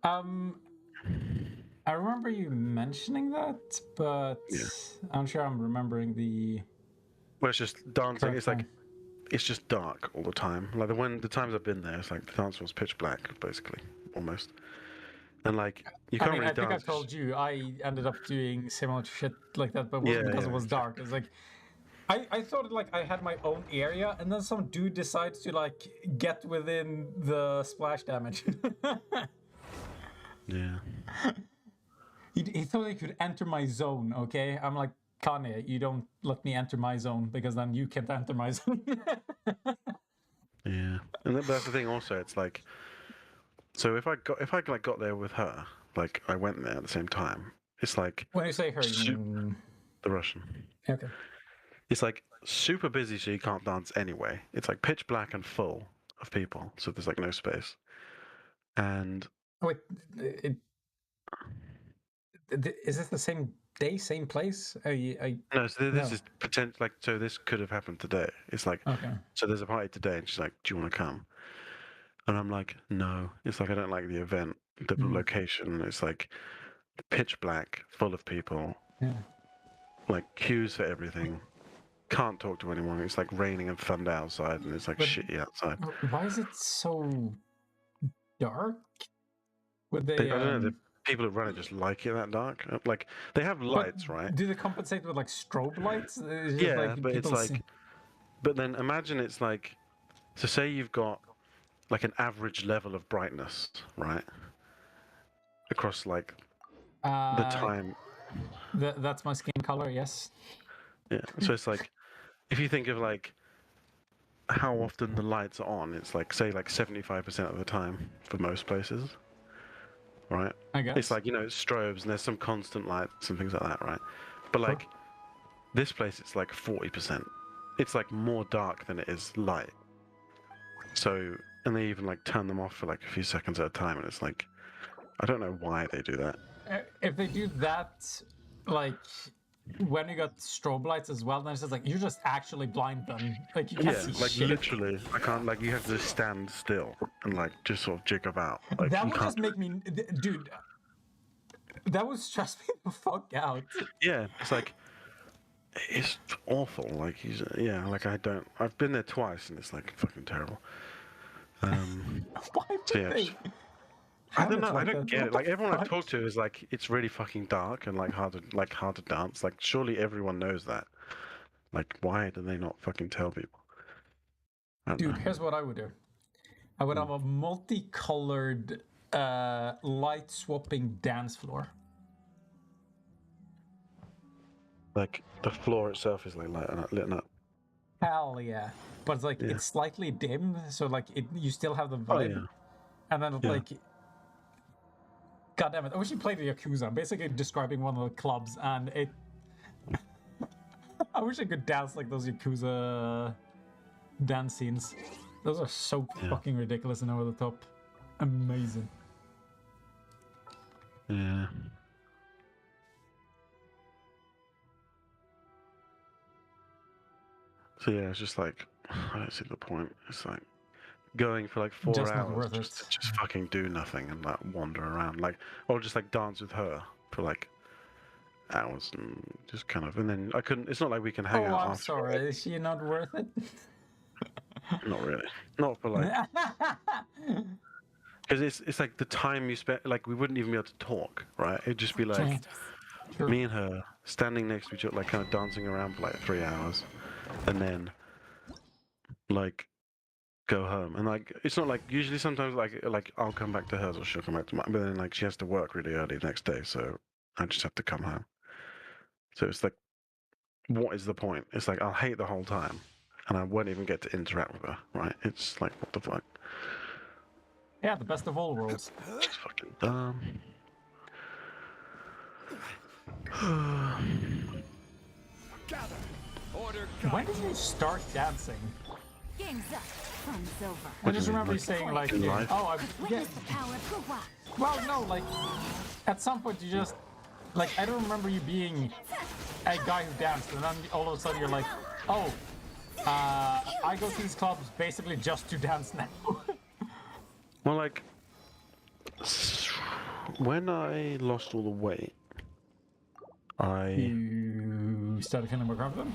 Um, I remember you mentioning that, but Yeah. I'm sure I'm remembering the Well, it's just dancing. correct It's like thing. it's just dark all the time. Like the times I've been there, it's like the dance was pitch black, basically, almost. And like you I can't mean, really I think I dance. told you I ended up doing similar shit like that, but it Yeah, wasn't because it yeah, was dark. exactly. It's like I thought like I had my own area, and then some dude decides to like get within the splash damage. Yeah. He thought he could enter my zone. Okay, I'm like, Kanye, you don't let me enter my zone because then you can't enter my zone. Yeah. But that's the thing. Also, it's like so if I like got there with her, like I went there at the same time. It's like When you say her, you mean the Russian. okay? It's like super busy, so you can't dance anyway. It's like pitch black and full of people, so there's like no space. And Oh, wait, it, is this the same day, same place? no, so this No. is potential. Like, so this could have happened today. It's like, Okay. so there's a party today, and she's like, "Do you want to come?" And I'm like, "No." It's like I don't like the event, the Mm, location. It's like pitch black, full of people, yeah. like queues for everything. Can't talk to anyone. It's like raining and thunder outside, and it's like But shitty outside. why is it so dark? Would I they don't know. The people who run it just like it that dark. Like they have but lights, right? do they compensate with like strobe lights? It's just Yeah, like but it's people see. like, but then imagine it's like, so say you've got like an average level of brightness, right? Across like the Uh, time. that's my skin color. Yes. Yeah. So it's like, if you think of like how often the lights are on, it's like, say, like 75% of the time for most places, right? I It's guess. like, it's strobes and there's some constant lights and things like that, right? But Sure. like this place, it's like 40%. It's like more dark than it is light. So, and they even like turn them off for like a few seconds at a time, and it's like, I don't know why they do that. If they do that, like when you got strobe lights as well, then it's just like you're just actually blind. Then like you can't Yeah, see like shit. literally, I can't, like, you have to stand still and like just sort of jig about. Like, That you would can't just do make me, dude. That would stress me the fuck out. it. Yeah, it's like, it's awful. Like, yeah, like I've been there twice and it's like fucking terrible. Why So would yeah, they I have don't it know. I like don't that? get What it. the Like everyone I've fuck? talked to is like, it's really fucking dark and like hard to dance. Like surely everyone knows that. Like why do they not fucking tell people? I don't Dude, know. here's what I would do. I would Mm. have a multicolored light swapping dance floor. Like the floor itself is like lit up. Hell yeah. But it's like Yeah. it's slightly dim, so like you still have the Oh vibe. yeah. And then Yeah. like God damn it, I wish you played the Yakuza. I'm basically describing one of the clubs and it I wish I could dance like those Yakuza dance scenes. Those are so Yeah. fucking ridiculous and over the top. Amazing. Yeah. So yeah, it's just like I don't see the point. It's like going for like 4 hours Just not worth just to it. just fucking do nothing and like wander around, like, or just like dance with her for like hours and just kind of, and then I couldn't. It's not like we can hang Oh, out I'm after. sorry. Is she not worth it? Not really. Not for like, because it's like the time you spend. Like we wouldn't even be able to talk, right? It'd just be like Sure. me and her standing next to each other, like kind of dancing around for like 3 hours, and then like go home. And like it's not like usually sometimes like I'll come back to hers or she'll come back to mine, but then like she has to work really early the next day, so I just have to come home. So it's like, what is the point? It's like I'll hate the whole time, and I won't even get to interact with her, right? It's like what the fuck? Yeah, the best of all worlds. She's fucking dumb. When did you start dancing? Game's up. Fun's over. I What do just you mean, remember you like, saying like, in life? "Oh, yeah." Witness the power of Hua. Well, no, like at some point you just like I don't remember you being a guy who danced, and then all of a sudden you're like, "Oh, I go to these clubs basically just to dance now." Well, like when I lost all the weight, You started feeling more confident?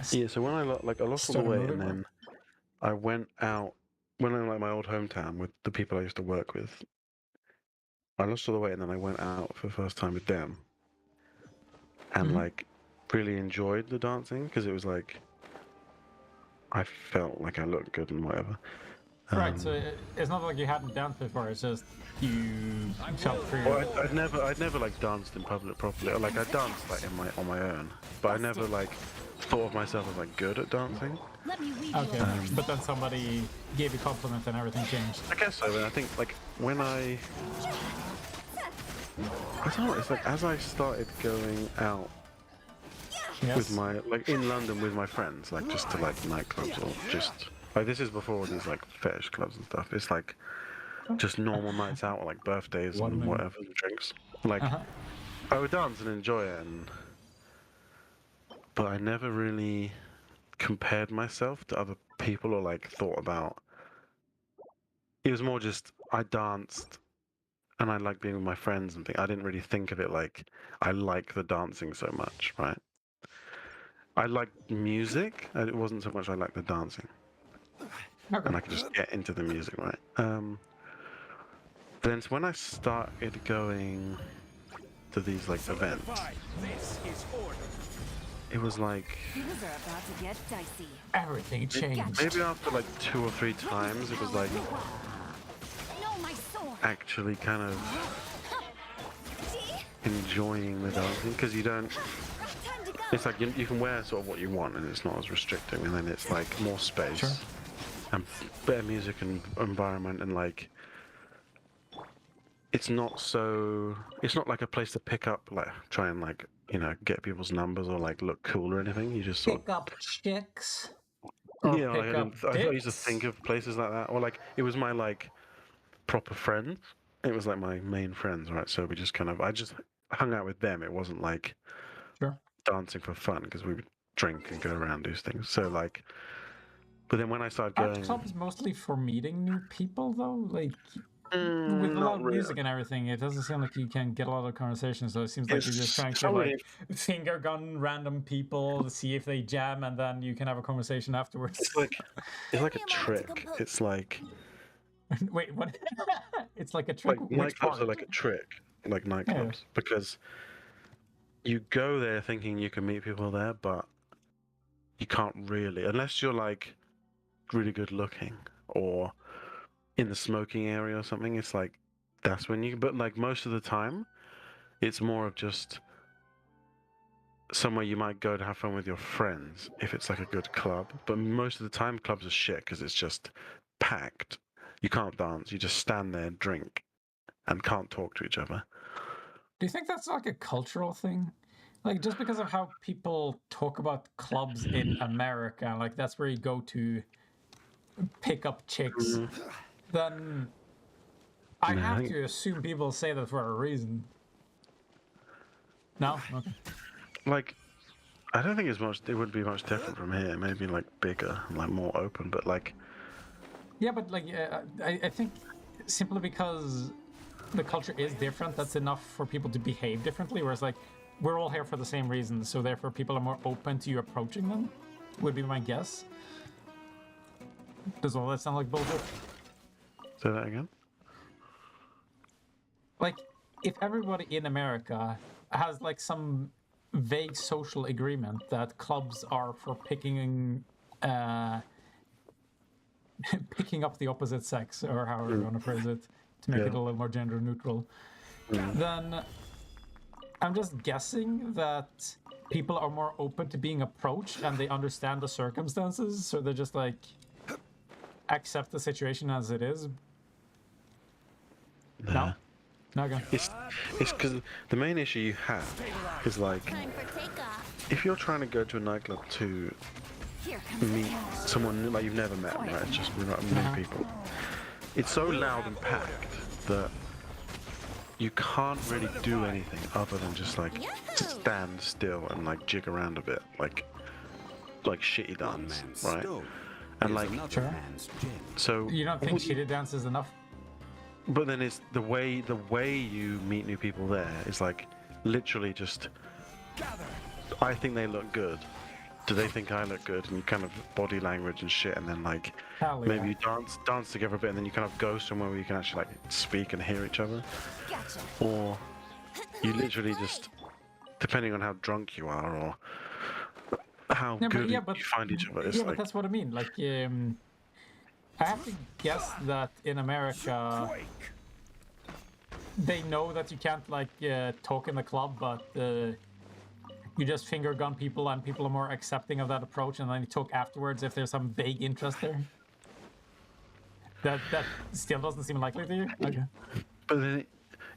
so when I I lost all the Started weight, moving and more? then I went out, went in like my old hometown with the people I used to work with. I lost all the weight, and then I went out for the first time with them, and Mhm. like really enjoyed the dancing because it was like I felt like I looked good and whatever. Right, so it's not like you hadn't danced before, it's just you felt freer. Well, I'd never like danced in public properly. Or, like I danced like in my on my own, but I never like thought of myself as like good at dancing. Let me weave you Okay, a net. but then somebody gave you compliments and everything changed. I guess so. And I think like when I don't know. It's like as I started going out with Yes? my like in London with my friends, like just to like nightclubs or just like this is before these like fetish clubs and stuff. It's like just normal nights out, or like birthdays One and minute. whatever, and drinks. Like Uh-huh. I would dance and enjoy it, but I never really compared myself to other people or like thought about. It was more just I danced and I like being with my friends and things. I didn't really think of it like I like the dancing so much, right? I liked music, and it wasn't so much I liked the dancing, Okay. and I could just get into the music, right? Then when I started going to these like events, This is order. it was like Things are about to get dicey. Everything changed. maybe after like 2 or 3 times, it was like No, my sword. actually kind of enjoying the dancing because you don't. Time to go. It's like you can wear sort of what you want, and it's not as restricting, and then it's like more space Sure. and better music and environment, and like it's not so. It's not like a place to pick up, like try and like get people's numbers or like look cool or anything. You just sort Pick up chicks? of Or yeah. Like, pick up I used to dicks? think of places like that, or like it was my like proper friends. It was like my main friends, right? So we just kind of I just hung out with them. It wasn't like Sure. dancing for fun because we would drink and go around do things. So like, but then when I started Aren't going, clubs mostly for meeting new people, though? Like, with a not lot of really. music and everything, it doesn't seem like you can get a lot of conversations. So it seems like you're just trying It's to not like really. finger gun random people, see if they jam, and then you can have a conversation afterwards. It's like a Give me a moment to trick. compose. It's like Wait, what? It's like a trick. Which nightclubs part? are like a trick, like Yeah. nightclubs, because you go there thinking you can meet people there, but you can't really unless you're like really good looking or in the smoking area or something. It's like that's when you. But like most of the time, it's more of just somewhere you might go to have fun with your friends if it's like a good club. But most of the time, clubs are shit because it's just packed. You can't dance. You just stand there, drink, and can't talk to each other. Do you think that's like a cultural thing? Like, just because of how people talk about clubs in America, like that's where you go to pick up chicks, then I No, I have think to assume people say that for a reason. No? Okay. like I don't think it's much. It would be much different from here. Maybe like bigger, like more open. But like Yeah, but like, I think simply because the culture is different, that's enough for people to behave differently. Whereas, like, we're all here for the same reasons, so therefore people are more open to you approaching them, would be my guess. Does all that sound like bullshit? say that again. Like, if everybody in America has like some vague social agreement that clubs are for picking picking up the opposite sex, or however you want to phrase it, to make Yeah. it a little more gender neutral, then I'm just guessing that people are more open to being approached and they understand the circumstances, so they just like accept the situation as it is. No? No, go. It's because the main issue you have is like Time for takeoff. if you're trying to go to a nightclub to Here comes the meet chaos. someone like you've never met, right? It's just new people. It's so loud and packed that you can't really do anything other than just like stand still and like jig around a bit, like shitty dance, right? And like Sure. so You don't think shitty dance is enough? but then it's the way you meet new people there is like literally just. Gather. I think they look good. Do they think I look good? And you kind of body language and shit, and then like Hell yeah. maybe you dance together a bit, and then you kind of go somewhere where you can actually like speak and hear each other, Gotcha. or you literally just, depending on how drunk you are or how good you find each other, it's yeah, but like that's what I mean. Like, I have to guess that in America Quake. they know that you can't like talk in the club, but you just finger gun people, and people are more accepting of that approach, and then you talk afterwards if there's some vague interest there. That still doesn't seem likely to you. Okay. but then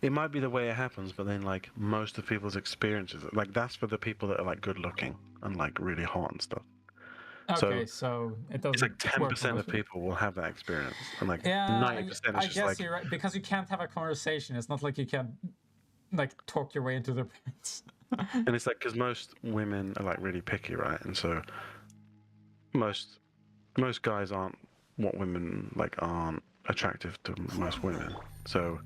it might be the way it happens, but then like most of people's experiences, like that's for the people that are like good looking and like really hot and stuff. Okay, so it doesn't. It's like 10% work for of most people. people will have that experience, and like Yeah, 90% is I just guess like, you're right, because you can't have a conversation. It's not like you can like talk your way into their pants. and it's like because most women are like really picky, right? And so most guys aren't what women like aren't attractive to most women. So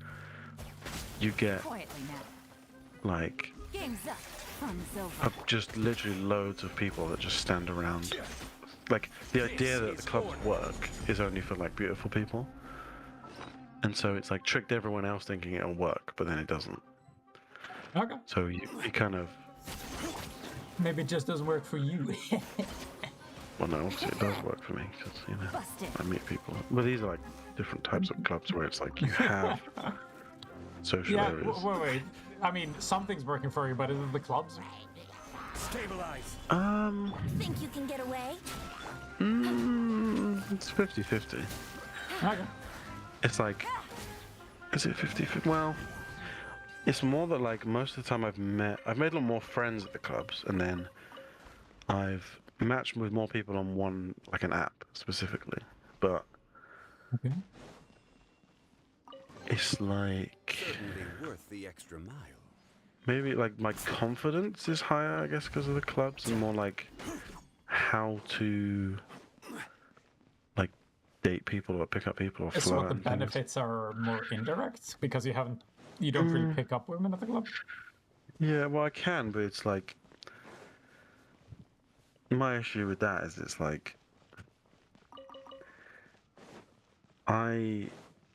you get Quietly now. like Game's up. Fun's over. just literally loads of people that just stand around. Like the idea that the clubs work is only for like beautiful people, and so it's like tricked everyone else thinking it'll work, but then it doesn't. Okay. So you kind of, Maybe it just doesn't work for you. well, no, obviously it does work for me because Busted. I meet people. But these are like different types of clubs where it's like you have social Yeah, areas. wait. I mean, something's working for you, but is it the clubs? Stabilize. Think you can get away? It's 50-50. Okay. It's like, is it 50-50? Well, it's more that like most of the time I've made a lot more friends at the clubs, and then I've matched with more people on one, like an app specifically. But Okay. it's like Certainly worth the extra mile. maybe like my confidence is higher, I guess, because of the clubs, and more like how to like date people or pick up people or flirt. So what the and things. benefits are more indirect because you don't really pick up women at the club. Yeah, well, I can, but it's like my issue with that is it's like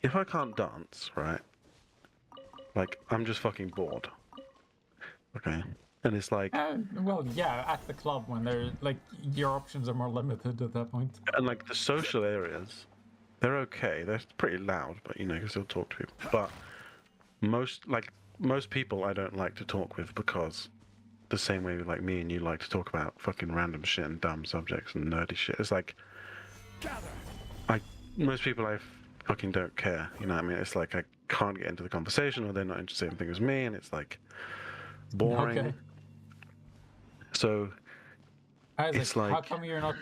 if I can't dance, right? Like I'm just fucking bored. Okay, and it's like Well, yeah, at the club when they're like your options are more limited at that point. and like the social areas, they're okay. They're pretty loud, but you know, you can still talk to people. But most people I don't like to talk with because the same way like me and you like to talk about fucking random shit and dumb subjects and nerdy shit. It's like most people I fucking don't care. You know what I mean? It's like I can't get into the conversation, or they're not interested in things as me, and it's like boring. Okay. So it's how like come you're not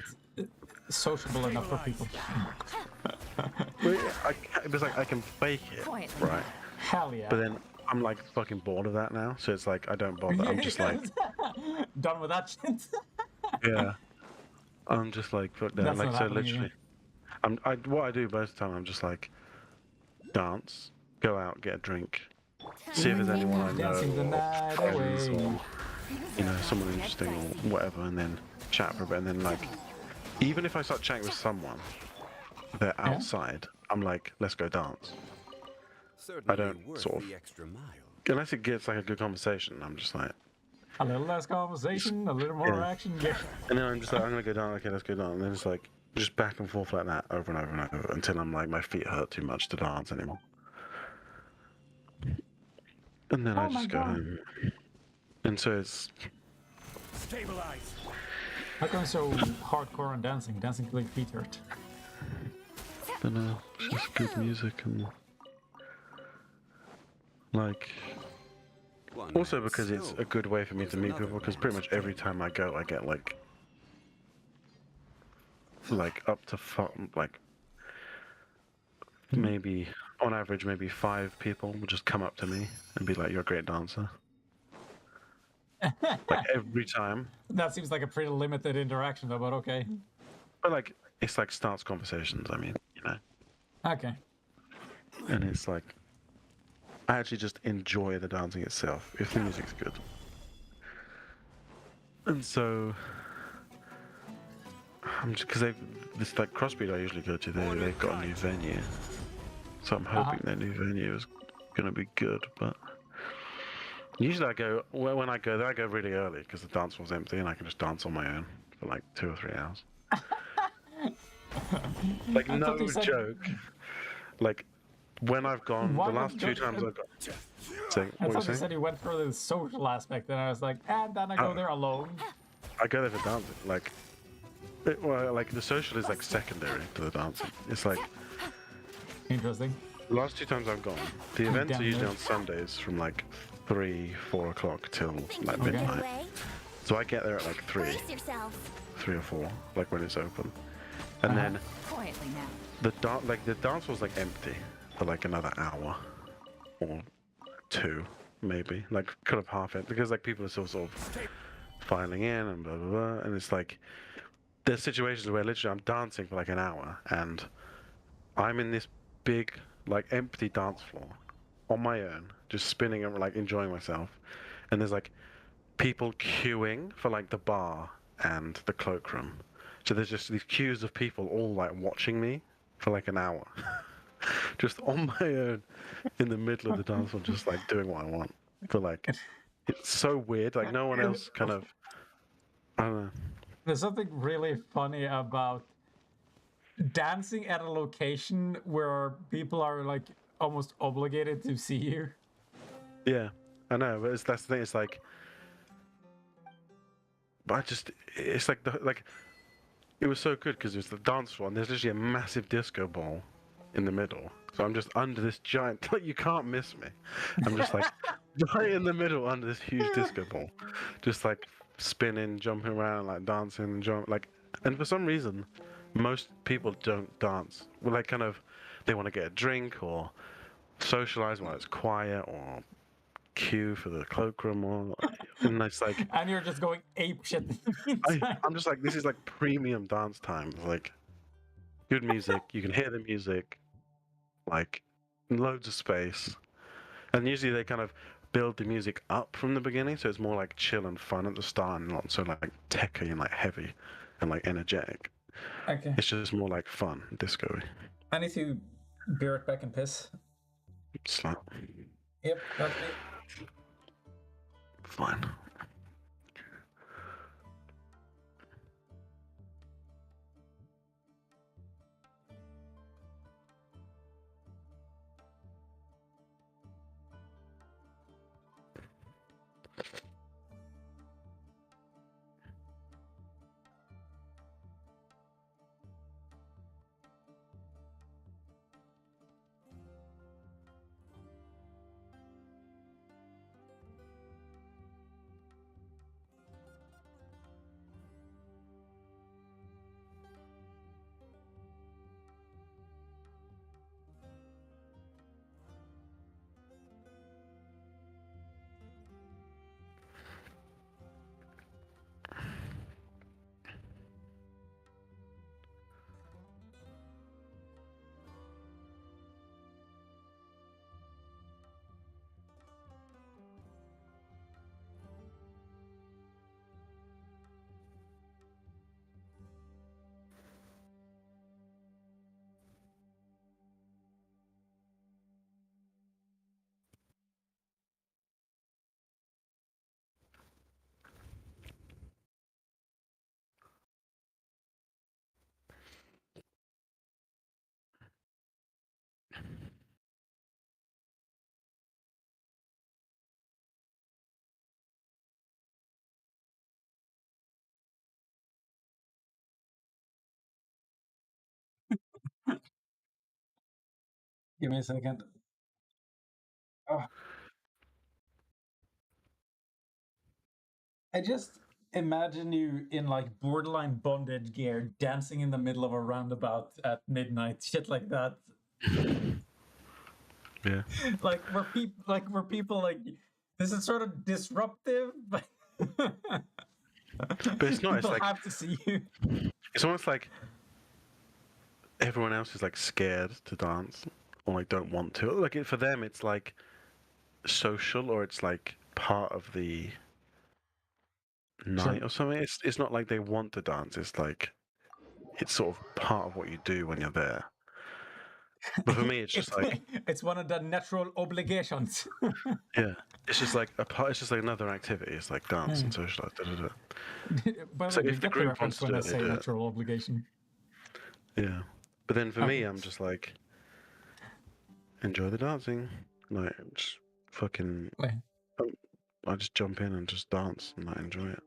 sociable enough for people? it's like I can fake it, Quietly. right? Hell yeah. But then I'm like fucking bored of that now, so it's like I don't bother. I'm just like, done with that shit. yeah, I'm just like fuck that. That's Like not so, happening literally, what I do most of the time, I'm just like dance, go out, get a drink, see if there's anyone I know, Dancing the or night friends, away. or you know, someone interesting or whatever, and then chat for a bit, and then like, even if I start chatting with someone, they're outside. I'm like, let's go dance. Certainly don't worth sort of- the extra mile. Unless it gets like a good conversation, I'm just like, A little less conversation, a little more Yeah. action. Yeah. and then I'm just like, I'm gonna go down. Okay, let's go down. And then it's like just back and forth like that over and over and over until I'm like my feet hurt too much to dance anymore. And then I Oh my just go God. home. And so it's Stabilize. How come so hardcore on dancing? Dancing till your feet hurt. I don't know, it's just good music and like One also man because it's still a good way for me to meet another people because pretty much every time I go I get like up to like maybe on average maybe 5 people will just come up to me and be like, you're a great dancer. Like every time. That seems like a pretty limited interaction, though. But okay. But like it's like starts conversations, I mean, you know. Okay. And it's like I actually just enjoy the dancing itself if the music's good. And so, I'm just because this like Crossbreed I usually go to, they've got a new venue, so I'm hoping their new venue is gonna be good. But usually I go when I go there, I go really early because the dance floor's empty and I can just dance on my own for like 2 or 3 hours. Like I no thought you said- joke. Like when I've gone Why the would last you 2 go- times I've gone. Saying, I what thought you you saying? said you went for the social aspect, and I was like, and then I go there alone. I go there for dancing. Like, well, like the social is like secondary to the dancing. It's like Interesting. the last 2 times I've gone, the events Damn are usually it. on Sundays from like 3, 4 o'clock till Think like you can get midnight. away? So I get there at like 3, Brace yourself. 3 or 4, like when it's open, and then Quietly now. the dance was like empty for like another hour or 2 maybe, like kind of half empty because like people are still sort of filing in and blah blah blah, and it's like there's situations where literally I'm dancing for like an hour and I'm in this big like empty dance floor on my own, just spinning and like enjoying myself, and there's like people queuing for like the bar and the cloakroom. So there's just these queues of people all like watching me for like an hour. Just on my own in the middle of the dance floor, just like doing what I want. But like it's so weird, like no one else kind of I don't know. There's something really funny about dancing at a location where people are like almost obligated to see you. Yeah, I know, but that's the thing. It's like, but it's like it was so good because it was the dance floor, and there's literally a massive disco ball in the middle. So I'm just under this giant, like you can't miss me. I'm just like right in the middle under this huge disco ball, just like spinning, jumping around, like dancing and and for some reason, most people don't dance. Well, like kind of, they want to get a drink or socialize while it's quiet or queue for the cloakroom or and it's like And you're just going ape shit in the meantime. I'm just like this is like premium dance time. It's like good music, you can hear the music, like loads of space, and usually they kind of build the music up from the beginning, so it's more like chill and fun at the start, and not so like techy and like heavy and like energetic. Okay. It's just more like fun, disco-y. I need to be right back and piss. It's like Yep, that's me. fine. Give me a second. Oh, I just imagine you in like borderline bondage gear dancing in the middle of a roundabout at midnight, shit like that. Yeah. Like where people like this is sort of disruptive, but it's not, it's people like- have to see you. It's almost like everyone else is like scared to dance or like don't want to. Like for them, it's like social or it's like part of the night So- or something. It's not like they want to dance. It's like it's sort of part of what you do when you're there. But for me, it's just like it's one of the natural obligations. yeah, it's just like a part. It's just like another activity. It's like dance and socialize. Da, da, da. By the So way, you if the get the group wants reference to when do I it, they say do it. natural obligation. Yeah, but then for me, Okay. I'm just like enjoy the dancing. Like just fucking. Wait. I just jump in and just dance and like enjoy it.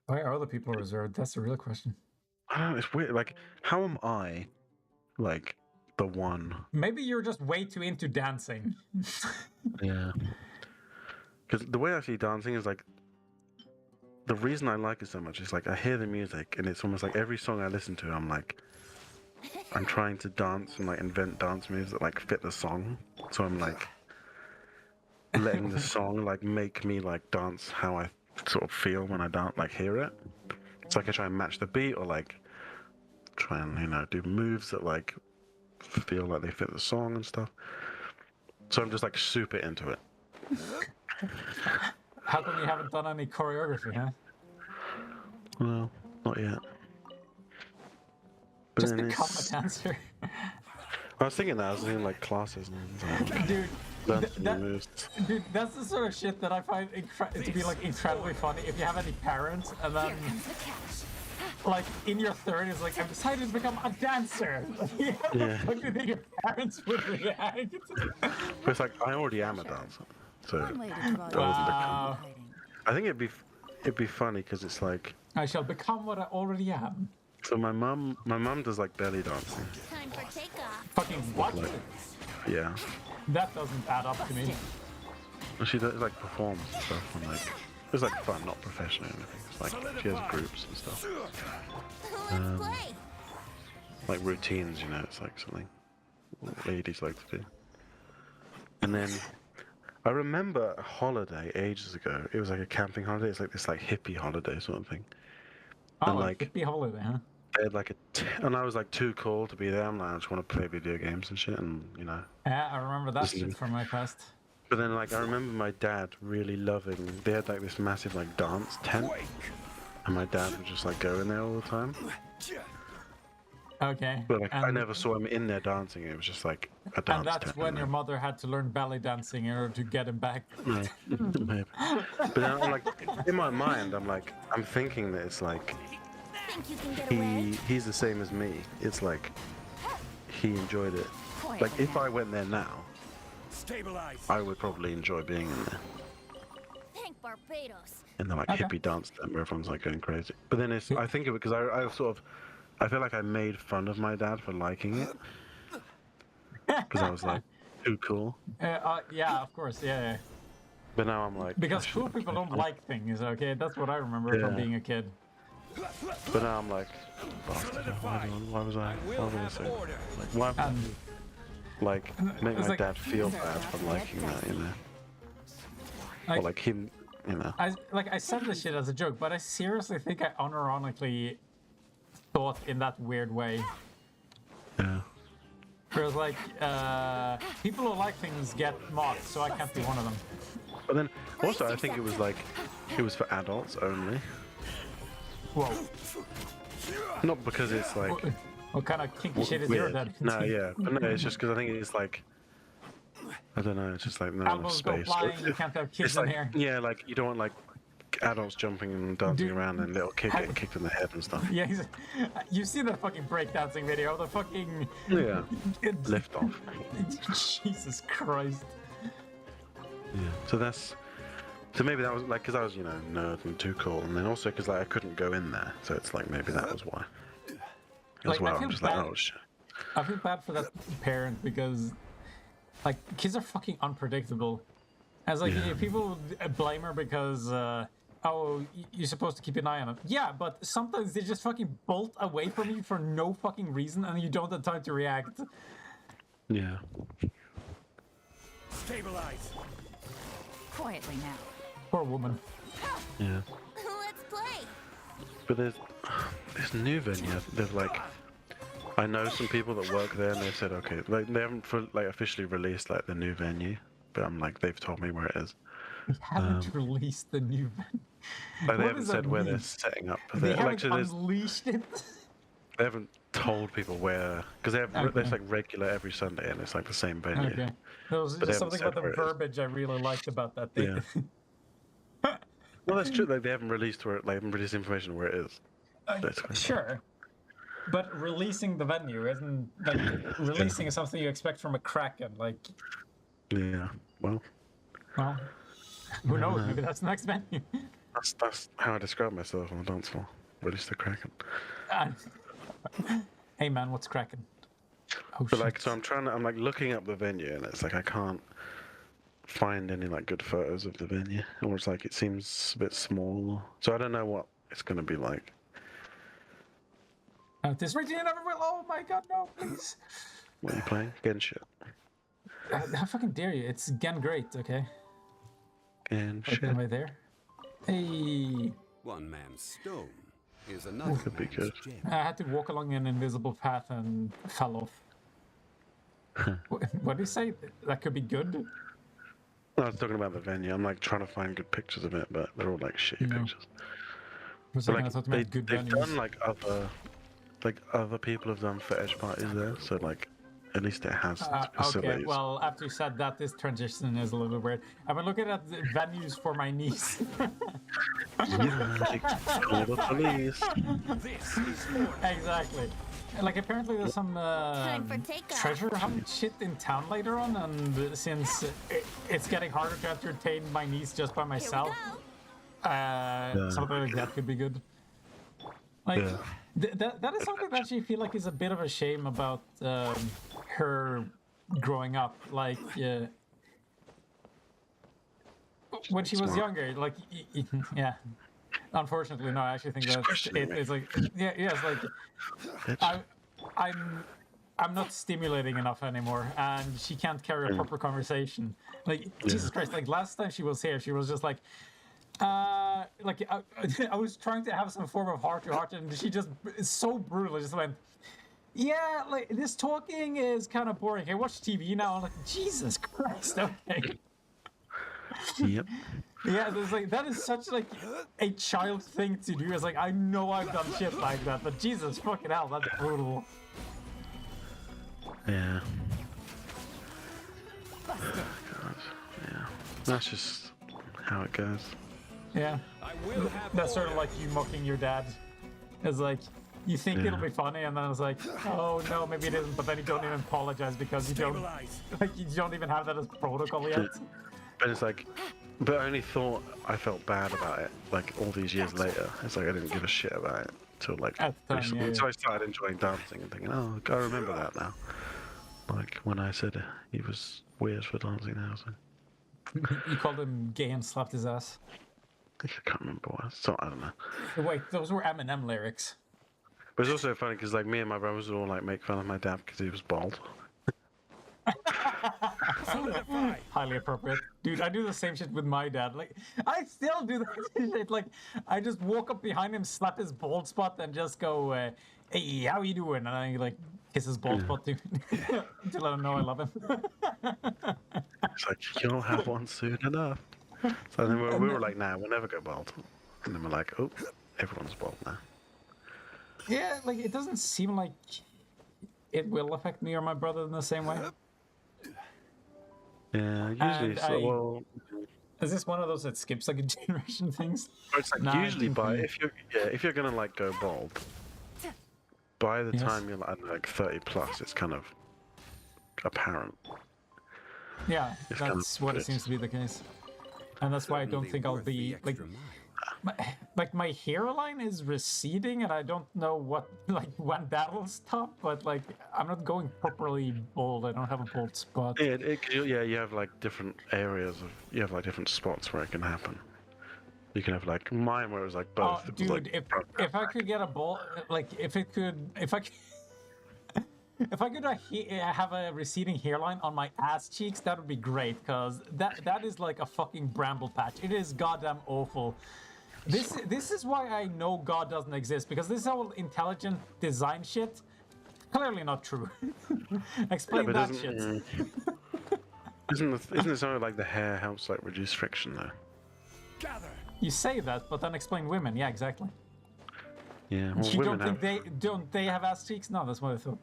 Why are other people reserved? That's the real question. I don't know. It's weird. Like, how am I like the one? Maybe you're just way too into dancing. Yeah. Because the way I see dancing is like the reason I like it so much is like I hear the music and it's almost like every song I listen to, I'm like I'm trying to dance and like invent dance moves that like fit the song. So I'm like letting the song like make me like dance how I sort of feel when I don't like hear it. It's like I try and match the beat or like try and do moves that like feel like they fit the song and stuff. So I'm just like super into it. How come you haven't done any choreography, huh? Well, not yet. But Just then become a it's... dancer. I was thinking that. I was thinking like classes and like, Dude, learn th- some that- new moves. dude, that's the sort of shit that I find to be like incredibly funny. If you have any parents and then Here comes the catch. like in your 30s, like I've decided to become a dancer. Yeah. How do you think your parents would react? But it's like I already am a dancer, so One way to draw you Wow. from hiding. I think it'd be funny because it's like I shall become what I already am. so my mum does like belly dancing. Time for takeoff. Fucking what? Like yeah, That doesn't add up to me. and she does like performs and stuff and like it's like fun, not professional or anything. It's like she has groups and stuff, Let's play. like routines. It's like something ladies like to do. And then I remember a holiday ages ago. It was like a camping holiday. It's like this like hippie holiday sort of thing. Oh, And, like like- hippie holiday, huh? They had like and I was like too cool to be there. I'm like, I just want to play video games and shit, and Yeah, I remember that Listen. shit from my past. But then like I remember my dad really loving. They had like this massive like dance tent, and my dad would just like go in there all the time. Okay. But like I and, never saw him in there dancing. It was just like a dance and that's tent. when your mother had to learn belly dancing in order to get him back. Yeah, maybe. But then I'm like, in my mind, I'm thinking that it's like Think you can get away? he's the same as me. It's like he enjoyed it. Like if I went there now, Stabilize. I would probably enjoy being in there. Thank Barbados. In the like Okay. hippie dance tent where everyone's like going crazy. But then I think of it because I feel like I made fun of my dad for liking it because I was like too cool. Yeah, of course, yeah. But now I'm like Because I cool should- people don't like things, okay? That's what I remember from Yeah. being a kid. But now I'm like, bastard, why was I say that? Order. Like why And like make It's my like- dad feel bad for liking that, like, or like him, I said this shit as a joke, but I seriously think I unironically thought in that weird way. Yeah. Whereas like people who like things get mocked, so I can't be one of them. But then also I think it was for adults only, Whoa. not because it's like What kind of kinky shit is your weird. dad? No, yeah, but no, it's just because I think it's like I don't know, it's just like not enough Elbows go space. flying, you can't have kids It's in like here. yeah, like you don't want like adults jumping and dancing Dude, around and little kid getting kicked in the head and stuff. Yeah, you've seen the fucking breakdancing video, the fucking Yeah, lift off. Jesus Christ. Yeah. So maybe that was like because I was nerd and too cool, and then also because like I couldn't go in there, so it's like maybe that was why. As Like, I well, feel I'm just bad- like oh shit. I feel bad for that parent because, like, kids are fucking unpredictable. As like, Yeah. people blame her because, you're supposed to keep an eye on them. Yeah, but sometimes they just fucking bolt away from you for no fucking reason, and you don't have time to react. Yeah. Stabilize. Quietly now. Poor woman. Yeah. Let's play. But there's this new venue. They've like, I know some people that work there, and they've said okay, like they haven't officially released like the new venue, but I'm like, they've told me where it is. We haven't released the new venue. Like, they What haven't does said that where they're mean? setting up. They haven't Like, so unleashed it. they haven't told people where, because they have Okay. there's like regular every Sunday, and it's like the same venue. Okay. There was But they just haven't something said about the where it is. verbiage I really liked about that. They, Yeah. Well, that's true. Like, they haven't released where, like, haven't released information where it is. Basically. Sure. But releasing the venue isn't like releasing is something you expect from a Kraken. Like, Yeah. Well, well, who knows? Maybe that's the next venue. that's how I describe myself on the dance floor. Release the Kraken. Hey man, what's Kraken? Oh But shit. like, so I'm like looking up the venue, and it's like I can't find any like good photos of the venue, or it's like it seems a bit small. So I don't know what it's gonna be like. This region everywhere. Oh my god, no, please. What are you playing? Genshin. How fucking dare you? It's Gen Great, okay? Like, am Genshin. I there? Hey. One man's stone is another could be man's good. gem. I had to walk along an invisible path and fell off. What do you say? That could be good? No, I was talking about the venue. I'm like trying to find good pictures of it, but they're all like shitty No. pictures. For a But second, I like thought you they, meant good they've venues. done like other people have done for Edge parties there, so like at least it has Okay, facilities. well, after you said that, this transition is a little weird. I've been looking at the venues for my niece. Yeah, call the police. This is order. Exactly. Like, apparently there's some Time for takeoff. treasure hunt shit in town later on, and since it's getting harder to entertain my niece just by Here we myself, go. something like that could be good. Like, Yeah. that is something that she feel like is a bit of a shame about her growing up. Like, when she was Smart. younger, like, yeah. Unfortunately, no. I actually think She's that questioning me. it's like, yeah, it's like Bitch. I'm not stimulating enough anymore, and she can't carry a proper conversation. Like, Jesus Christ! Like last time she was here, she was just like, I was trying to have some form of heart to heart, and she just so brutally just went, yeah, like this talking is kind of boring. I watch TV now. I'm like, Jesus Christ, okay. Yep. Yeah, there's like that is such like a child thing to do. It's like I know I've done shit like that, but Jesus fucking hell, that's brutal. Yeah. God. Yeah. That's just how it goes. Yeah, I will have that's sort of order. like you mocking your dad. It's like you think it'll be funny, and then it's like, oh no, maybe it isn't. But then you don't even apologize because you don't Stabilize. like you don't even have that as protocol yet. But it's like, but I only thought I felt bad about it like all these years later. It's like I didn't give a shit about it till like At the time, recently. yeah, So I started enjoying dancing and thinking, oh, I remember that now. Like when I said he was weird for dancing now. So You called him gay and slapped his ass. I can't remember what. So I don't know. Wait, those were Eminem lyrics. But it's also funny because like me and my brothers would all like make fun of my dad because he was bald. Solidify. Highly appropriate. Dude, I do the same shit with my dad. Like, I still do that shit. Like, I just walk up behind him, slap his bald spot, and just go, hey, how you doing? And I, like, kiss his bald spot, too. To let him know I love him. It's like you'll have one soon enough. So then we were like, nah, we'll never go bald. And then we're like, oh, everyone's bald now. Yeah, like, it doesn't seem like it will affect me or my brother in the same way. Yeah, usually And it's like, well, Is this one of those that skips, like, a generation things? it's like Nah, usually I by think if you're gonna like go bald, by the Yes. time you're like 30 plus, it's kind of apparent. Yeah, It's kind of that's what it good. seems to be the case. And that's why I don't Certainly think I'll worth the be, like, extra mile. my hairline is receding, and I don't know what like when that'll stop. But like I'm not going properly bald. I don't have a bald spot. Yeah, you have like different areas of you have like different spots where it can happen. You can have like mine where it was like Oh, both. It was, dude, like, if I could get a bald, like if I could if I could have a receding hairline on my ass cheeks, that would be great. Cause that is like a fucking bramble patch. It is goddamn awful. This is why I know God doesn't exist, because this whole intelligent design shit, clearly not true. yeah, Explain but that doesn't- shit. Isn't it something like the hair helps like reduce friction though? Gather. You say that, but then explain women. Yeah, exactly. Yeah. Well, You women don't think have. don't they have ass cheeks? No, that's what I thought.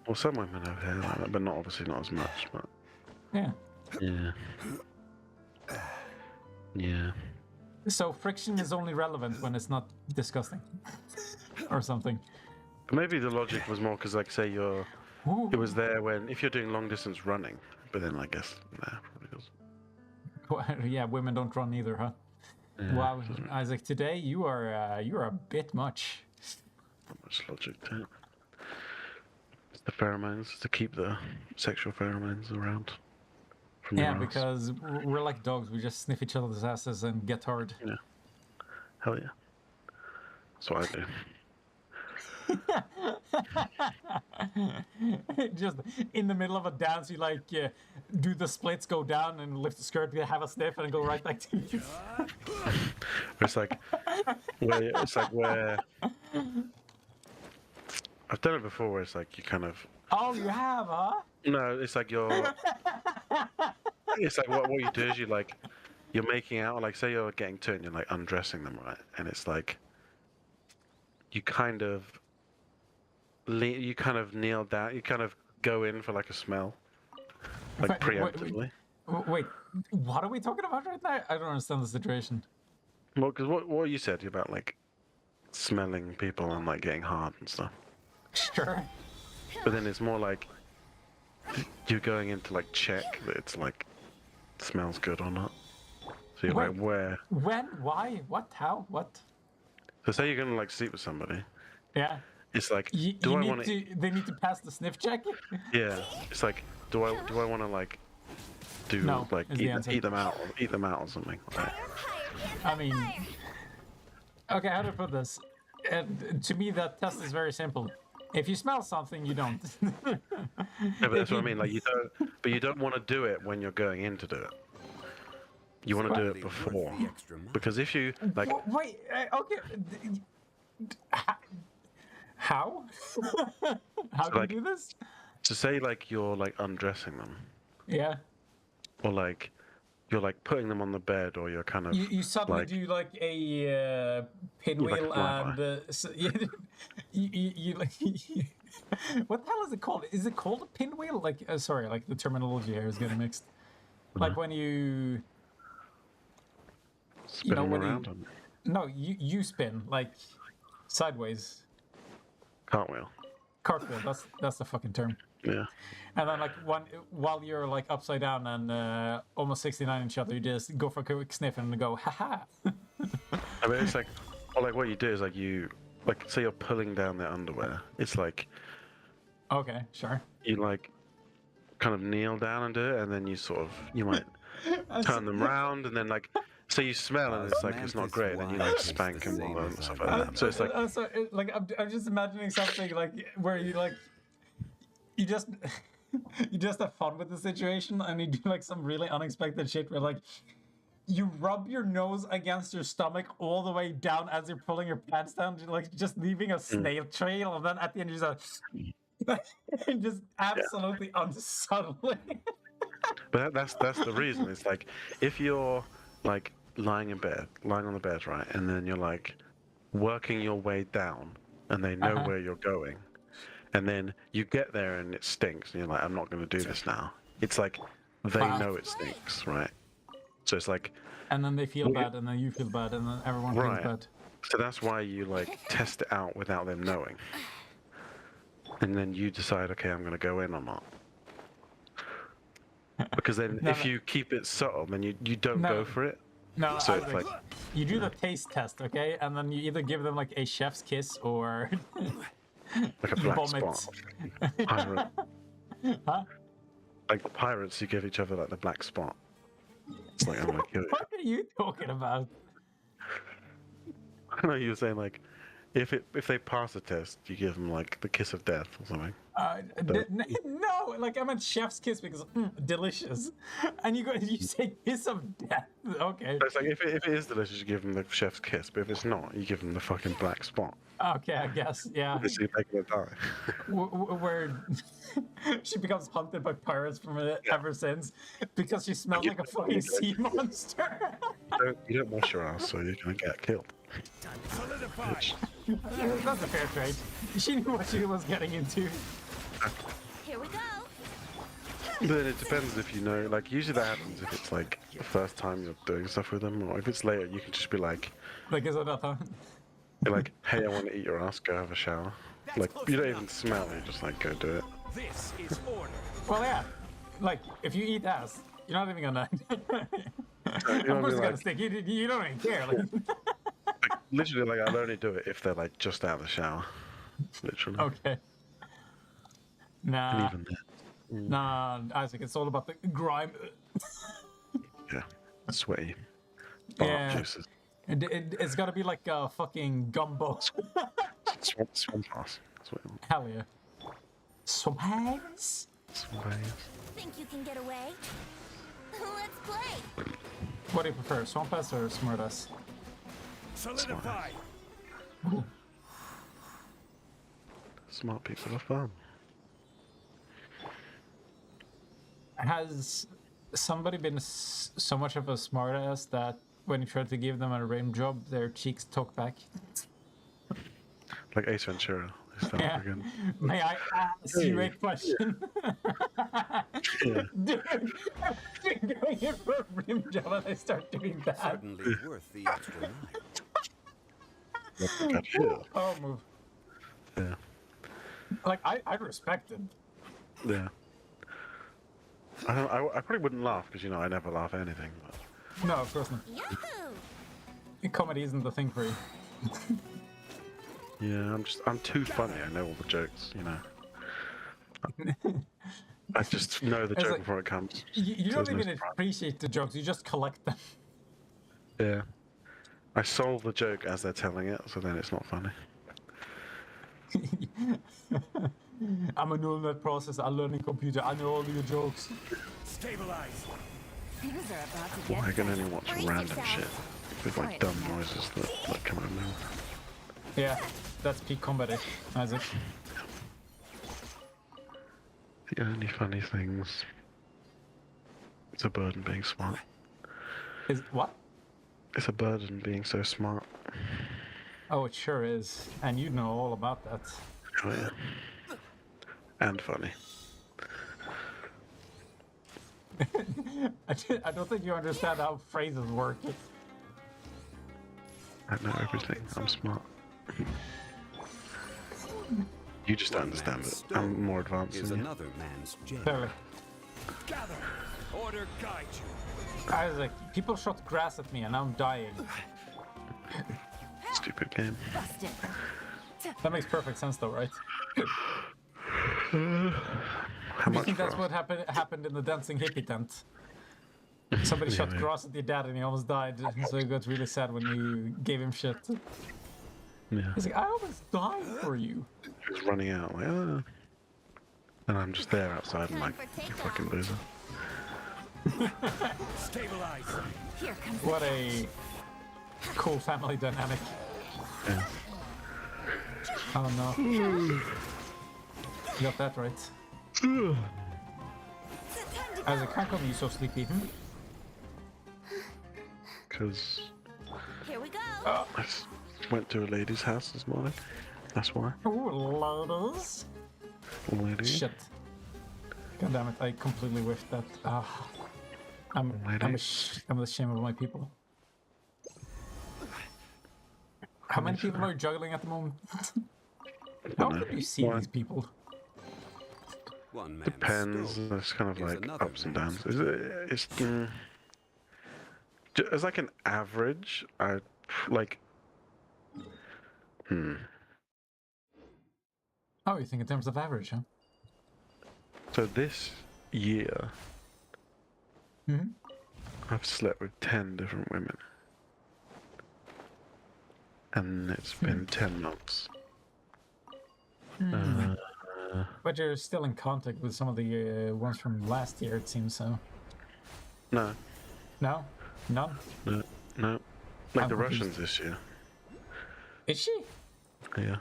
Well, some women have hair like that, but not obviously not as much. But Yeah. yeah. Yeah. So friction is only relevant when it's not disgusting, or something. But maybe the logic was more because, like, say you're. Ooh. It was there when if you're doing long distance running, but then I guess nah, probably doesn't. Yeah, women don't run either, huh? Yeah, Wow, doesn't Isaac, today you are a bit much. not much logic to it. It's the pheromones to keep the sexual pheromones around. From Yeah, your ass. because we're like dogs. We just sniff each other's asses and get hard. Yeah. Hell yeah. That's what I do. Just in the middle of a dance, you like do the splits, go down and lift the skirt, have a sniff, and go right back to you. It's like where I've done it before. Where it's like you kind of Oh, you have, huh? no. It's like you're. It's like what you do is you're making out, like say you're getting to it and you're like undressing them, right? And it's like you kind of kneel down, you kind of go in for like a smell, like Wait, preemptively. Wait, what are we talking about right now? I don't understand the situation. Well, because what you said about like smelling people and like getting hard and stuff, Sure. but then it's more like you're going in to like check that it's like smells good or not. So you're like, Wait. where? When? Why? What? How? What? So say you're gonna like sleep with somebody. Yeah. It's like, You do I need want to? They need to pass the sniff check. Yeah. It's like, do I want to like do No, like is the answer. eat them out or something? Right. I mean, okay, how to put this? To me, that test is very simple. If you smell something, you don't. Yeah, but that's what I mean. Like you don't want to do it when you're going in to do it. You want to do it Really worth before, the extra mile. because if you like, Wait, okay. How? How do like- you do this? to say like you're like undressing them, Yeah. or like you're like putting them on the bed, or you're kind of You suddenly like do like a pinwheel flyby. and you like what the hell is it called? Is it called a pinwheel? Like sorry, like the terminology here is getting mixed. Like when you spin know them when around you on no you spin like sideways cartwheel. cartwheel. That's the fucking term. Yeah. And then like while you're like upside down and almost 69 inch other, you just go for a quick sniff and go haha. I mean, it's like, or like what you do is like you like say you're pulling down their underwear. It's like Okay, sure. you like kind of kneel down and do it, and then you might turn them round, and then like so you smell and it's like it's not great, and then you like spank them and stuff like that. So it's like like I'm just imagining something like where you like you just you just have fun with the situation and you do like some really unexpected shit where like you rub your nose against your stomach all the way down as you're pulling your pants down, like just leaving a snail trail, and then at the end you're just like, just absolutely unsubtly. But that's the reason. It's like if you're like lying on the bed, right, and then you're like working your way down, and they know where you're going, and then you get there and it stinks, and you're like, I'm not going to do this now. It's like they know it stinks, right? So it's like, And then they feel bad, and then you feel bad, and then everyone feels Right. bad. so that's why you like test it out without them knowing, and then you decide, okay, I'm going to go in or not. Because then if you keep it subtle, then you don't No. go for it. No, So I it's think like, you do the taste test, okay, and then you either give them like a chef's kiss or like a you black vomit. spot. Pirate. Huh? Like pirates, you give each other like the black spot. It's like, I'm going to kill you. What are you talking about? I know you were saying like, if they pass the test, you give them like the kiss of death or something. No, like I meant chef's kiss because delicious, and you say kiss of death. Okay, It's like if it is delicious, you give them the chef's kiss, but if it's not, you give them the fucking black spot. okay, I guess, yeah. So you're making it die. Where she becomes hunted by pirates from it ever since because she smells like a fucking sea monster. You don't wash your ass, so you're gonna get killed. Solidify. That's a fair trade. She knew what she was getting into. Here we go. But it depends if you know. Like usually that happens if it's like the first time you're doing stuff with them, or if it's later, you can just be like, Like, is it that time? you're like, hey, I want to eat your ass. Go have a shower. Like you don't even smell it. Just like go do it. This is order. Well, yeah. Like, if you eat ass, you're not even gonna. Of know, course, it's gonna like- stink. You don't even care. Like, Like literally, like I'll only do it if they're like just out of the shower. Literally. okay. And Nah, even then, nah, Isaac. It's all about the grime. yeah, sweaty. Barf Yeah. juices. It's gotta be like a fucking gumbo. Swamp ass. That's what it Hell yeah. Swags? Swamp ass. Think you can get away? Let's play. What do you prefer, swamp ass or smart ass? Solidify. Smart people are fun. Has somebody been so much of a smart ass that when you try to give them a rim job, their cheeks talk back? Like Ace Ventura. Is that Yeah. again? May I ask you a question? Yeah. Dude, they're going in for a rim job and they start doing that. Certainly worth the extra mile. Got here. Oh, move. Yeah. Like, I respect it. Yeah. I probably wouldn't laugh because you know I never laugh at anything. But No, of course not. Yahoo! Comedy isn't the thing for you. yeah, I'm too funny. I know all the jokes. You know. I just know the It's joke like- before it comes. You So don't there's no even surprise. appreciate the jokes, you just collect them. Yeah. I solve the joke as they're telling it, so then it's not funny. I'm a neural net processor, a learning computer, I know all your jokes. Stabilize. Things are about to Or I get can bad. only watch Brace random yourself. shit with like dumb noises that come out of mouth. Yeah, that's peak comedy, Isaac. The only funny things. It's a burden being smart. Is what? It's a burden being so smart. Oh, it sure is. And you know all about that. Oh yeah. And funny. I don't think you understand how phrases work. I know everything. I'm smart. You just don't understand it. I'm more advanced Is than you. another man's gem. Clearly. Gather. Order guide you. Isaac, people shot grass at me and I'm dying. Stupid game. Busted. That makes perfect sense though, right? How You much think for that's us? what happened in the dancing hippie tent? Somebody shot Maybe. grass at your dad and he almost died, so he got really sad when you gave him shit. Yeah. He's like, I almost died for you. He was running out like, ah. And I'm just there outside and Time like, for you takeoff. fucking loser. Stabilize. Here comes What a cool family dynamic. Yeah. Oh no. You got that right. the time to Isaac, how come you so sleepy? Because Here we go. I went to a lady's house this morning. That's why. Ooh, ladies. Lady. Shit. God damn it, I completely whiffed that. I'm ashamed of my people. How many people are juggling at the moment? How know. can you see Why? these people? One man's Depends. stone It's kind of is like another ups and man's downs. As like an average, I like. Oh, you think in terms of average, huh? So this year, Hmm. I've slept with 10 different women. And it's been 10 months. But you're still in contact with some of the ones from last year, it seems so. No, No? None? no, no. Like I'm the confused. Russians this year. Is she? Yeah.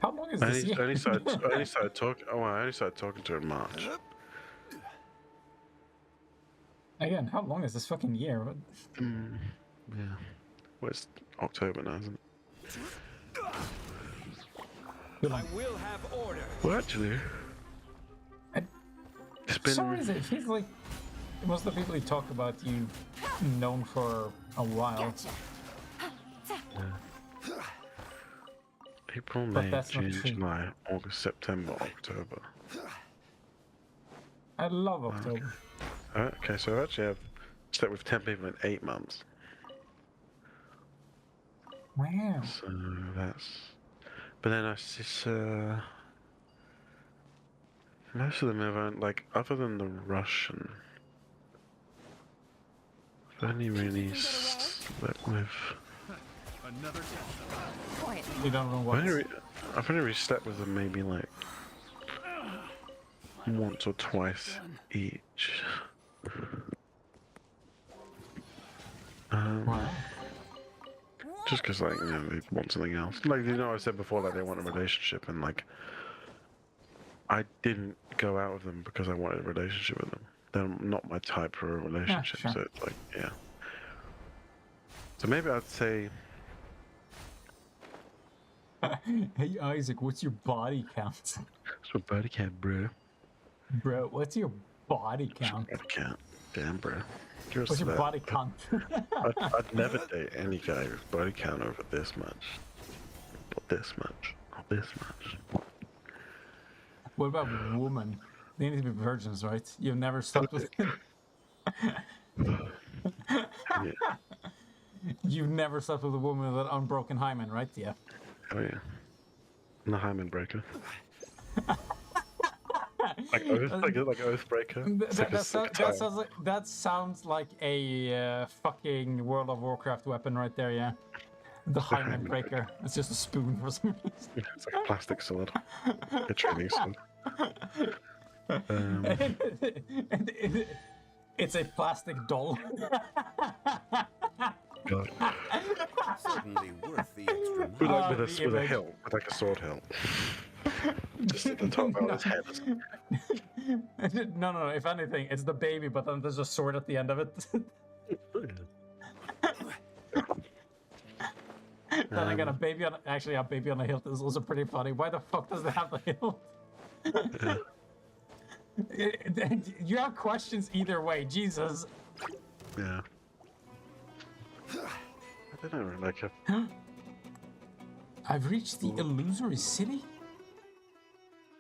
How long is I this year? only started talking. Oh, I only started talking to her in March. Again, how long is this fucking year? What- Yeah. Well, it's October now, isn't it? I will have order. Well, actually, I- it's For some been. reason, it feels like most of the people you talk about, you've known for a while. Gotcha. April, But May, that's not June, true. July, August, September, October. I love October. Okay, so actually I've slept with 10 people in 8 months. Wow. So that's. But then I just. Most of them have, like, other than the Russian. I've only really slept with. Another test. Point. You don't know what. I've only really slept with them maybe like once or twice each. Wow. Just because, like, you know, they want something else. Like, you know, I said before, like, they want a relationship, and, like, I didn't go out with them because I wanted a relationship with them. They're not my type for a relationship, sure. so it's like, yeah. So maybe I'd say, Hey Isaac, what's your body count? it's a body count, bro. Bro, what's your body count? Body count. Damn, bro. You're a What's your slut. body count? I'd never date any guy with body count over this much. Or this much. Or this much. What about women? They need to be virgins, right? You've never slept with. Yeah. You've never slept with a woman with an unbroken hymen, right? Yeah. Oh yeah. I'm the hymen breaker. like oath breaker. It's like a sick time. That sounds like a fucking World of Warcraft weapon right there. Yeah. The hymen hymen breaker. It's just a spoon for some reason. It's like a plastic sword. A training sword. It's a plastic doll. God. Certainly worth the extra With, mile. like, the with a image. hilt, with like a sword hilt. Just at the top of his head. No. If anything, it's the baby, but then there's a sword at the end of it. Then I got a baby on. Actually, a baby on a hilt is also pretty funny. Why the fuck does it have the hilt? You have questions either way. Jesus. Yeah. I don't know, like I've reached the illusory city.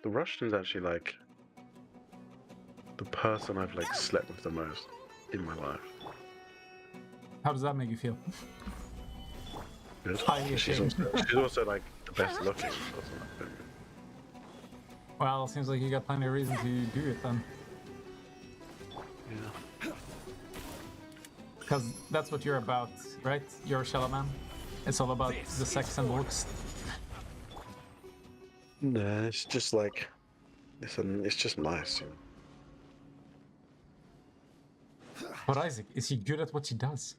the Russian's actually like the person I've like slept with the most in my life. How does that make you feel? Good. Highly She's also like the best looking person I've been with. Well, seems like you got plenty of reason to do it then. Yeah. Because that's what you're about, right? You're a shallow man. It's all about the sex and looks. No, it's just like it's just nice. You know? But Isaac, is he good at what he does?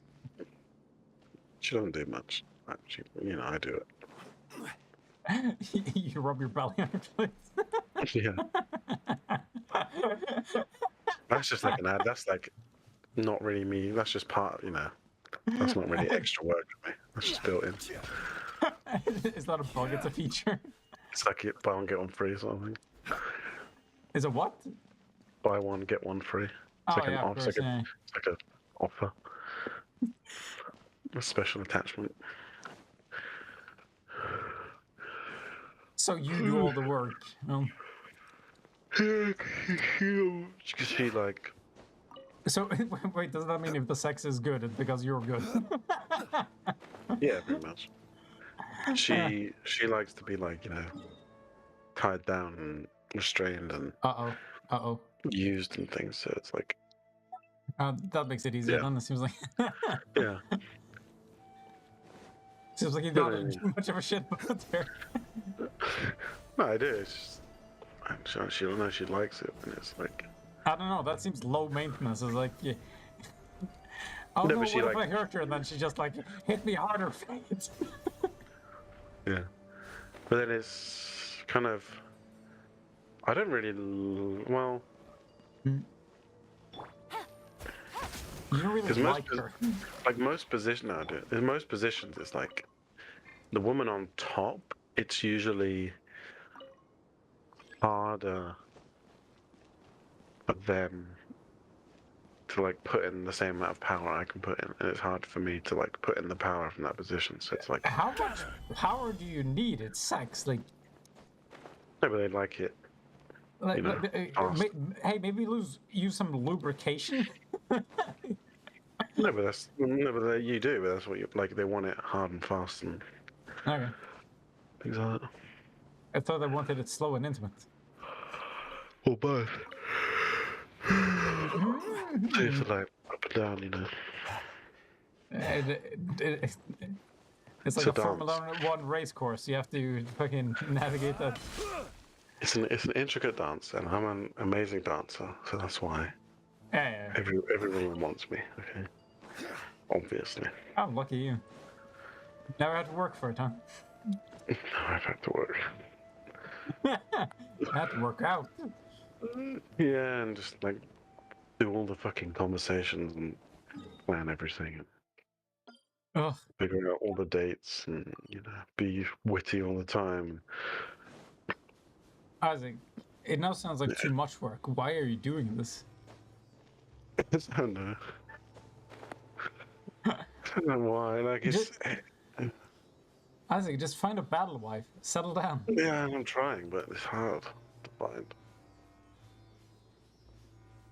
She doesn't do much. Actually, you know, I do it. You rub your belly on your plate. Yeah. That's just like an ad. That's like not really me. That's just part, you know. That's not really extra work for me. That's just built in. It's not a bug, it's a feature. It's like buy one get one free sort of thing. Is it what? Buy one get one free. It's Oh, like yeah, an of offer. course, yeah. It's like an offer. A special attachment. So you do all the work. Because she like So wait, does that mean if the sex is good, it's because you're good? yeah, pretty much. She likes to be like, you know, tied down and restrained and Uh-oh. used and things. So it's like That makes it easier Yeah. then, it seems like. yeah. Seems like you No, don't no, do much of a shit, but there. No, I do. It's just, I'm sure she don't know she likes it, and it's like. I don't know. That seems low maintenance. It's like, yeah. Oh No, no, but she, what if like- I hurt her? And then she just like hit me harder. Fate. Yeah. But then it's kind of. I don't really. Well, You don't really 'cause most like her. like most position I do. In most positions, it's like the woman on top. It's usually harder for them to like put in the same amount of power I can put in, and it's hard for me to like put in the power from that position. So it's like, How much power do you need? It's sex. Like, no, but they like it. like, You know, fast. hey, maybe use some lubrication. No, but you do. But that's what you like. They want it hard and fast and Okay. things like that. I thought I wanted it slow and intimate. Or both. It's like up and down, you know. It's like It's a a Formula dance. One race course. You have to fucking navigate that. It's an intricate dance, and I'm an amazing dancer, so that's why Yeah. every woman wants me. Okay, obviously. Oh, lucky you. Never had to work for it, huh? I've had to work. Had to work out. Yeah, and just like do all the fucking conversations and plan everything and Ugh. figure out all the dates and be witty all the time. Isaac, it now sounds like too much work. Why are you doing this? I don't know. I don't know why. Like it's Isaac, just find a battle wife. Settle down. yeah, I'm trying, but it's hard to find.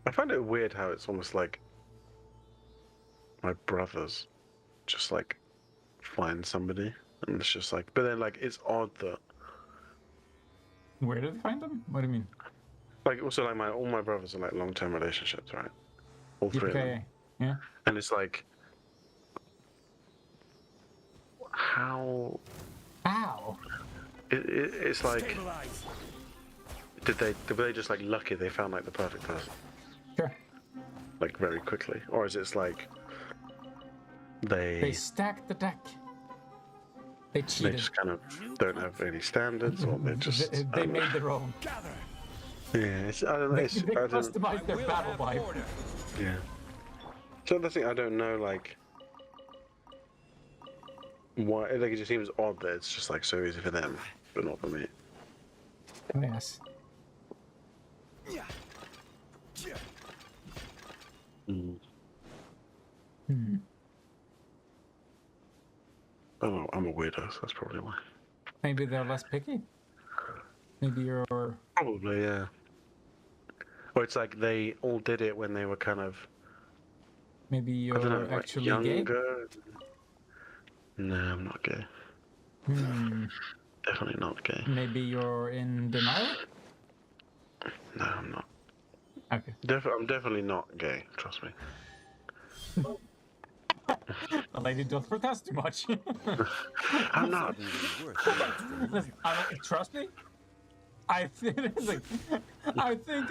I find it weird how it's almost like my brothers just like find somebody, and it's just like, but then like it's odd that Where did they find them? What do you mean? like also like all my brothers are like long-term relationships, right? All three of them, Okay. Yeah. and it's like how Ow. it's like Stabilize. were they just like lucky they found like the perfect person Sure. like very quickly, or is it like They stacked the deck. They they cheated. just kind of don't have any standards, or they just They made their own. Gather. yeah, I don't know. They I don't, customized their Will battle have wife. order. yeah. So the thing I don't know, like why. Like it just seems odd that it's just like so easy for them, but not for me. Yes. Yeah. Yeah. Mm. Hmm. Oh, I'm a weirdo, so that's probably why. Maybe they're less picky. Maybe you're. Probably, yeah. Or it's like they all did it when they were kind of Maybe I don't know, you're like actually younger. No, I'm not gay. gay. Hmm. Definitely not gay. Maybe you're in denial. No, I'm not. Okay. I'm definitely not gay. Trust me. The lady does protest too much. I'm not. Certainly worth the extra. Listen, trust me. I think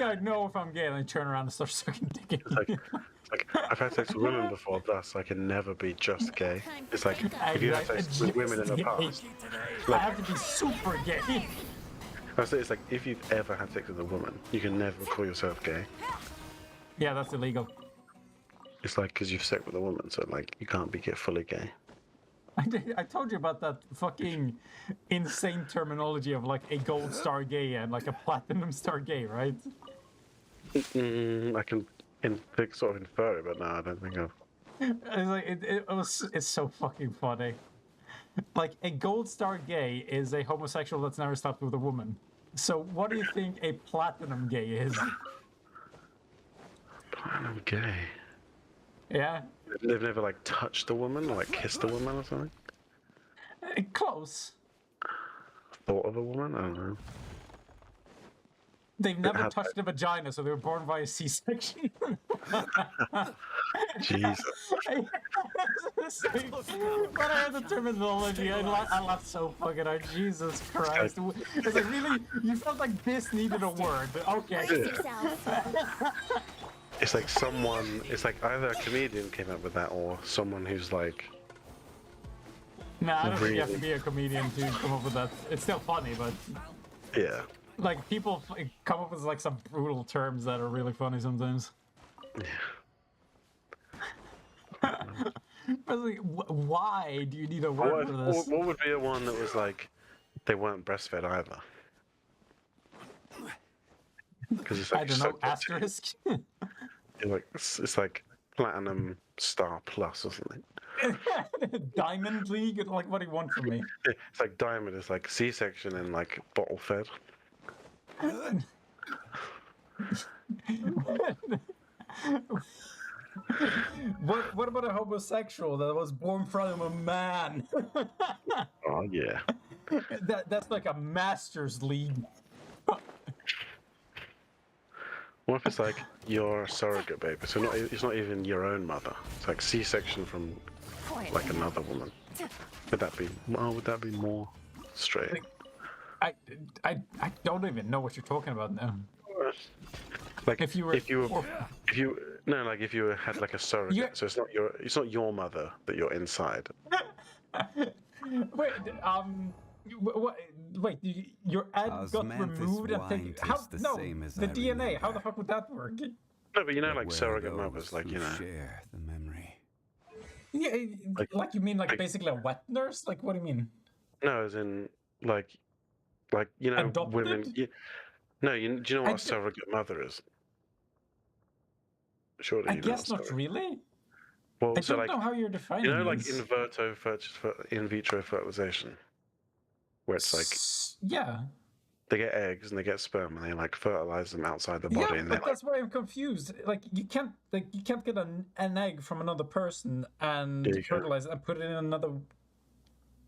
I know if I'm gay, and I turn around and start sucking dick. Like I've had sex with women before, thus I can never be just gay. It's like if you have sex with women in the past, I have to be super gay. I say it's like if you've ever had sex with a woman, you can never call yourself gay. Yeah, that's illegal. It's like because you've sex with a woman, so like you can't get fully gay. I told you about that fucking insane terminology of like a gold star gay and like a platinum star gay, right? I can sort of infer it, but no, I don't think I've. It's like it's so fucking funny. Like a gold star gay is a homosexual that's never slept with a woman. So what do you think a platinum gay is? I'm gay. Yeah, They've never like touched a woman or like kissed a woman or something. close. Thought of a woman? I don't know. They've never had- touched a vagina, so they were born via C-section. Jesus. It's like, when I heard the terminology, I laughed so fucking hard. Jesus Christ. It's like, really? You felt like this needed a word. Okay. Brace yourself. It's like someone. It's like either a comedian came up with that, or someone who's like. Nah, I don't think you have to Really? be a comedian to come up with that. It's still funny, but Yeah. like people come up with like some brutal terms that are really funny sometimes. But like, why do you need a word for this? What would be a one that was like they weren't breastfed either? Because it's like I don't know, so asterisk? like it's like platinum star plus or something. Diamond League? Like, what do you want from me? It's like diamond. It's like C-section and like bottle fed. What about a homosexual that was born from a man? Oh yeah. That's like a master's league. What if it's like your surrogate baby? So it's not even your own mother. It's like C-section from like another woman. Would that be? Oh, would that be more straight? I don't even know what you're talking about now. Like If you were- if you had like a surrogate. You- So it's not your mother that you're inside. Wait, wait, your egg got Osmanthus removed and wine taken. tastes How? the No, same as the I DNA. How remember. the fuck would that work? No, but you know, like Where surrogate those mothers, like who you know. share the memory. Yeah, like you mean like basically a wet nurse? Like what do you mean? No, as in like you know, Adopted? women. No, do you know what I a surrogate mother is? Surely I you know guess what not surrogate- really. Well, I so don't like know how you're defining you know, like this. in vitro fertilization, where it's like Yeah. they get eggs and they get sperm and they like fertilize them outside the body, Yeah, and they but like that's why I'm confused. Like you can't get an egg from another person and There you go. fertilize it and put it in another.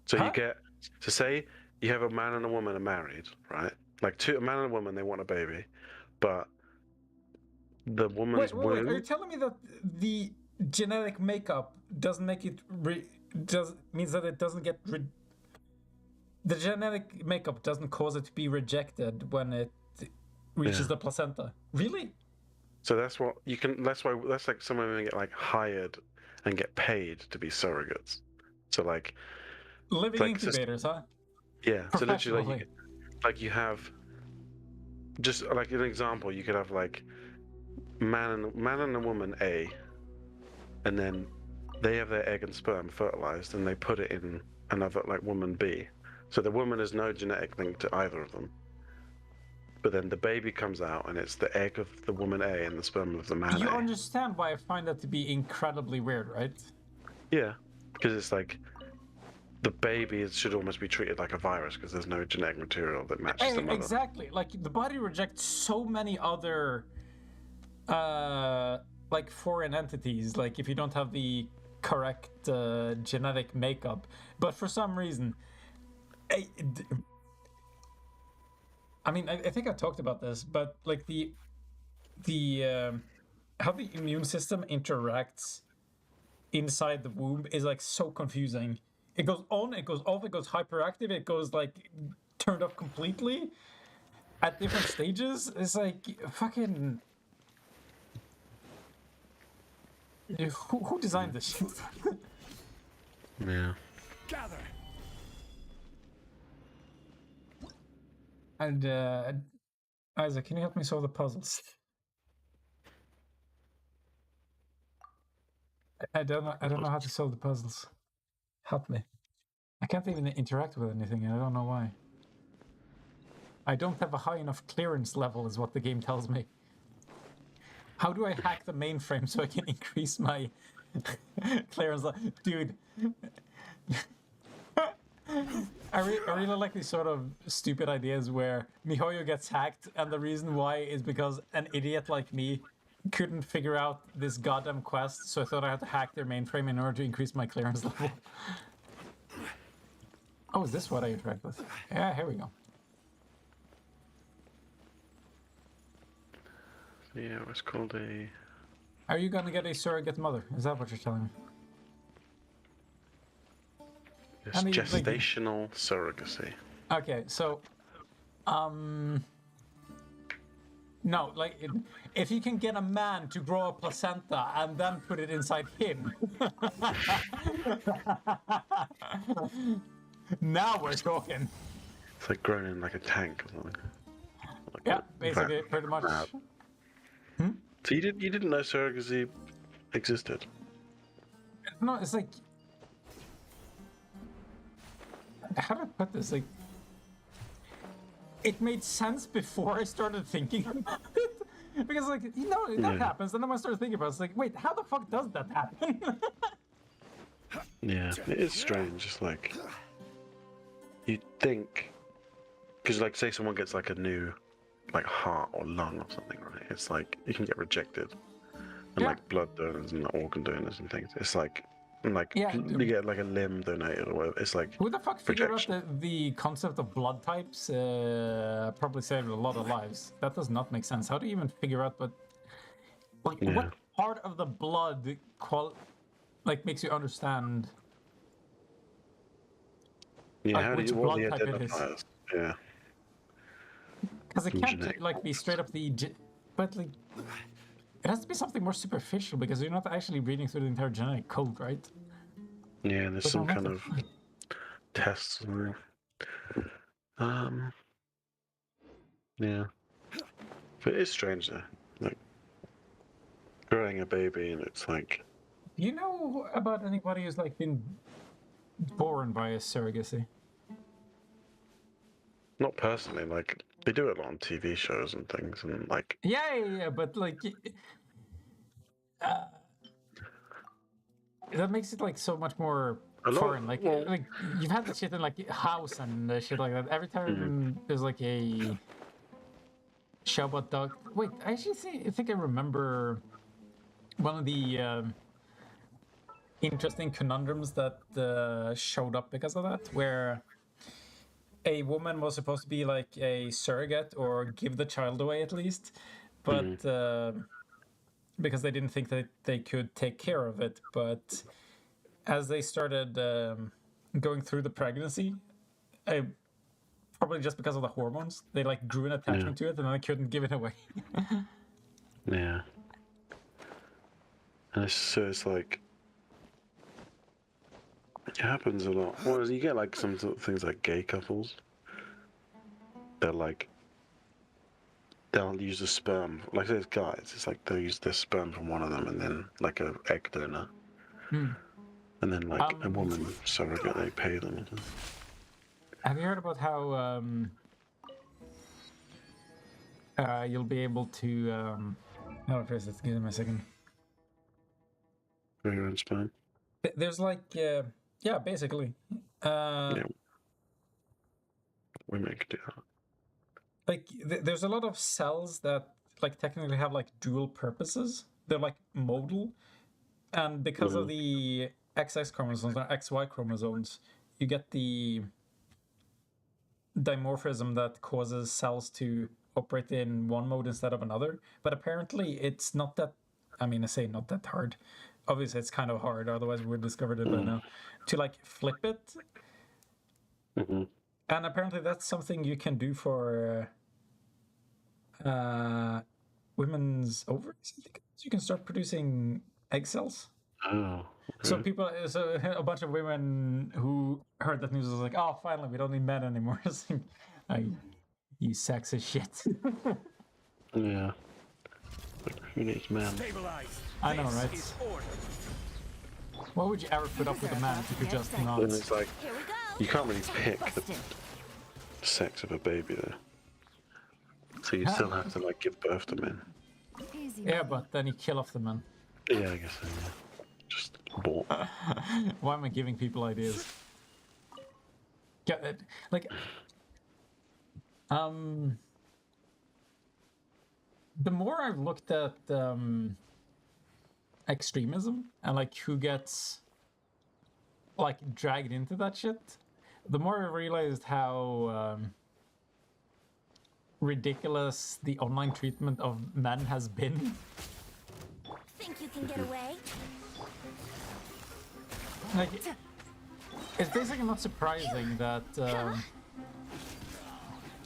so Huh? you get to say you have a man and a woman are married, right? Like a man and a woman, they want a baby, but the woman's Wait. Are you womb. telling me that the genetic makeup doesn't make it means that it doesn't get the genetic makeup doesn't cause it to be rejected when it reaches Yeah. the placenta? Really? So that's what you can. That's like some women get like hired and get paid to be surrogates. So like Living Like, just- incubators, huh? yeah. So literally, Professionally. like you have just like an example, you could have like man and a woman A, and then they have their egg and sperm fertilized, and they put it in another like woman B. So the woman has no genetic link to either of them. But then the baby comes out, and it's the egg of the woman A and the sperm of the man You A. understand why I find that to be incredibly weird, right? Yeah, because it's like the baby should almost be treated like a virus because there's no genetic material that matches the mother. Exactly. Like the body rejects so many other like foreign entities, like if you don't have the correct genetic makeup. But for some reason I mean, I think I talked about this, but like the how the immune system interacts inside the womb is like so confusing. It goes on, it goes off, it goes hyperactive, it goes like turned off completely at different stages. It's like fucking. Who designed this shit? Yeah. Gather. And Isaac, can you help me solve the puzzles? I don't know how to solve the puzzles. Help me. I can't even interact with anything, and I don't know why. I don't have a high enough clearance level, is what the game tells me. How do I hack the mainframe so I can increase my clearance level? Dude. I really like these sort of stupid ideas where MiHoYo gets hacked, and the reason why is because an idiot like me couldn't figure out this goddamn quest, so I thought I had to hack their mainframe in order to increase my clearance level. Oh, is this what I interact with? Yeah, here we go. Yeah, it's called a. Are you gonna get a surrogate mother? Is that what you're telling me? It's mean, like- gestational surrogacy. Okay, so, no, like, if you can get a man to grow a placenta and then put it inside him, now we're talking. It's like grown in like a tank or something. Like Yeah, a basically, vat. pretty much. So you didn't know surrogacy existed? No, it's like, how do I put this? Like, it made sense before I started thinking about it. Because, like, you know, that happens, and then when I started thinking about it, it's like, wait, how the fuck does that happen? Yeah, it is strange. It's like you'd think, because like say someone gets like a new like heart or lung or something, right? It's like you can get rejected, and Yeah. like blood donors and organ donors and things. It's like, and like Yeah, you get like a limb donated or whatever. It's like Who the fuck figured out rejection. the concept of blood types? Probably saved a lot of lives. That does not make sense. How do you even figure out what Yeah. part of the blood makes you understand? Yeah, like, how do which you what are the blood type it is? identifiers? Yeah, Because it can't Genetic like be straight up but like it has to be something more superficial because you're not actually reading through the entire genetic code, right? yeah. There's But some no, what kind the of fuck? tests. Yeah, but it is strange though. Like growing a baby and it's like. Do you know about anybody who's like been born by a surrogacy? Not personally, like they do it a lot on TV shows and things, and like Yeah, but like uh, that makes it like so much more a lot. foreign. Like, Well, like you've had the shit in like House and shit like that. Every time there's like a show about dog. Wait, I actually think I remember one of the interesting conundrums that showed up because of that, where a woman was supposed to be like a surrogate or give the child away at least, but because they didn't think that they could take care of it. But as they started going through the pregnancy, probably just because of the hormones, they like grew an attachment to it, and then they couldn't give it away. yeah, and it's like it happens a lot. Well, you get like some sort of things like gay couples. They're like they'll use the sperm. Like there's guys, it's like they'll use their sperm from one of them, and then like a egg donor, and then like a woman surrogate, they pay them. Have you heard about how you'll be able to how do I phrase this? Give me a second. For your own sperm. There's like yeah, basically Yeah, women can do that. like there's a lot of cells that like technically have like dual purposes. They're like modal, and because of the XX chromosomes or XY chromosomes, you get the dimorphism that causes cells to operate in one mode instead of another. But apparently it's not that, I mean, I say not that hard. Obviously it's kind of hard, otherwise we would discovered it by now, to like flip it. And apparently that's something you can do for women's ovaries. I think you can start producing egg cells. Oh. So so a bunch of women who heard that news was like, "Oh, finally, we don't need men anymore." It's like, you sexist shit. Yeah. But who needs men? Stabilize. I know, This right? is order. Why would you ever put up with a man if you could just not? And it's like Here we go. you can't really pick the sex of a baby there, so you still have to like give birth to men. Yeah, but then you kill off the men. Yeah, I guess so. Yeah. Just bought. Why am I giving people ideas? Yeah, like, the more I've looked at extremism and like who gets like dragged into that shit, the more I realized how ridiculous the online treatment of men has been. Think you can get away? Like, It's basically not surprising that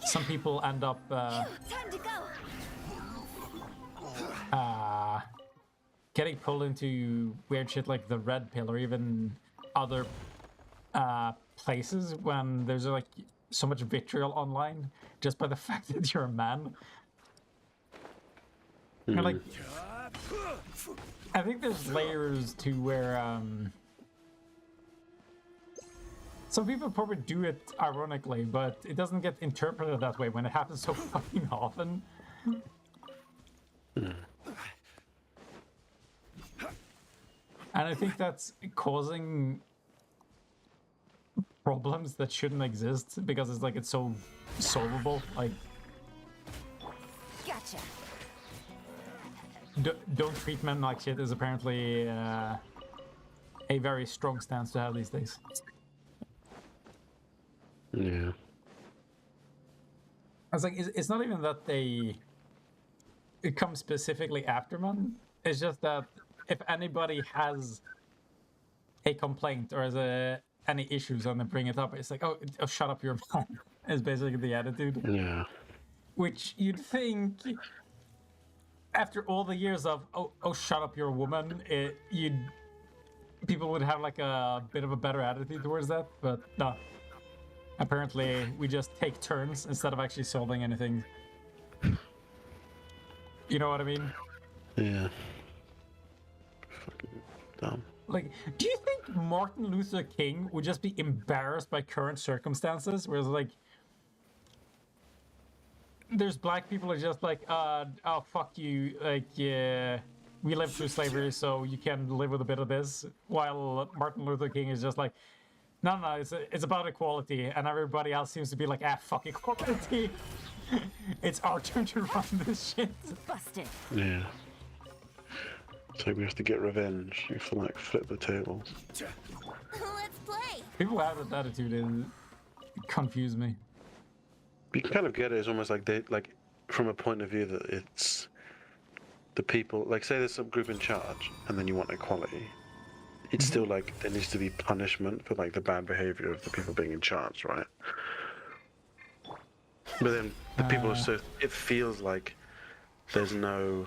some people end up Time to go. getting pulled into weird shit like the red pill or even other places when there's like so much vitriol online just by the fact that you're a man. And, like, I think there's layers to where some people probably do it ironically, but it doesn't get interpreted that way when it happens so fucking often. And I think that's causing problems that shouldn't exist because it's like it's so solvable. Like, Gotcha. don't treat men like shit is apparently a very strong stance to have these days. Yeah. I was like, it's not even that it comes specifically after men. It's just that if anybody has a complaint or has any issues and they bring it up, it's like, oh, shut up, you're a man, is basically the attitude. Yeah. Which you'd think, after all the years of, oh, shut up, you're a woman, people would have like a bit of a better attitude towards that, but no. Apparently, we just take turns instead of actually solving anything. You know what I mean? Yeah. Fucking dumb. Like, do you think Martin Luther King would just be embarrassed by current circumstances? Whereas, like, there's black people who are just like, oh, fuck you. Like, yeah, we lived through slavery, so you can live with a bit of this. While Martin Luther King is just like, no, it's about equality, and everybody else seems to be like, fuck equality. It's our turn to run this shit. Busted. Yeah. So we have to get revenge. You have to like flip the tables. Let's play. People who have that attitude and confuse me. You can kind of get it as almost like they like from a point of view that it's the people. Like say there's some group in charge, and then you want equality. It's still like there needs to be punishment for like the bad behavior of the people being in charge, right? But then the people are so it feels like there's no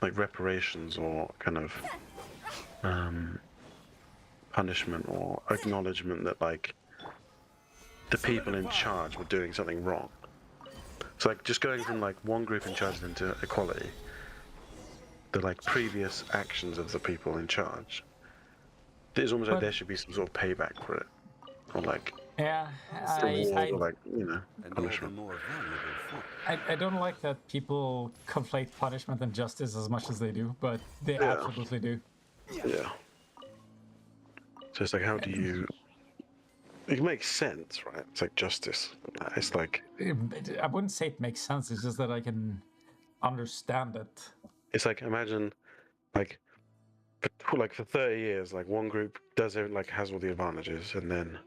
like reparations or kind of punishment or acknowledgement that like the people in charge were doing something wrong. So like just going from like one group in charge into equality, the like previous actions of the people in charge. It's almost like there should be some sort of payback for it, or like reward, or like And all the punishment. more valuable for I don't like that people conflate punishment and justice as much as they do, but they Yeah. absolutely do. Yeah. So it's like, how do you? It makes sense, right? It's like justice. It's like I wouldn't say it makes sense. It's just that I can understand it. it's like imagine, like for 30 years, like one group does it, like has all the advantages, and then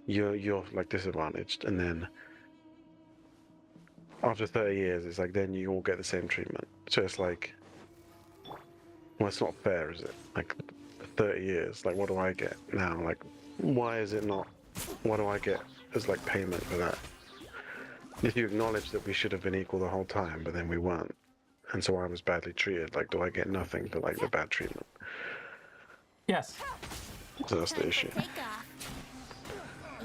you're like disadvantaged, and then after 30 years, it's like then you all get the same treatment. So it's like, well, it's not fair, is it? Like 30 years, like what do I get now? Like, why is it not? What do I get as like payment for that? If you acknowledge that we should have been equal the whole time, but then we weren't, and so I was badly treated, like do I get nothing for like the bad treatment? Yes, So that's the Time issue. for takeoff.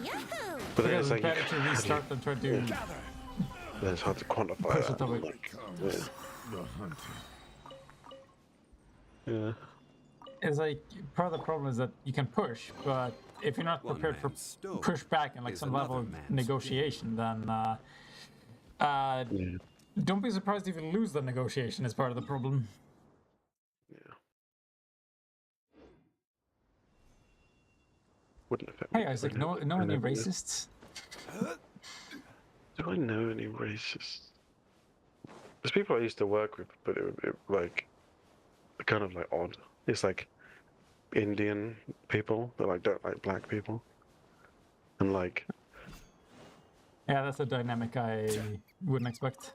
Yahoo! But then because it's it's like better to restart than try to. then it's hard to quantify Push that. it away. Like, yeah. It's like part of the problem is that you can push, but if you're not One prepared for man's stove push back and like is some level another of man's negotiation, then Yeah. don't be surprised if you lose the negotiation as part of the problem. Yeah. Wouldn't affect me. Hey Isaac, know any racists? Do I know any racists? There's people I used to work with, but it like kind of like odd. It's like Indian people that like don't like black people, and like Yeah, that's a dynamic I wouldn't expect.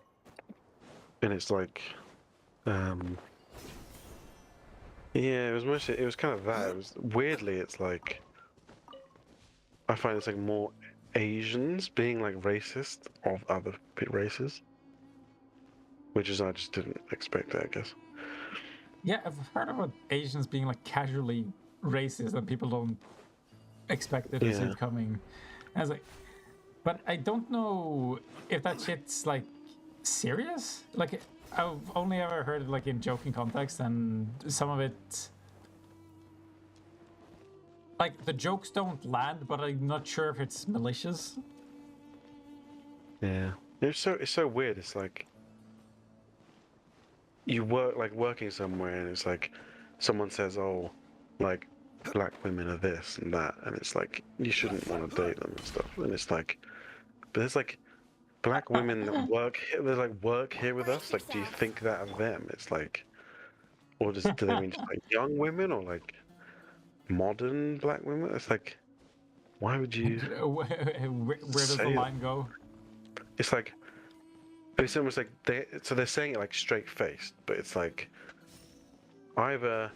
and it's like yeah, it was kind of that. It was weirdly, it's like I find it's like more Asians being like racist of other races, which is I just didn't expect that, I guess. Yeah, I've heard about Asians being like casually racist and people don't expect it or see Yeah. it coming. I was like, but I don't know if that shit's like serious. Like, I've only ever heard it like in joking context, and some of it, like the jokes don't land, but I'm not sure if it's malicious. Yeah. It's so weird. It's like you work like working somewhere and it's like someone says, "Oh, like black women are this and that," and it's like you shouldn't want to date them and stuff. And it's like, but there's like black women that work here. They like work here with us. Brace Like, do you yourselves. think that of them? It's like, or just do they mean just like young women or like modern black women? It's like, why would you? Where does the Say that? line go? It's like it's almost like they're saying it like straight faced, but it's like either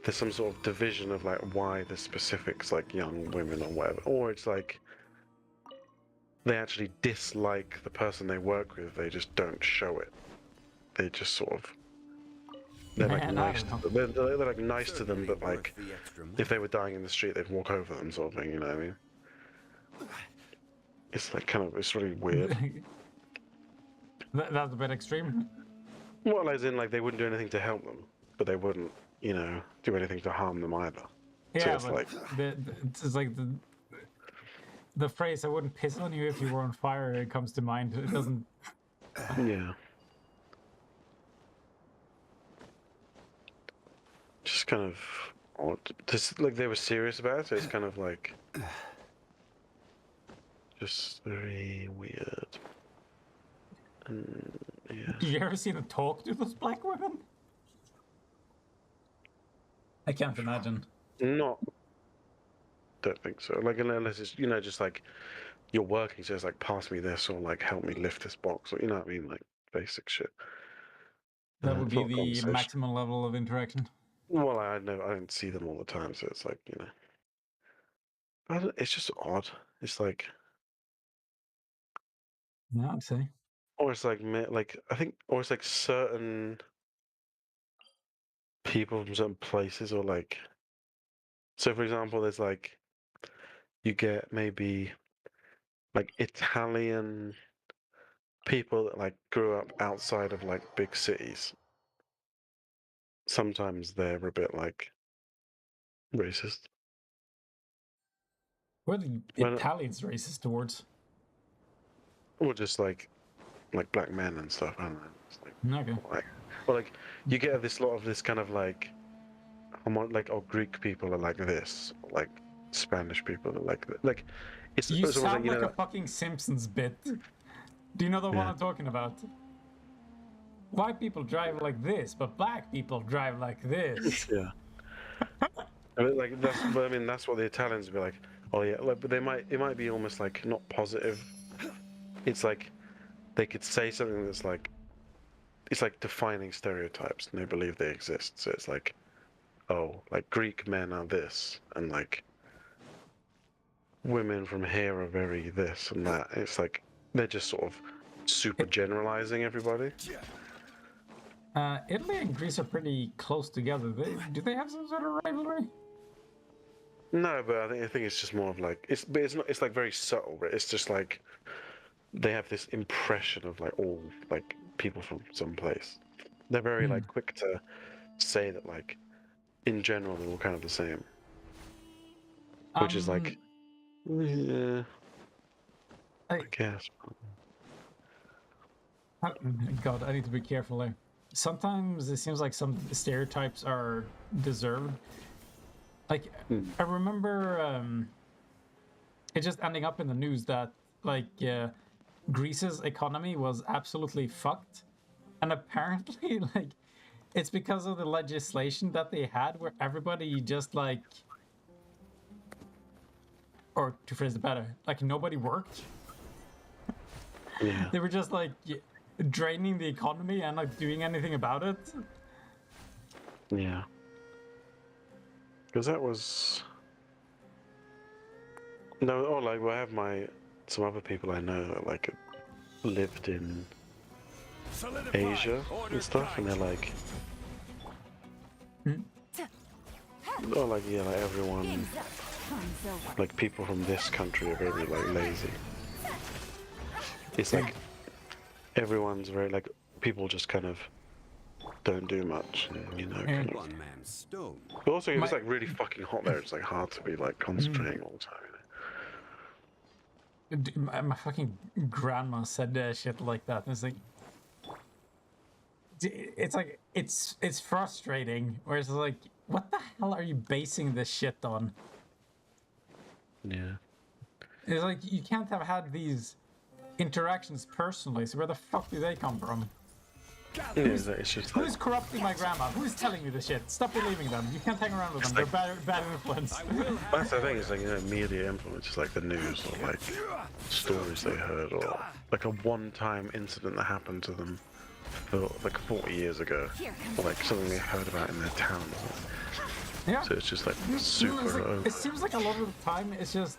there's some sort of division of like why the specifics like young women or whatever, or it's like they actually dislike the person they work with. They just don't show it. They just sort of they're like Man, I nice. don't To know. them. They're like nice to them, Certainly but like worth the extra if they were dying in the street, they'd walk over them, sort of thing. You know what I mean? It's like kind of it's really weird. That's a bit extreme. Well, as in like they wouldn't do anything to help them, but they wouldn't, do anything to harm them either. So Yeah, it's but like, it's like the phrase "I wouldn't piss on you if you were on fire" it comes to mind. It doesn't. yeah, just kind of odd. Just like they were serious about it. So it's kind of like just very weird. And yeah, Did you ever see them talk to those black women? I can't imagine. not. Don't think so. Like unless it's just like you're working, so it's like pass me this or like help me lift this box or you know what I mean, like basic shit. That would It's be not a the conversation. maximum level of interaction. Well, I don't see them all the time, so it's like it's just odd. It's like, Yeah, I'd say. or it's like, like I think, or it's like certain people from certain places, or like, so for example, there's like you get maybe like Italian people that like grew up outside of like big cities. Sometimes they're a bit like racist. What are the Well, Italians racist towards? or just like black men and stuff. I don't know. It's Okay. like you get this lot of this kind of like like Greek people are like this, like Spanish people are like You it's almost like sound like a fucking Simpsons bit. Do you know the one yeah I'm talking about? White people drive like this, but black people drive like this. yeah. I mean, like that's but I mean that's what the Italians would be like. Oh yeah, like but it might be almost like not positive. It's like they could say something that's like it's like defining stereotypes and they believe they exist. So it's like oh like Greek men are this and like women from here are very this and that. It's like they're just sort of super generalizing everybody. Italy and Greece are pretty close together. Do they have some sort of rivalry? No, but I think it's just more of like it's not it's like very subtle. But it's just like they have this impression of like all like people from some place. They're very Hmm. like quick to say that like in general they're all kind of the same, which is like Um, yeah, I I, guess. God, I need to be careful there. Sometimes it seems like some stereotypes are deserved. Like, Hmm. I remember it just ending up in the news that like Greece's economy was absolutely fucked, and apparently like it's because of the legislation that they had where everybody just like, or to phrase it better, like nobody worked. Yeah, They were just like draining the economy and like doing anything about it. yeah. Because that was No, or like I have some other people I know that like lived in Solidify. Asia Order and stuff, and they're like, oh, like yeah, like everyone, Game's up. Time's over. like people from this country are very like lazy. It's like everyone's very like people just kind of don't do much, and, you know, Yeah. kind of. One man's stone. But also, if it's My- like really fucking hot there, it's like hard to be like concentrating all the time. You know? My fucking grandma said shit like that. And it's like, it's frustrating. Where it's like, what the hell are you basing this shit on? Yeah. It's like you can't have had these interactions personally. So where the fuck do they come from? It's just like, Who's corrupting my grandma? Who's telling me this shit? Stop believing them. You can't hang around with them. They're bad influence. that's the thing. It's like, you know, media influence is like the news or like stories they heard or like a one-time incident that happened to them for like 40 years ago, Here or like something they heard about in their town. Or something. Yeah. So it's just like It's super. like- it seems like a lot of the time it's just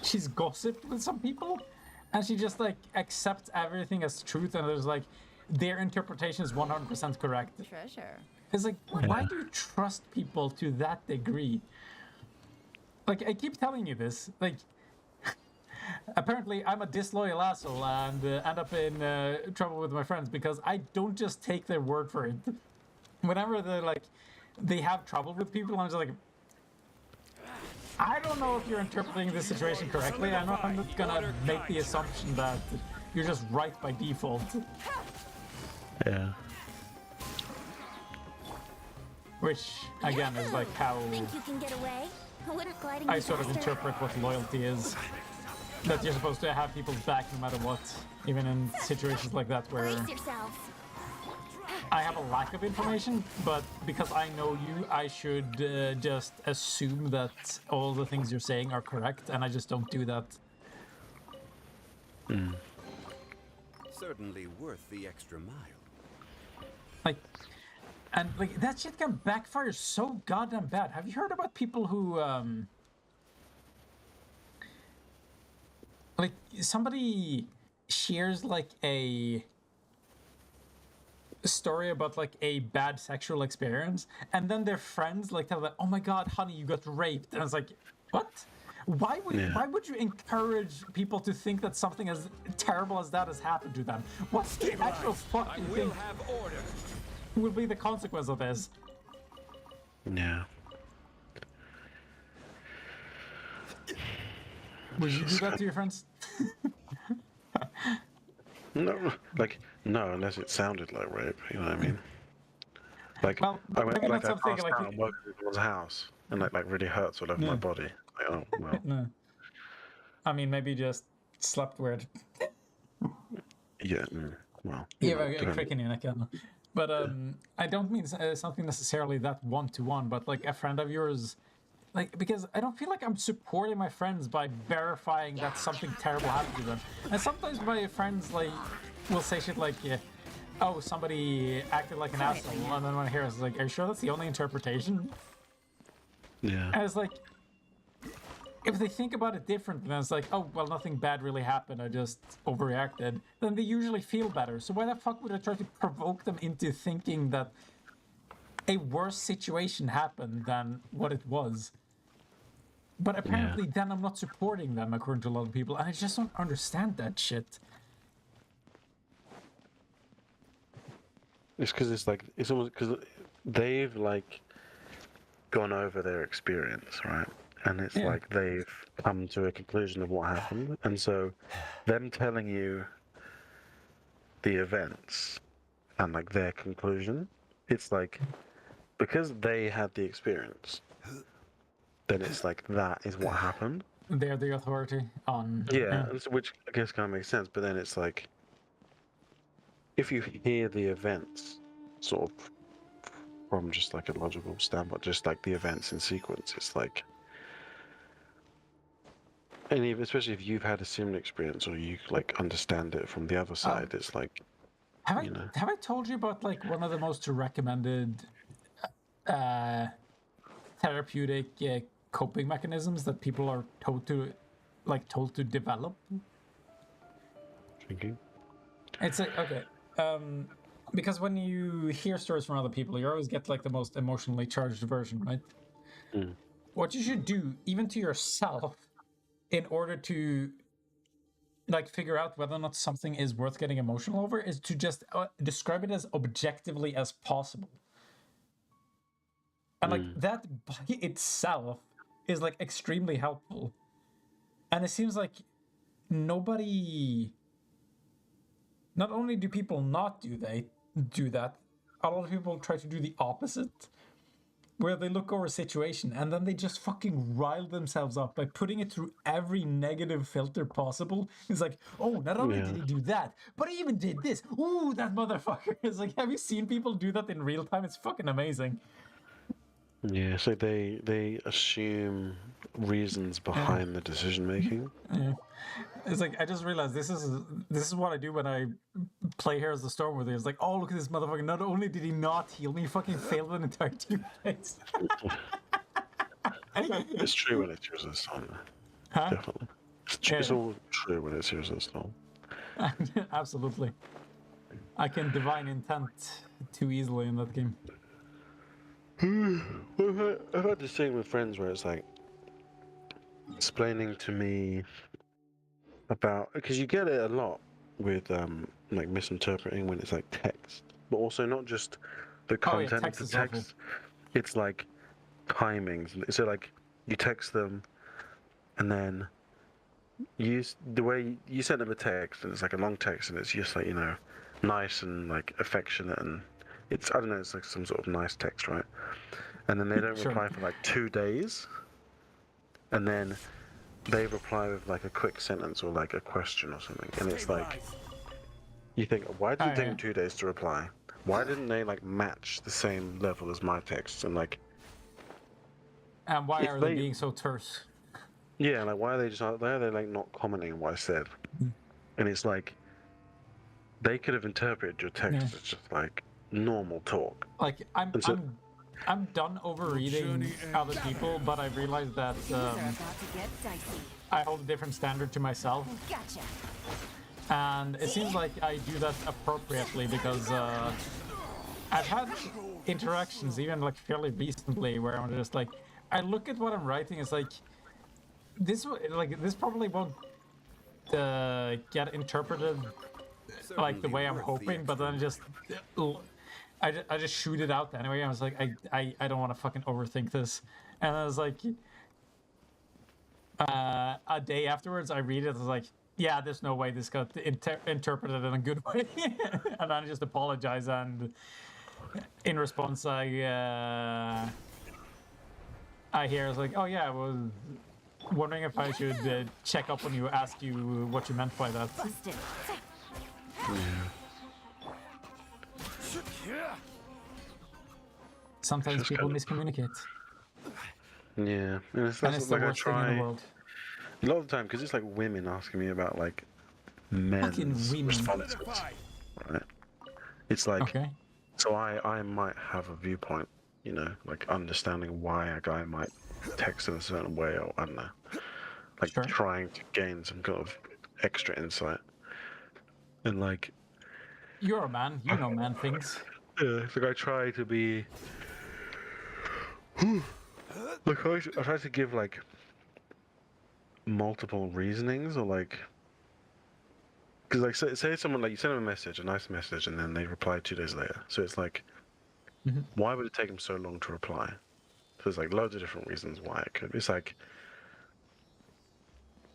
she's gossiped with some people, and she just like accepts everything as truth, and there's like their interpretation is 100% correct. Treasure. It's like, why do you trust people to that degree? Like, I keep telling you this. Like, apparently I'm a disloyal asshole and end up in trouble with my friends because I don't just take their word for it. Whenever they have trouble with people, I'm just like, I don't know if you're interpreting this situation correctly. I'm not gonna make the assumption that you're just right by default. Yeah. Which, again, is like how Think you can get away? Wouldn't gliding I be sort of faster? interpret what loyalty is. That you're supposed to have people's back no matter what. Even in situations like that where Brace yourselves. I have a lack of information, but because I know you, I should just assume that all the things you're saying are correct, and I just don't do that. Certainly worth the extra mile. Like, and like that shit can backfire so goddamn bad. Have you heard about people who, like, somebody shares like a story about like a bad sexual experience, and then their friends like tell them, "Oh my god, honey, you got raped," and it's like, what? Why would you encourage people to think that something as terrible as that has happened to them? What's the actual fucking thing have order. will be the consequence of this? Yeah. Would you do that to your friends? No, like no, unless it sounded like rape. You know what I mean? Like Well, I went maybe like not I something passed like out and woke up in someone's house, and like really hurts all over my body. Like, oh well. No. I mean, maybe just slept weird. Yeah. Well. Yeah, know, a depending. crick in your neck. But I don't mean something necessarily that one-to-one, but like a friend of yours, like, because I don't feel like I'm supporting my friends by verifying that something terrible happened to them. And sometimes my friends like will say shit like, "Oh, somebody acted like an asshole," and then when I hear it, it's like, "Are you sure that's the only interpretation?" Yeah. And it's like, if they think about it differently, then it's like, oh, well, nothing bad really happened, I just overreacted, then they usually feel better. So why the fuck would I try to provoke them into thinking that a worse situation happened than what it was? But apparently then I'm not supporting them, according to a lot of people, and I just don't understand that shit. It's because it's like it's almost because they've like gone over their experience, right? And it's Yeah. like they've come to a conclusion of what happened, and so them telling you the events and like their conclusion, it's like because they had the experience, then it's like that is what happened. They're the authority on... Yeah, and so, which I guess kind of makes sense. But then it's like if you hear the events, sort of from just like a logical standpoint, just like the events in sequence, it's like. And even, especially if you've had a similar experience or you like understand it from the other side, it's like, Have you know. have I told you about like one of the most recommended therapeutic coping mechanisms that people are told to like told to develop. Thinking. It's like okay, because when you hear stories from other people, you always get like the most emotionally charged version, right? Mm. What you should do, even to yourself, in order to like figure out whether or not something is worth getting emotional over, is to just describe it as objectively as possible. And like that by itself is like extremely helpful. And it seems like nobody. Not only do people not do that, a lot of people try to do the opposite, where they look over a situation and then they just fucking rile themselves up by putting it through every negative filter possible. It's like, oh, not only Yeah. did he do that, but he even did this. Ooh, that motherfucker. It's like, have you seen people do that in real time? It's fucking amazing. Yeah, so they assume reasons behind the decision making. Yeah. It's like I just realized this is what I do when I play Heroes of the Storm with you. It's like, oh, look at this motherfucker. Not only did he not heal me, he fucking failed an entire team phase. It's true when it's Heroes of the Storm. Huh? Definitely. Yeah. It's all true when it's Heroes of the Storm. Absolutely. I can divine intent too easily in that game. Well, I've had this thing with friends where it's like explaining to me about, because you get it a lot with like misinterpreting when it's like text, but also not just the Oh, yeah, content text of is the awful. text. It's like timings. So like you text them, and then the way you send them a text, and it's like a long text, and it's just like, you know, nice and like affectionate, and it's, I don't know, it's like some sort of nice text, right? And then they don't Sure. reply for like 2 days, and then they reply with like a quick sentence or like a question or something, and it's like, you think, why did it take them 2 days to reply? Why didn't they like match the same level as my texts? And like, And why if are they being so terse? yeah, like why are they like not commenting on what I said? And it's like, they could have interpreted your text as just like normal talk. Like And so, I'm done overreading other people, but I realized that Things are about to get dicey. I hold a different standard to myself, Gotcha. and it seems like I do that appropriately because I've had interactions, even like fairly recently, where I'm just like, I look at what I'm writing, it's like this probably won't get interpreted like the way I'm hoping, but then I just shoot it out anyway. I was like, I don't want to fucking overthink this, and I was like, a day afterwards, I read it. I was like, yeah, there's no way this got interpreted in a good way, and then I just apologize. And in response, I hear, I was like, oh yeah, I was wondering if I should check up on you, ask you what you meant by that. Busted. Sometimes Just people kinda- miscommunicate, yeah, and it's and it's the like I worst thing in try the world. a lot of the time because it's like women asking me about like men's women. responses, right? It's like, Okay. so I might have a viewpoint, you know, like understanding why a guy might text in a certain way, or I don't know, like Sure. trying to gain some kind of extra insight, and like, You're a man. You know man things. yeah, it's like I try to be, like I try to give like multiple reasonings, or like, because like say someone, like you send them a message, a nice message, and then they reply 2 days later. So it's like, why would it take them so long to reply? So there's like loads of different reasons why it could. It's like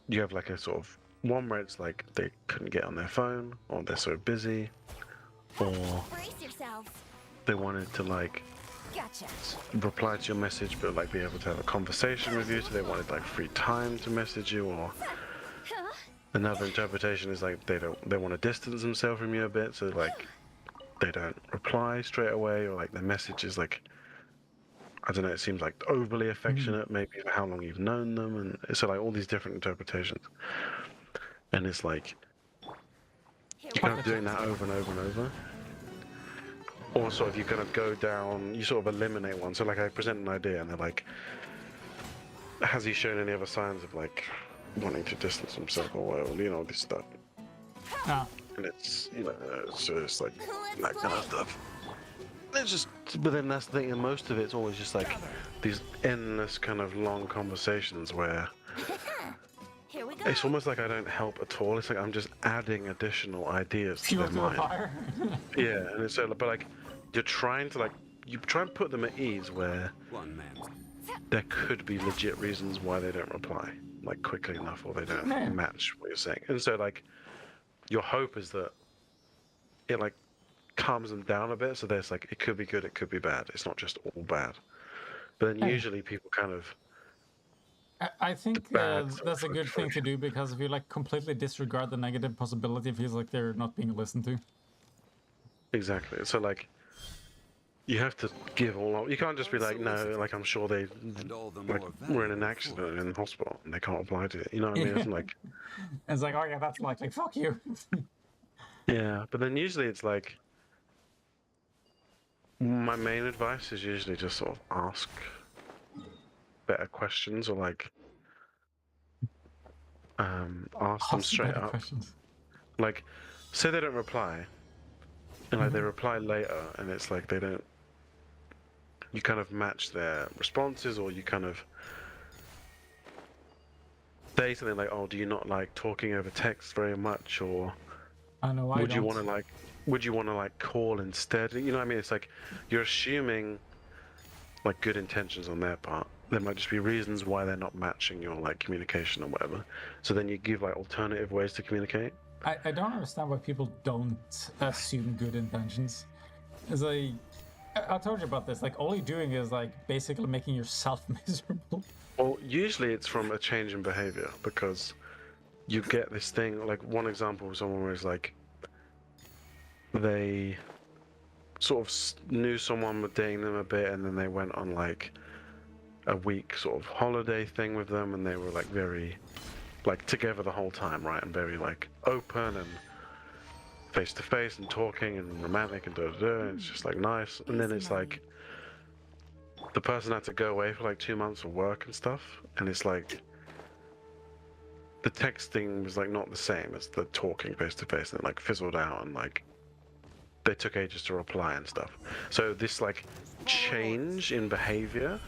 you have like a sort of one where it's like they couldn't get on their phone, or they're so busy, or Brace yourselves. they wanted to like Gotcha. reply to your message but like be able to have a conversation with you, so they wanted like free time to message you. Or Huh? another interpretation is like they want to distance themselves from you a bit, so like they don't reply straight away, or like their message is like, I don't know, it seems like overly affectionate, maybe for how long you've known them, and so like all these different interpretations. And it's like Here you're we kind of doing that over and over and over. Or sort of you kind of go down, you sort of eliminate one. So like I present an idea and they're like, has he shown any other signs of like wanting to distance himself or whatever, you know, this stuff. Ah. And it's, you know, it's just like Let's that kind of play. stuff. It's just, but then that's the thing, and most of it's always just like these endless kind of long conversations where Here we go. it's almost like I don't help at all. It's like I'm just adding additional ideas to Fuel their to the mind. fire. Yeah, and it's so, but like you're trying to like you try and put them at ease where One man. there could be legit reasons why they don't reply like quickly enough or they don't Yeah. match what you're saying. And so like your hope is that it like calms them down a bit, so there's like it could be good, it could be bad. It's not just all bad. But then Yeah. usually people kind of I think bad that's a good thing to approach. do, because if you like completely disregard the negative possibility, it feels like they're not being listened to. Exactly. So like you have to give all. You can't just be like, no, like I'm sure they And all the like more were in an valuable accident in the hospital and they can't apply to it. You know what I mean? It's like It's like, oh yeah, that's likely. Fuck you. yeah, but then usually it's like my main advice is usually just sort of ask better questions or like ask them Ask straight better up. questions. Like say they don't reply and like they reply later and it's like they don't you kind of match their responses or you kind of say something like, oh, do you not like talking over text very much or I know I would don't. you want to like call instead? You know what I mean? It's like you're assuming like good intentions on their part. There might just be reasons why they're not matching your like communication or whatever. So then you give like alternative ways to communicate. I don't understand why people don't assume good intentions. It's like, I told you about this. Like, all you're doing is like basically making yourself miserable. Well, usually it's from a change in behavior because you get this thing. Like one example of someone was like they sort of knew someone was dating them a bit, and then they went on like a week sort of holiday thing with them, and they were like very like together the whole time, right? And very like open and face to face and talking and romantic and da da da. And it's just like nice. And then it's like the person had to go away for like 2 months of work and stuff, and it's like the texting was like not the same as the talking face to face, and it like fizzled out and like they took ages to reply and stuff. So this like change in behavior,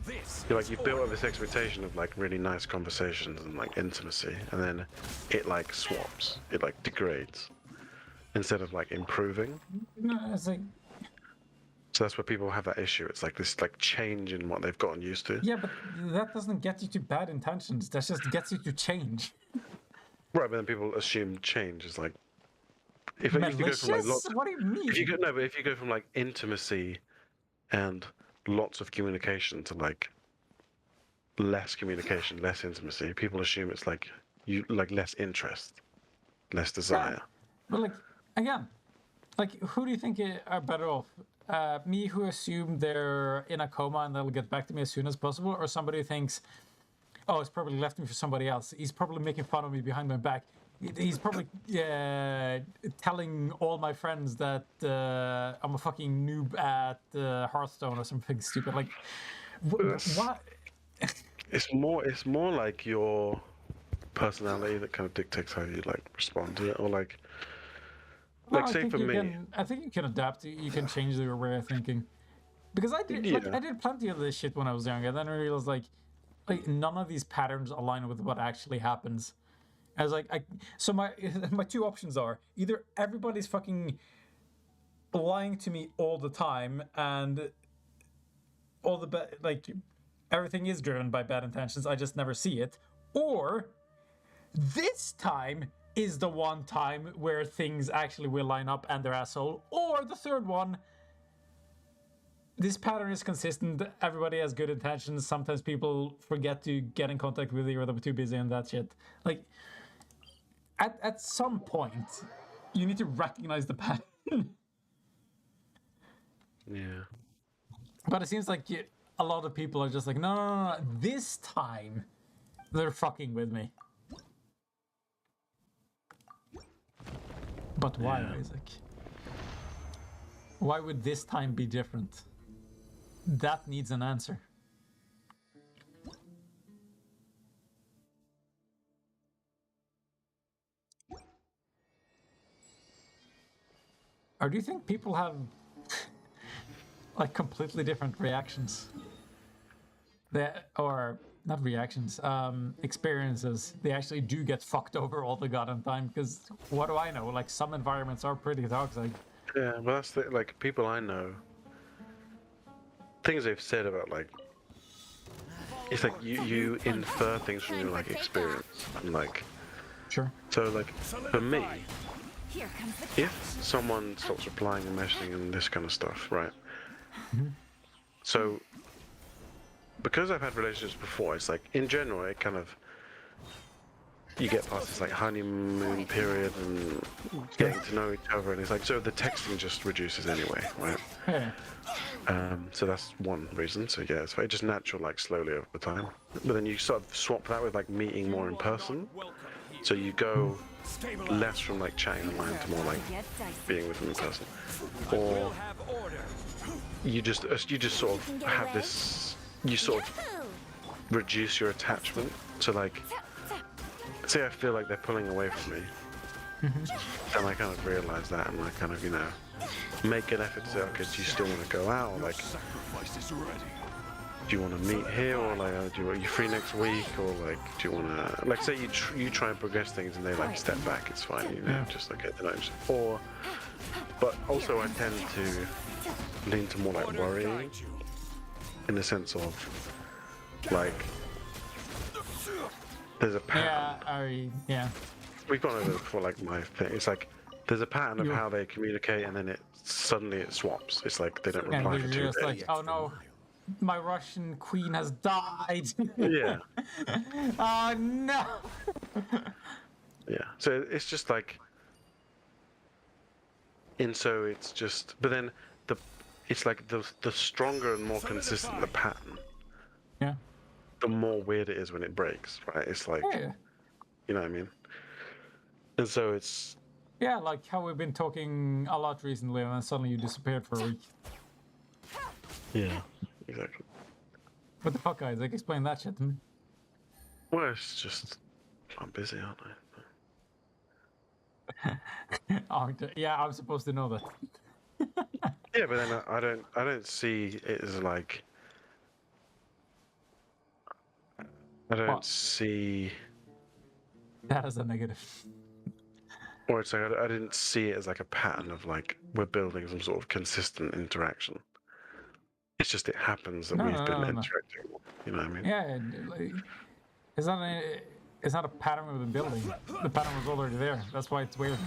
This you're like you've built up this expectation of like really nice conversations and like intimacy, and then it like swaps, it like degrades instead of like improving. No, it's like, So that's where people have that issue. It's like this like change in what they've gotten used to. yeah, but that doesn't get you to bad intentions. That just gets you to change. Right, but then people assume change is like if you go from like Malicious? lots. What do you mean? If you go no, but if you go from like intimacy and lots of communication to like less communication, less intimacy, people assume it's like you like less interest, less desire. But like, again, like, who do you think are better off? Me, who assume they're in a coma and they'll get back to me as soon as possible, or somebody who thinks, oh, he's probably left me for somebody else. He's probably making fun of me behind my back. He's probably telling all my friends that I'm a fucking noob at Hearthstone or something stupid. Like, what? It's more like your personality that kind of dictates how you like respond to it, or like Well, say for me. I think you can adapt. You can change your way of thinking. Because I did, Yeah. I did plenty of this shit when I was younger. And then I realized, like none of these patterns align with what actually happens. I was like, so my my two options are either everybody's fucking lying to me all the time, and all the like everything is driven by bad intentions. I just never see it, or this time is the one time where things actually will line up and they're asshole. Or the third one, this pattern is consistent. Everybody has good intentions. Sometimes people forget to get in contact with you, or they're too busy and that shit. Like, at some point, you need to recognize the pattern. Yeah. But it seems like a lot of people are just like, no. This time, they're fucking with me. But why, Isaac? Why would this time be different? That needs an answer. Or do you think people have like completely different reactions? Or not reactions, experiences. They actually do get fucked over all the goddamn time. Because what do I know? Like some environments are pretty toxic. Yeah, but that's the, like people I know. Things they've said about like it's like you infer things from your like experience and like Sure. so like for me, Here comes the if someone stops replying and messaging and this kind of stuff, right? So because I've had relationships before, it's like in general it kind of you get past this like honeymoon period and getting to know each other, and it's like so the texting just reduces anyway, right? Yeah. So that's one reason. So yeah, it's very just natural, like slowly over time. But then you sort of swap that with like meeting more in person. So you go less from like chatting online to more like get dicey. being with them in person, or Have order. you just sort of have this. You sort of Yahoo! reduce your attachment. So like, say I feel like they're pulling away from me, then I kind of realize that, and I kind of make an effort to say, okay, do you still want to go out? Or like, Sacrifice is ready. do you want to meet here, or like, are you free next week, or like, do you want to, like, say you try and progress things, and they like step back, it's fine, just like or, but also I tend to lean to more like worrying, Guide you. in the sense of, like, there's a pattern. Yeah. We've gone over it before, like my thing. It's like there's a pattern of You- how they communicate, and then it suddenly swaps. It's like they don't And reply they're for 2 just days. like, oh no, my Russian queen has died. Yeah, Oh no. yeah. So it's just like, and so it's just. But then it's like the stronger and more consistent the pattern, Yeah. the more weird it is when it breaks. Right? It's like, Yeah. you know what I mean? And so it's Yeah, like how we've been talking a lot recently, and then suddenly you disappeared for a week. yeah, exactly. What the fuck, guys? Like, explain that shit to me. Well, it's just I'm busy, aren't I? Yeah, I'm supposed to know that. Yeah, but then I don't see it as like I don't What? see, That is a negative. or it's like I didn't see it as like a pattern of like we're building some sort of consistent interaction. It's just it happens that No, we've no, been no, no. interacting more. You know what I mean? Yeah, like, it's not a pattern we've been building. The pattern was already there. That's why it's weird.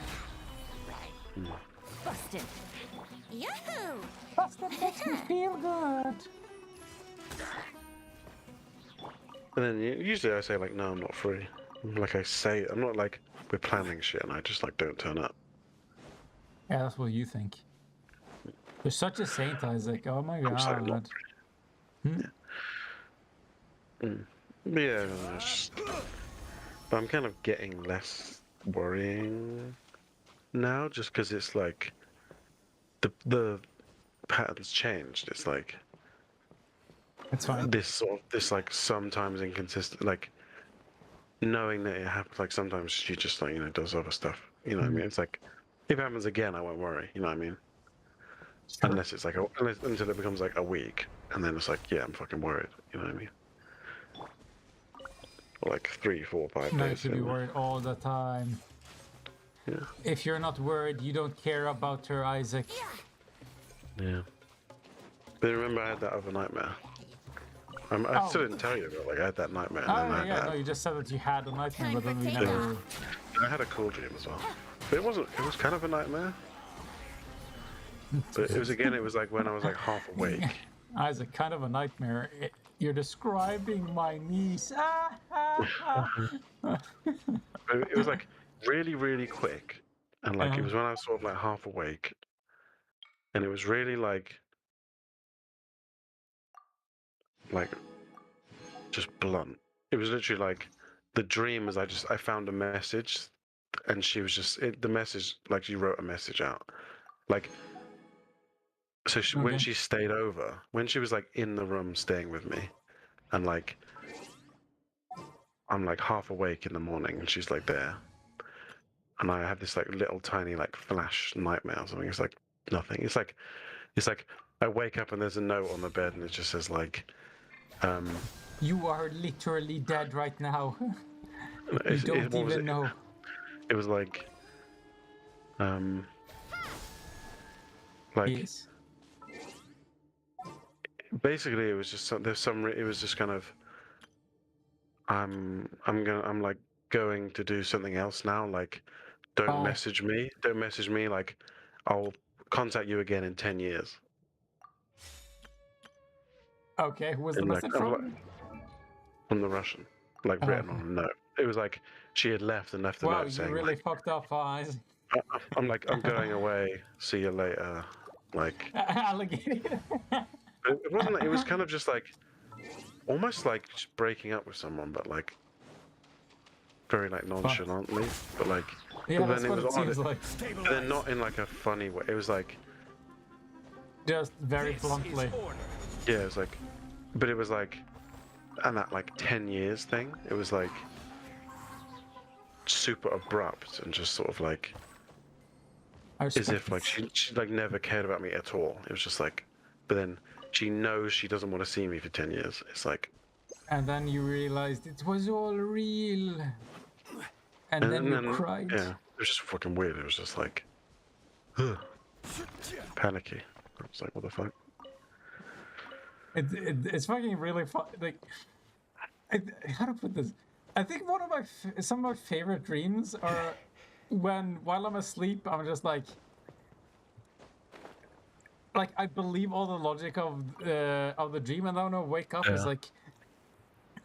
Busted. Yahoo! That makes me feel good. And then usually I say like, no, I'm not free. Like I say, I'm not like we're planning shit, and I just like don't turn up. Yeah, that's what you think. You're such a saint, Isaac. Oh my I'm sorry, not god. But yeah, no, it's just, but I'm kind of getting less worrying now, just because it's like the pattern's changed. It's like It's fine. this like sometimes inconsistent, like knowing that it happens. Like sometimes she just like does other stuff. You know what I mean? It's like if it happens again, I won't worry. You know what I mean? Sure. Unless it's like until it becomes like a week, and then it's like yeah, I'm fucking worried. You know what I mean? Or like 3, 4, 5 No, you days. should be worried all the time. Yeah. If you're not worried, you don't care about her, Isaac. Yeah. But remember, I had that other nightmare. I Oh. still didn't tell you about like I had that nightmare. And Oh, then I had yeah, that. no, you just said that you had a nightmare, but then we Time for never... I had a cool dream as well. But it wasn't. It was kind of a nightmare. But it was again. It was like when I was like half awake. Isaac, kind of a nightmare. You're describing my niece. But it was like really, really quick, and like it was when I was sort of like half awake, and it was really like just blunt. It was literally like the dream was I found a message, and she was just the message like she wrote a message out, like so when Okay. she stayed over, when she was like in the room staying with me, and like I'm like half awake in the morning, and she's like there, and I have this like little tiny like flash nightmare or something. It's like nothing. It's like I wake up and there's a note on the bed and it just says like, You are literally dead right now. You it's, don't what was even it? know. It was like, like Yes. basically it was just it was just kind of, I'm like going to do something else now. Like, don't Bye. message me. Don't message me. Like, I'll contact you again in 10 years. Okay, who was the And like, message I'm like, from? from the Russian, like Oh, written okay. on a note. It was like she had left and left a Wow, note you saying really like, fucked up, eyes. I'm like, I'm going away. See you later. Like, Alligator. it wasn't. Like, it was kind of just like almost like just breaking up with someone, but like very like nonchalantly. But like, Yeah, but that's then it what was it odd. seems like. But then not in like a funny way. It was like, Just very This bluntly. is order. yeah, it was like, but it was like, and that like 10 years thing. It was like super abrupt and just sort of like I as respect if like it. she like never cared about me at all. It was just like, but then she knows she doesn't want to see me for 10 years. It's like, And then you realized it was all real. And then you then cried. yeah, it was just fucking weird. It was just like, panicky. I was like, what the fuck? It's fucking really fun. Like, how to put this? I think one of my some of my favorite dreams are when while I'm asleep, I'm just like I believe all the logic of the dream, and then when I wake up, it's Yeah. like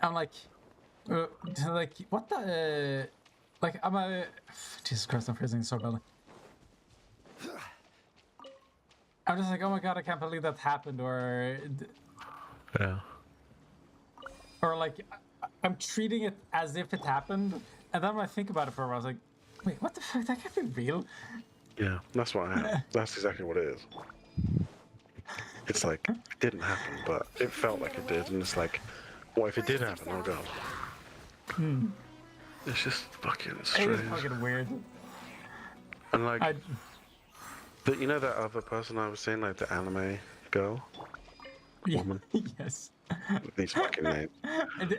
I'm like what the like I'm a Jesus Christ, I'm phrasing it so badly. I'm just like, oh my god, I can't believe that happened, Yeah. or like I'm treating it as if it happened, and then when I think about it for a while, I was like, wait, what the fuck? That can't be real. Yeah, that's what I am. That's exactly what it is. It's like, it didn't happen, but it felt like it did. And it's like, what if it did happen? Oh god. It's just fucking It strange. is fucking weird. And like, I you know that other person I was saying, like the anime girl? Woman? yes. These fucking names.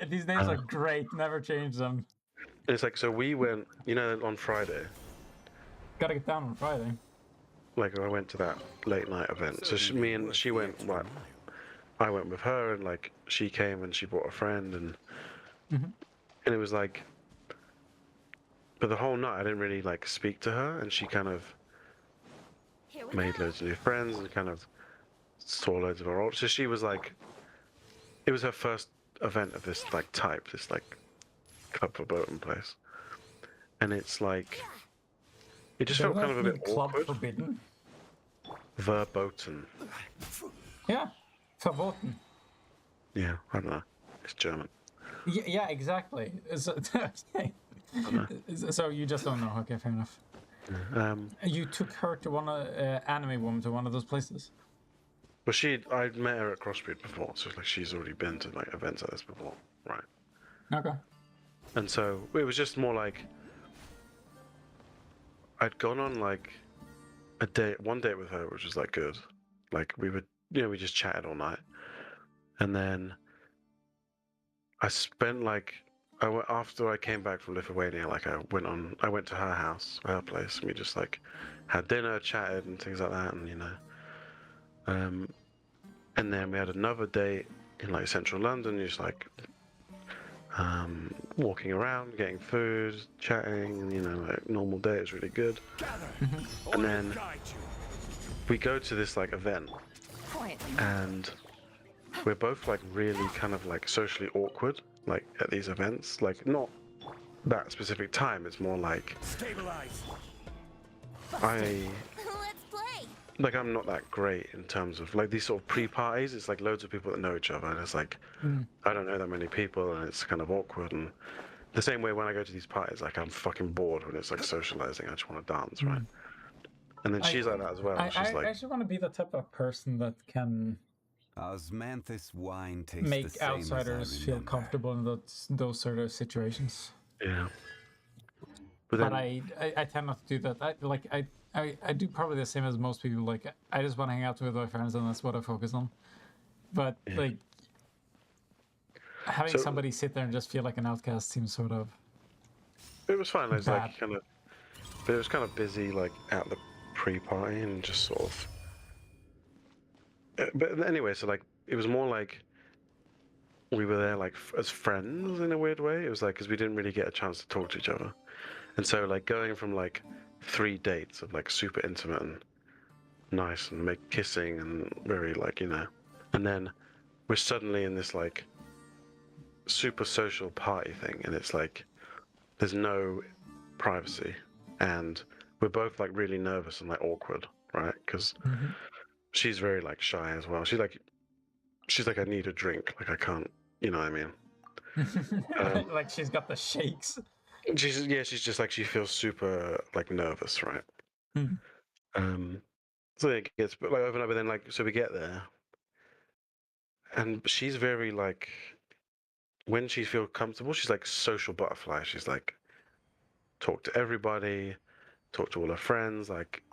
These names are great. Never change them. It's like, so we went, you know, on Friday, Gotta get down on Friday. like I went to that late night event. So me and she went, like, I went with her, and like she came and she brought a friend, and it was like, but the whole night I didn't really like speak to her, and she kind of Here we made go. loads of new friends and kind of saw loads of her old. So she was like, it was her first event of this like type, this like club verboten place, and it's like, it just felt kind of a bit Club awkward. Forbidden. Verboten. Yeah, verboten. Yeah, I don't know. It's German. Yeah, exactly. So you just don't know. Okay, fair enough. You took her to one anime woman to one of those places. But I'd met her at Crossbreed before, so it's like she's already been to like events like this before, right? Okay. And so it was just more like I'd gone on like one date with her, which was like good. Like we would, we just chatted all night, and then I spent like after I came back from Lithuania, like I went to her house, her place, and we just like had dinner, chatted, and things like that, and and then we had another date in like central London, just like walking around, getting food, chatting, and like normal day. It was really good. And then we go to this like event, and we're both like really kind of like socially awkward, like at these events. Like not that specific time. It's more like Stabilize. Let's play. like I'm not that great in terms of like these sort of pre-parties. It's like loads of people that know each other, and it's like I don't know that many people, and it's kind of awkward. And the same way when I go to these parties, like I'm fucking bored when it's like socializing. I just want to dance, right? And then she's like that as well. I She's like, actually want to be the type of person that can Osmanthus wine tastes the make same outsiders as I feel remember. comfortable in those sort of situations. yeah. But But then, I tend not to do that. I do probably the same as most people. Like I just want to hang out with my friends, and that's what I focus on. But yeah. like having So somebody sit there and just feel like an outcast seems sort of it was fine. I was bad. like kind of, but it was kind of busy like at the pre-party and just sort of. But anyway, so like it was more like we were there like as friends in a weird way. It was like because we didn't really get a chance to talk to each other, and so like going from like 3 dates of like super intimate and nice and make kissing and very like and then we're suddenly in this like super social party thing, and it's like there's no privacy, and we're both like really nervous and like awkward, right? Because Mm-hmm. she's very like shy as well. She's like I need a drink, like I can't, you know what I mean? Like she's got the shakes. She's just like she feels super like nervous, right? Hmm. So it gets like over, but then like so we get there, and she's very like when she feels comfortable, she's like social butterfly. She's like talk to everybody, talk to all her friends, like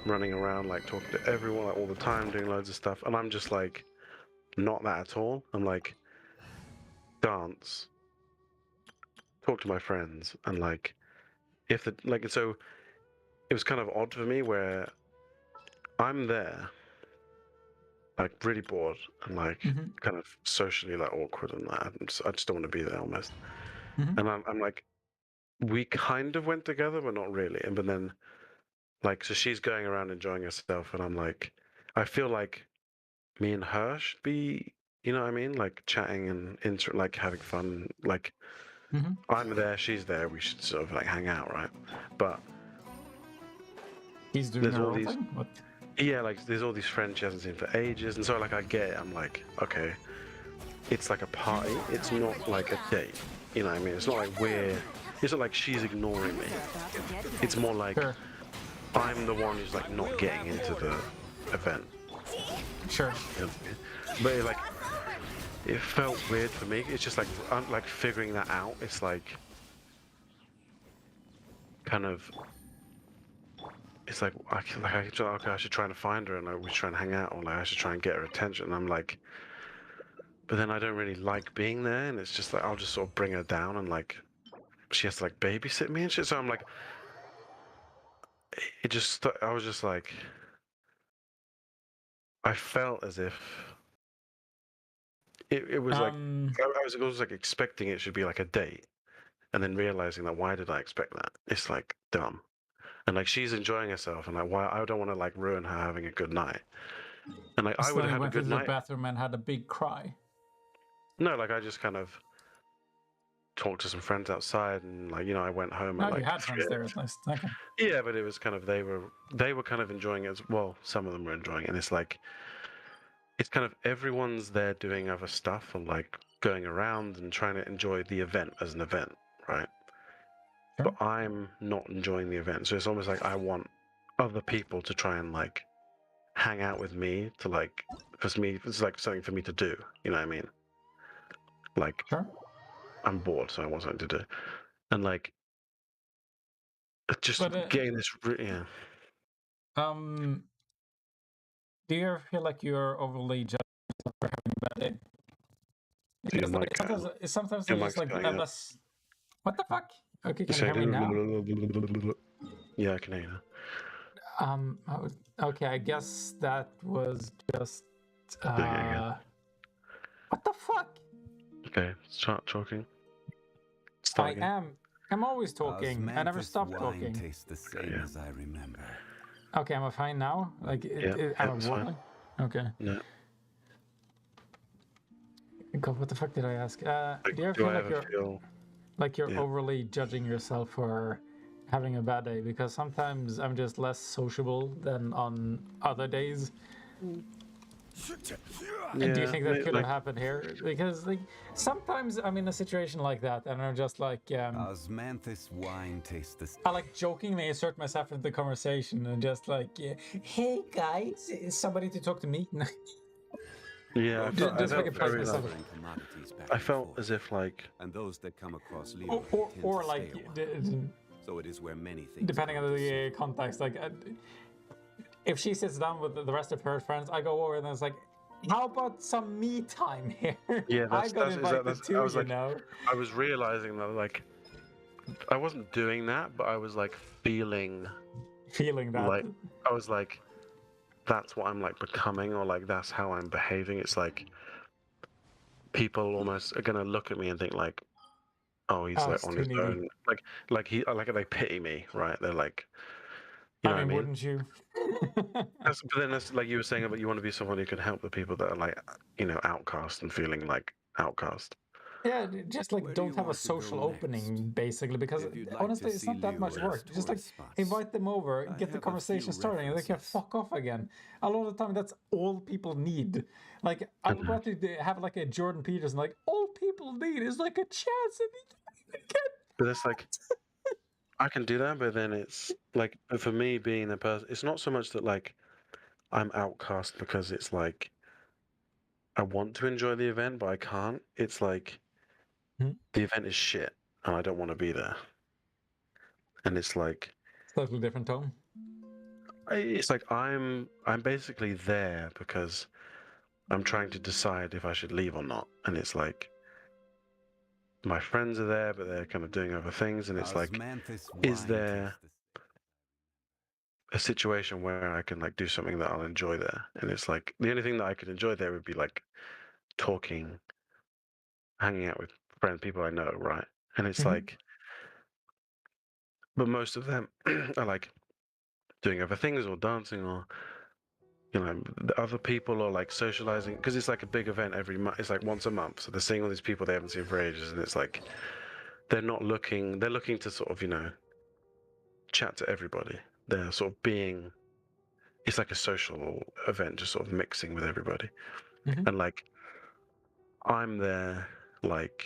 running around, like talking to everyone like all the time, doing loads of stuff. And I'm just like not that at all. I'm like dance, talk to my friends, and like if the like so it was kind of odd for me where I'm there like really bored and like Mm-hmm. kind of socially like awkward and that. I just don't want to be there almost. Mm-hmm. And I'm like, we kind of went together, but not really. And but then like, so she's going around enjoying herself, and I'm like, I feel like me and her should be, you know what I mean? Like chatting and like having fun. Like Mm-hmm. I'm there, she's there. We should sort of like hang out, right? But He's doing there's her all own these, thing. What? yeah, like there's all these friends she hasn't seen for ages, and so like I get it. I'm like, okay, it's like a party. It's not like a date. You know what I mean? It's not like it's not like she's ignoring me. It's more like Sure. I'm the one who's like not getting into the event. Sure. You know? But it felt weird for me. It's just like I'm like figuring that out. It's like kind of. It's like okay, I should try and find her, and we try and hang out, or like I should try and get her attention. And I'm like, but then I don't really like being there, and it's just like I'll just sort of bring her down, and like she has to like babysit me and shit. So I'm like, I was just like, I felt as if it was like I was like expecting it should be like a date, and then realizing that why did I expect that? It's like dumb, and like she's enjoying herself, and like why I don't want to like ruin her having a good night, and like I would Suddenly have had a went good into the night. bathroom and had a big cry. No, like I just kind of talked to some friends outside, and like I went home No, at you like had friends there at least. Okay. yeah, but it was kind of they were kind of enjoying it as well. Some of them were enjoying it, and it's like it's kind of everyone's there doing other stuff and like going around and trying to enjoy the event as an event, right? Sure. But I'm not enjoying the event, so it's almost like I want other people to try and like hang out with me to like for me it's like something for me to do. You know what I mean? Like Sure. I'm bored, so I want something to do, and like just But getting this. Yeah, um, do you ever feel like you're overly judged for having a bad day? your Because like mic, sometimes your there's just mic's like cutting a out. less. What the fuck? Okay, You can you hear me now? Yeah, I can hear you. Okay, I guess that was just. Yeah. What the fuck? Okay, start talking. Start again. I'm always talking. I never stop wine talking. tastes the same Yeah. as I remember. Okay, am I fine now? Like, Yeah, am I it's fine. warning? Okay. No. God, what the fuck did I ask? Like, Do you ever do feel I like ever feel? you're Yeah. overly judging yourself for having a bad day? Because sometimes I'm just less sociable than on other days. And do you think that could have happened here? Because like sometimes I'm in a situation like that, and I'm just like, Osmanthus wine tastes the I like jokingly assert myself into the conversation and just like, hey guys, is somebody to talk to me? Yeah, Just make it place very myself. commodities back I and felt forth. as if like And those that come across Or tend to like, stay a while. So it is where many things depending on come to the context, like if she sits down with the rest of her friends, I go over and it's like, how about some me time here? Yeah, I got invited I too, was you like, know. I was realizing that like I wasn't doing that, but I was like feeling Feeling that. like I was like, that's what I'm like becoming, or like that's how I'm behaving. It's like people almost are gonna look at me and think like, oh, he's Oh, like it's on too his needy. own, like they pity me, right? They're like, you I know what I mean, mean? wouldn't you? But then that's like you were saying about you want to be someone who can help the people that are like, outcast and feeling like outcast. Yeah, just like Where do don't you have a want to go social next? opening, basically, because If you'd like honestly, to it's see not that much work. Leo's Just like tourist spots, invite them over, I get the have a conversation few starting, and they can references. fuck off again. A lot of the time, that's all people need. Like, I'm Mhm. about to have like a Jordan Peterson, like, all people need is like a chance and they get. But it's like I can do that, but then it's like for me being a person, it's not so much that like I'm outcast because it's like I want to enjoy the event, but I can't. It's like Hmm. the event is shit and I don't want to be there. And it's like Totally different tone. it's like I'm basically there because I'm trying to decide if I should leave or not. And it's like my friends are there, but they're kind of doing other things. And it's like, Osmanthus is wine there taste a situation where I can like do something that I'll enjoy there? And it's like the only thing that I could enjoy there would be like talking, hanging out with friends, people I know, right? And it's Mhm. like, but most of them are like doing other things or dancing or the other people or like socializing because it's like a big event every month. It's like once a month, so they're seeing all these people they haven't seen for ages, and it's like they're not looking. They're looking to sort of chat to everybody. They're sort of being. It's like a social event, just sort of mixing with everybody, Mhm. and like I'm there, like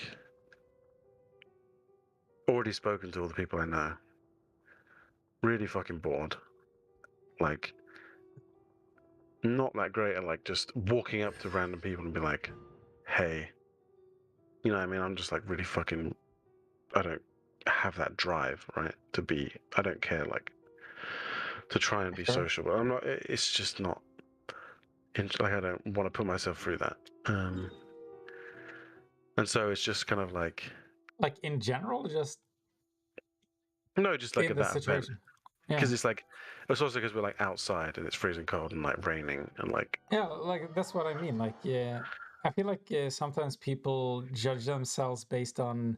already spoken to all the people I know. Really fucking bored. Like not that great at like just walking up to random people and be like, "Hey," you know what I mean? I'm just like really fucking. I don't have that drive, right? To be. I don't care like to try and be Sure. sociable. I'm not. It's just not. Like I don't want to put myself through that. And so it's just kind of like Like in general, just no, just like in at this that event situation. Yeah. because it's like it's also because we're like outside and it's freezing cold and like raining and like Yeah, like that's what I mean. Like, yeah, I feel like sometimes people judge themselves based on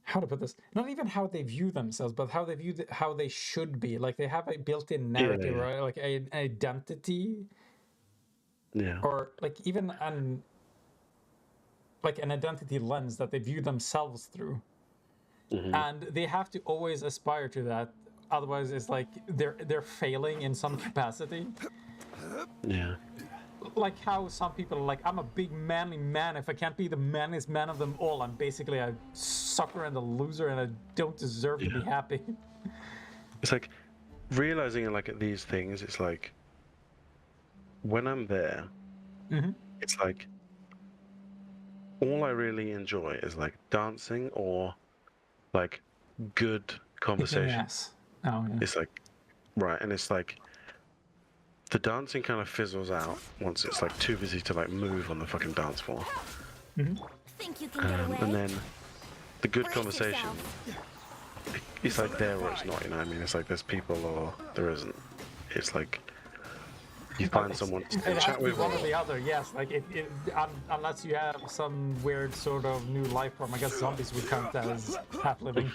how to put this, not even how they view themselves, but how they view how they should be. Like they have a built-in yeah, narrative, right? Like an identity, yeah, or like even an identity lens that they view themselves through, hmm and they have to always aspire to that. Otherwise, it's like they're failing in some capacity. yeah, Like how some people are like, I'm a big manly man. If I can't be the manliest man of them all, I'm basically a sucker and a loser, and I don't deserve to be yeah. happy. It's like realizing like at these things. It's like when I'm there, Hmm. it's like all I really enjoy is like dancing or like good Kicking conversation. ass. Oh yeah. It's like right, and it's like the dancing kind of fizzles out once it's like too busy to like move on the fucking dance floor. Hmm. Think you can get away? And then the good Brace conversation, yourself. it's like there or it's not, you know what I mean? It's like there's people or there isn't. It's like you find someone It to has chat to be with one or or, the other. Yes, like unless you have some weird sort of new life form. I guess zombies would count as half living.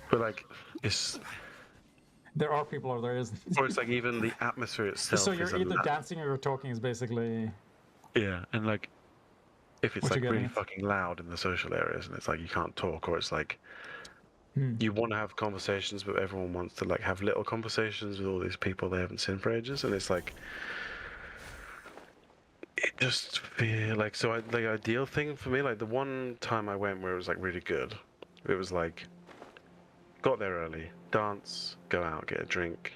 but like it's There are people or there isn't. or it's like even the atmosphere So itself is you're a either dancing or you're talking is basically yeah, and like if it's what you're like getting really at. fucking loud in the social areas and it's like you can't talk or it's like Hmm. you want to have conversations but everyone wants to like have little conversations with all these people they haven't seen for ages and it's like it just feel like so the ideal thing for me like the one time I went where it was like really good it was like got there early dance go out get a drink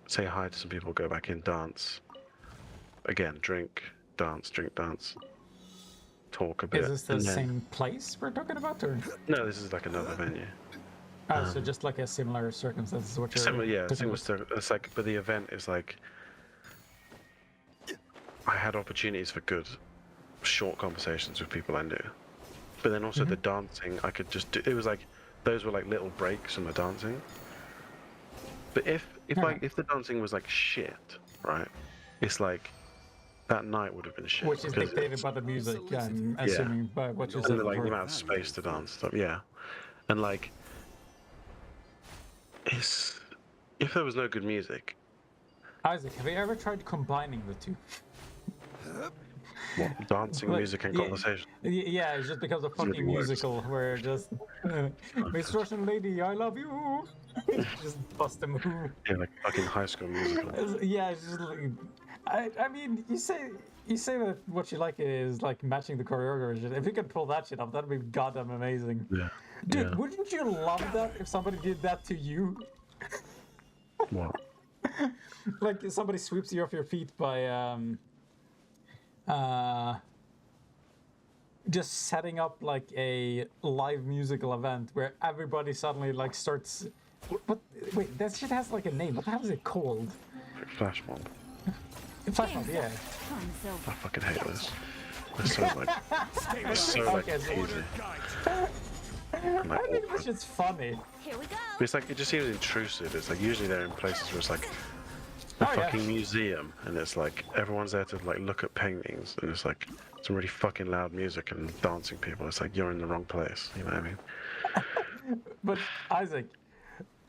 say hi to some people go back in dance again drink dance talk a Is bit this the and then same place we're talking about, or? no this is like another venue So just like a similar circumstance is what you're Similar, yeah, talking similar about. stuff. It's like, but the event is like, I had opportunities for good, short conversations with people I knew, but then also the dancing, I could just do. It was like those were like little breaks from the dancing. But if the dancing was like shit, right? It's like that night would have been shit. Which is because dictated it's- by the music, I'm assuming by what you said and like the before. amount of space to dance stuff, yeah, and like it's if there was no good music, Isaac, have you ever tried combining the two? what dancing, Like, music, and yeah, conversation. Yeah, it's just because of really fucking works. musical, where just Miss Russian lady, I love you. Just bust a move. Yeah, like fucking High School Musical. Yeah, it's just like, I mean, you say that what you like is like matching the choreography. If you could pull that shit off, that'd be goddamn amazing. Yeah. Dude, Yeah. wouldn't you love that if somebody did that to you? What? Like somebody sweeps you off your feet by just setting up like a live musical event where everybody suddenly like starts. What? Wait, that shit has like a name. What the hell is it called? Flash mob. Flash mob, yeah. I fucking hate this. It's so like, it's so like Okay, so- easy. And, I like, think awkward. this shit's funny. Here we go. But it's like it just seems intrusive. It's like usually they're in places where it's like a Oh, yeah. fucking museum, and it's like everyone's there to like look at paintings, and it's like some really fucking loud music and dancing people. It's like you're in the wrong place. You know what I mean? But Isaac,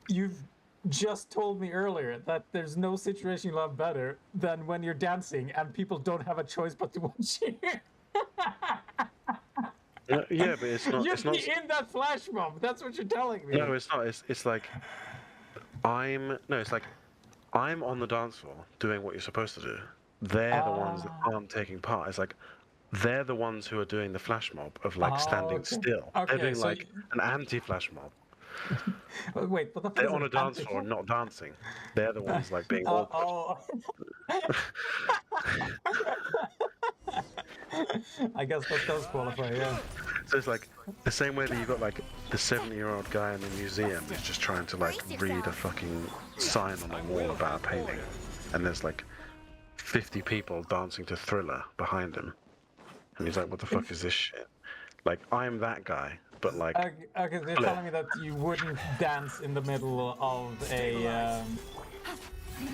you've just told me earlier that there's no situation you love better than when you're dancing and people don't have a choice but to watch you. Yeah, but it's not. You're It's not. in that flash mob. That's what you're telling me. No, it's not. It's like it's like I'm on the dance floor doing what you're supposed to do. They're the ones that aren't taking part. It's like they're the ones who are doing the flash mob of like Oh, standing okay. still. Okay, They're doing so like an anti-flash mob. Wait, what the fuck They're is on it? a dance floor, not dancing. They're the ones like being awkward. I guess that does qualify, yeah. So it's like the same way that you got like the 70-year-old guy in the museum who's just trying to like read a fucking sign on the wall about a painting, and there's like 50 people dancing to Thriller behind him, and he's like, "What the fuck is this shit?" Like I'm that guy, but like Okay, so you're telling me that you wouldn't dance in the middle of a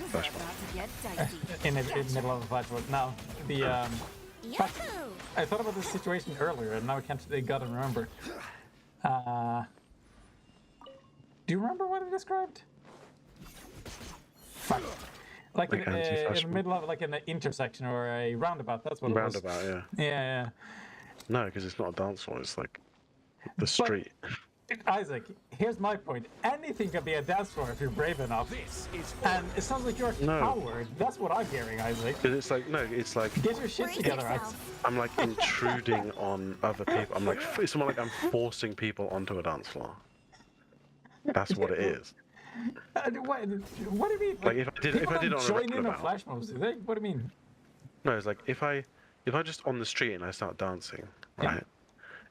flash mob. About to get dicey. in the middle of a flash mob. Now the Yahoo! I thought about this situation earlier, and now I can't. I gotta remember. Do you remember what I described? Fuck. Like Like in anti-flash the mob? middle of like in an intersection or a roundabout. That's what it was. Roundabout, yeah. Yeah. No, because it's not a dance floor. It's like the street. Isaac, here's my point. Anything can be a dance floor if you're brave enough. This is And it sounds like you're a No. coward. That's what I'm hearing, Isaac. Because it's like no, it's like Get your shit Brace together, yourself. Isaac. I'm like intruding on other people. I'm like it's more like I'm forcing people onto a dance floor. That's what it is. What do you mean? Like if I did people it don't on a join in roundabout. on flash mobs, do they? What do you mean? No, it's like if I just on the street and I start dancing, Yeah. right?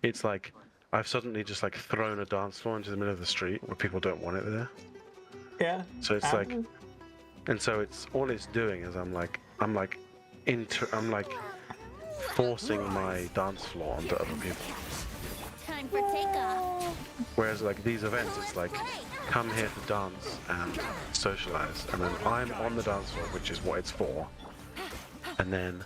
It's like I've suddenly just like thrown a dance floor into the middle of the street where people don't want it there. Yeah. So it's like, and- and so it's all it's doing is I'm like forcing my dance floor onto other people. Time for takeoff. Whereas like these events, it's like come here to dance and socialize, and then I'm on the dance floor, which is what it's for, and then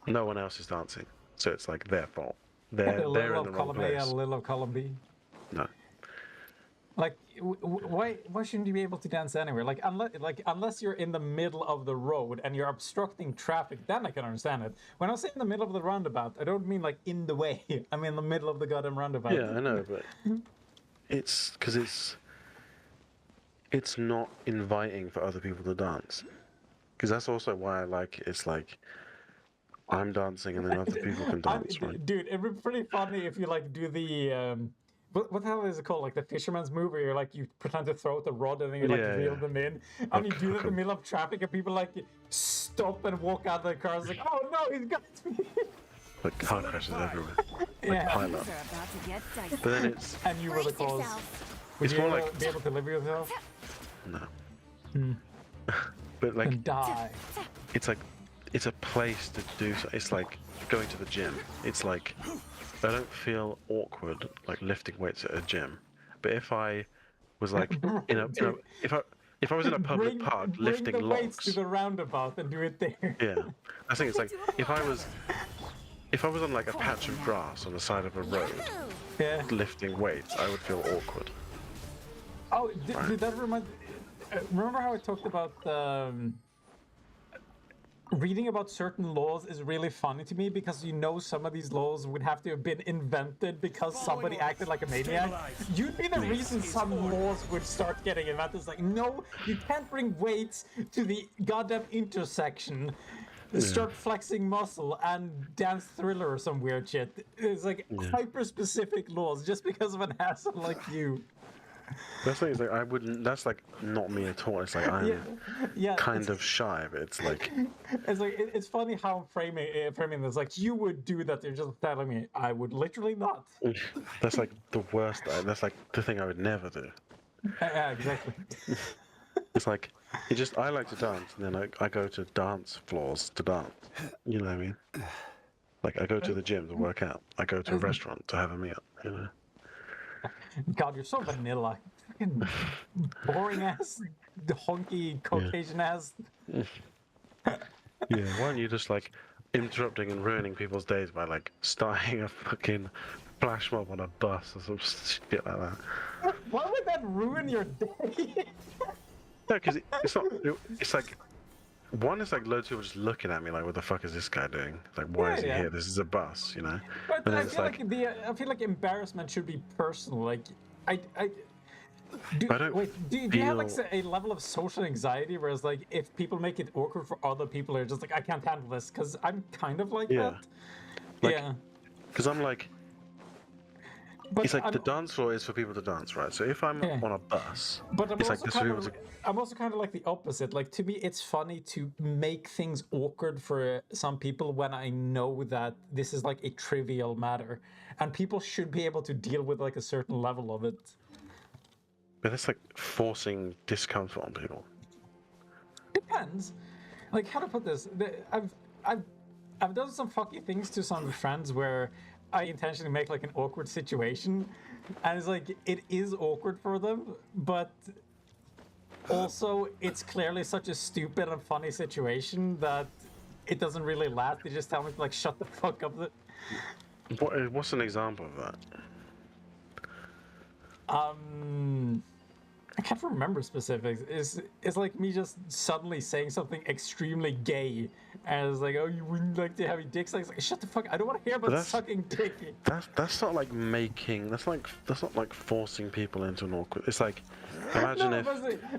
no one else is dancing, so it's like their fault. They're a in little the of wrong column A and place. a little of column B. No. Like, why shouldn't you be able to dance anywhere? Like, unless you're in the middle of the road and you're obstructing traffic, then I can understand it. When I say in the middle of the roundabout, I don't mean like in the way. I mean in the middle of the goddamn roundabout. Yeah, I know, but it's because it's not inviting for other people to dance. Because that's also why I like it. It's like I'm dancing and then other people can dance, right? Dude, it'd be pretty funny if you like do the what the hell is it called? Like the fisherman's move where you're like you pretend to throw out the rod and then you like Yeah, reel yeah. them in, and you do that in the Okay. middle of traffic and people like stop and walk out of the cars like, oh no, he's got me. Like car crashes everywhere. Yeah. Pilot. Things are about to get dicey. But then it's And you were the Brace cause. yourself. Would It's you more ever like be able to live with yourself no. But like and die? it's like it's a place to do so. It's like going to the gym. It's like I don't feel awkward like lifting weights at a gym. But if I was like Dude, if I was in a public park bring lifting the weights to logs, the roundabout and do it there. yeah. I think it's like if I was on like a patch of grass on the side of a road Yahoo! Yeah. lifting weights, I would feel awkward. Oh, did that remind? Remember how I talked about reading about certain laws is really funny to me because you know some of these laws would have to have been invented because somebody acted like a maniac. You'd be the reason some laws would start getting invented. It's like, no, you can't bring weights to the goddamn intersection. Start flexing muscle and dance Thriller or some weird shit. It's like hyper-specific laws just because of an asshole like you. That's like, I wouldn't. That's like not me at all. It's like I'm kind of shy, but it's like it's funny how I'm framing this. Like you would do that. You're just telling me I would literally not. that's like the worst. That's like the thing I would never do. Yeah, exactly. It's like I like to dance, and then I go to dance floors to dance. You know what I mean? Like I go to the gym to work out. I go to a restaurant to have a meal. You know. God, you're so vanilla. Fucking boring ass, honky Caucasian ass. Yeah, why aren't you just like interrupting and ruining people's days by like starting a fucking flash mob on a bus or some shit like that? Why would that ruin your day? No, because it's not. It's like one is like loads of people just looking at me like, what the fuck is this guy doing? Like, why is he here? This is a bus, you know. But And I then feel I feel like embarrassment should be personal. Like, do you have like a level of social anxiety where it's like if people make it awkward for other people, they're just like, I can't handle this because I'm kind of like that. Like, because I'm like. But It's like the dance floor is for people to dance, right? So if I'm on a bus, but I'm it's also like kind of, I'm also kind of like the opposite. Like to me, it's funny to make things awkward for some people when I know that this is like a trivial matter, and people should be able to deal with like a certain level of it. But that's like forcing discomfort on people. Depends. Like how to put this. I've done some fucky things to some friends where I intentionally make like an awkward situation, and it's like it is awkward for them, but also it's clearly such a stupid and funny situation that it doesn't really last. They just tell me to like shut the fuck up. What's an example of that? I can't remember specifics. It's like me just suddenly saying something extremely gay, and it's like, oh, you wouldn't like to have your dick sucked. It's like, shut the fuck! I don't want to hear about sucking dick. That's not like making. That's not like forcing people into an awkward. It's like imagine if.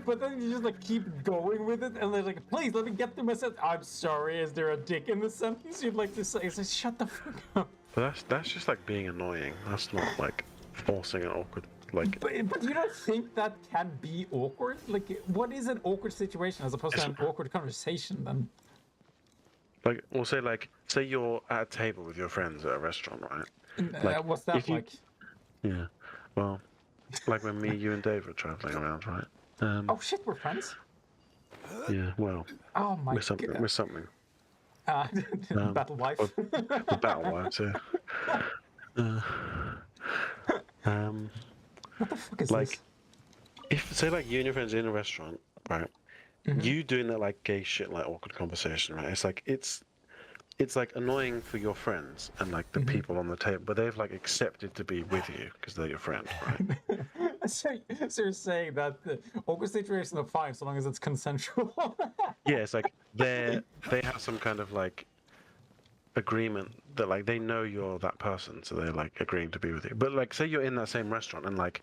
But then you just like keep going with it, and they're like, please let me get through my sentence. I'm sorry. Is there a dick in the sentence you'd like to say? It's like, shut the fuck up. But that's just like being annoying. That's not like forcing an awkward. Like, but you don't think that can be awkward? Like, what is an awkward situation as opposed to an awkward conversation then? Like, we'll say you're at a table with your friends at a restaurant, right? Like, what's that like? Yeah, well, like when me, you, and Dave were traveling around, right? Oh shit, we're friends? Yeah, well, oh my we're something. God. We're something. Battle wife. We're battle wives, yeah. What the fuck is like, this? if say like you and your friends are in a restaurant, right? You doing that like gay shit, like awkward conversation, right? It's like it's like annoying for your friends and like the people on the table, but they've like accepted to be with you because they're your friend, right? So you're saying that the awkward situations are fine so long as it's consensual? Yeah, it's like they have some kind of like agreement that like they know you're that person, so they're like agreeing to be with you. But like say you're in that same restaurant and like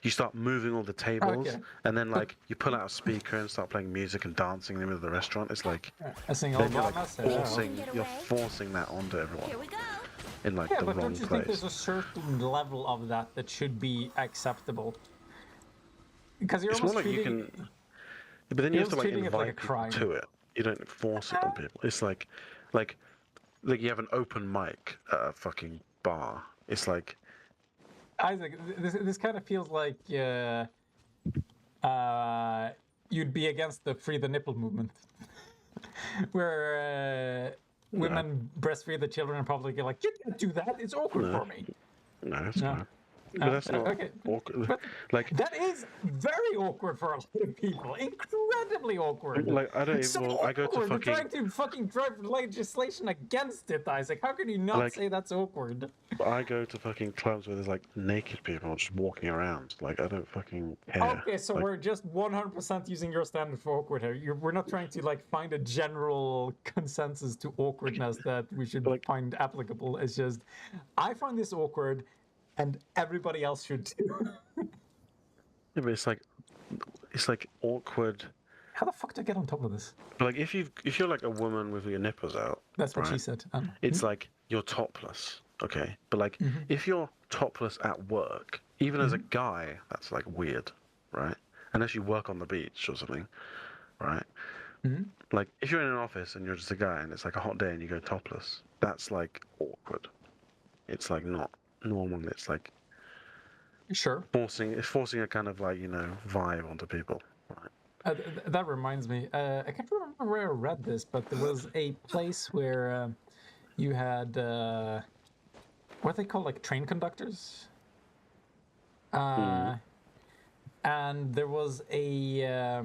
you start moving all the tables and then like you pull out a speaker and start playing music and dancing in the middle of the restaurant. It's like then you're like forcing that onto everyone. Here we go. In like the but wrong don't you place. think there's a certain level of that should be acceptable? Because you're It's almost more like treating, you can, but then you have to like treating it like invite a people crime. to it. You don't force it on people. It's like you have an open mic at a fucking bar. It's like Isaac, this kind of feels like you'd be against the free the nipple movement, where women breastfeed the children in public. You're like, you can't do that. It's awkward for me. No, that's No. fine. But that's not Okay. awkward. But Like, that is very awkward for a lot of people. Incredibly awkward. like I don't even. So Well, I go to awkward. You're fucking. trying to fucking drive legislation against it, Isaac. How can you not Like- say that's awkward? I go to fucking clubs where there's like naked people just walking around. Like I don't fucking care. Okay, so Like, we're just 100% using your standard for awkward here. We're not trying to like find a general consensus to awkwardness that we should Like- find applicable. It's just, I find this awkward, and everybody else should too. yeah, but it's like awkward. How the fuck do I get on top of this? Like if you're like a woman with your nipples out, That's what she right? said. It's like you're topless, okay? But like if you're topless at work, even as a guy, that's like weird, right? Unless you work on the beach or something, right? Like if you're in an office and you're just a guy and it's like a hot day and you go topless, that's like awkward. It's like not normal. It's like Sure. forcing a kind of like, you know, vibe onto people, right? That reminds me. I can't remember where I read this, but there was a place where you had what they call like train conductors, and there was a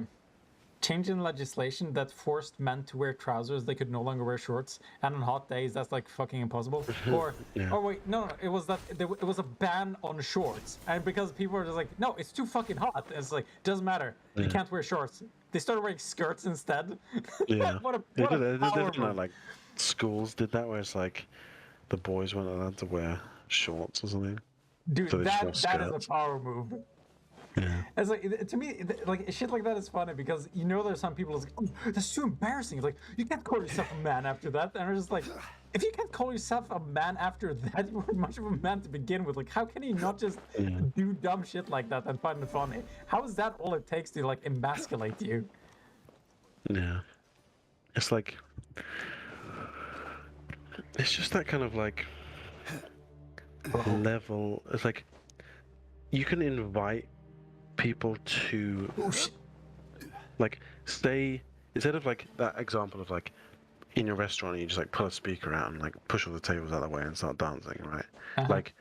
change in legislation that forced men to wear trousers. They could no longer wear shorts, and on hot days, that's like fucking impossible. Or, Yeah. oh wait, no, it was that it was a ban on shorts, and because people were just like, no, it's too fucking hot. It's like doesn't matter. You can't wear shorts. They started wearing skirts instead. Yeah. what a They power did that, move. like schools did that where it's like the boys weren't allowed to wear shorts or something. Dude, So they just that wear is a skirts. power move. Yeah. It's like, to me, like shit like that is funny because you know there's some people that's like, oh, that's too embarrassing. It's like you can't call yourself a man after that. And I'm just like, if you can't call yourself a man after that, you weren't much of a man to begin with. Like, how can you not just do dumb shit like that and find it funny? How is that all it takes to like emasculate you? Yeah. It's like it's just that kind of like level. It's like you can invite people to like stay instead of like that example of like in your restaurant you just like pull a speaker out and like push all the tables out of the way and start dancing, right? Like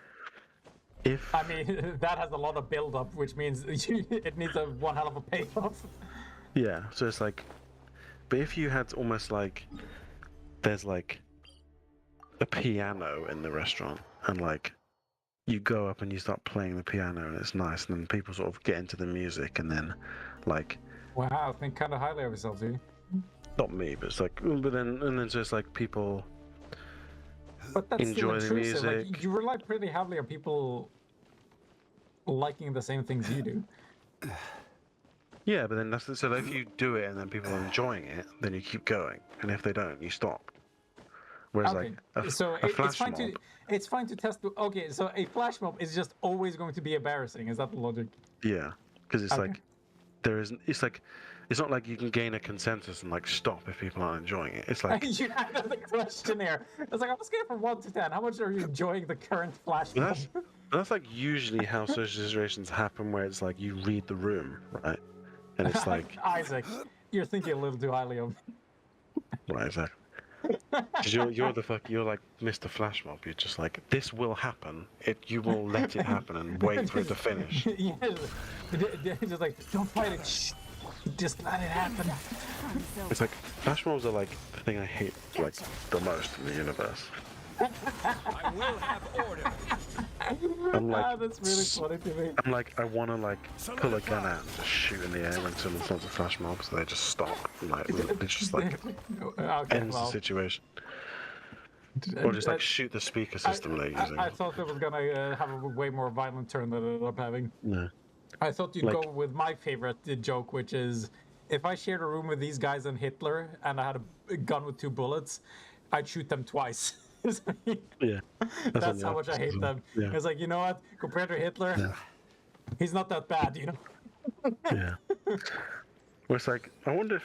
if I mean, that has a lot of build up, which means it needs a one hell of a payoff. yeah, so it's like, but if you had almost like there's like a piano in the restaurant and like you go up and you start playing the piano and it's nice and then people sort of get into the music and then like Wow, think kind of highly of yourself, dude. not me but it's like but then and then just like people But that's enjoy the still intrusive. music. Like, you rely pretty heavily on people liking the same things you do. yeah, but then that's so if you do it and then people are enjoying it then you keep going and if they don't you stop, whereas Okay, like so a it's flash fine mob, to it's fine to test. Okay, so a flash mob is just always going to be embarrassing. Is that the logic? yeah, because it's Okay. like there isn't it's like it's not like you can gain a consensus and like stop if people aren't enjoying it. It's like You have the questionnaire. It's like, I'm scared from 1 to 10. How much are you enjoying the current flash But mob? that's like usually how social situations happen, where it's like you read the room, right? And it's like, Isaac, you're thinking a little too highly of me. right, exactly. Because you're like Mr. Flash Mob. You're just like, this will happen. You will let it happen and wait for it to finish. Yeah, just like, don't fight it. Shh. Just let it happen. It's like Flash Mobs are like the thing I hate like the most in the universe. I will have order. I'm like, That's really funny to me. I'm like, I want to like pull a gun out and just shoot in the air when someone sends a Flash Mob, so they just stop. And, like, it just like Okay, ends the well, situation. Or just like shoot the speaker system they're using. I thought it was gonna have a way more violent turn than it ended up having. No. I thought you'd Like- go with my favorite joke, which is if I shared a room with these guys and Hitler and I had a gun with 2 bullets, I'd shoot them twice. Yeah. That's how much I hate them. Yeah. It's like, you know what? Compared to Hitler, he's not that bad, you know? Yeah. Well, it's like, I wonder if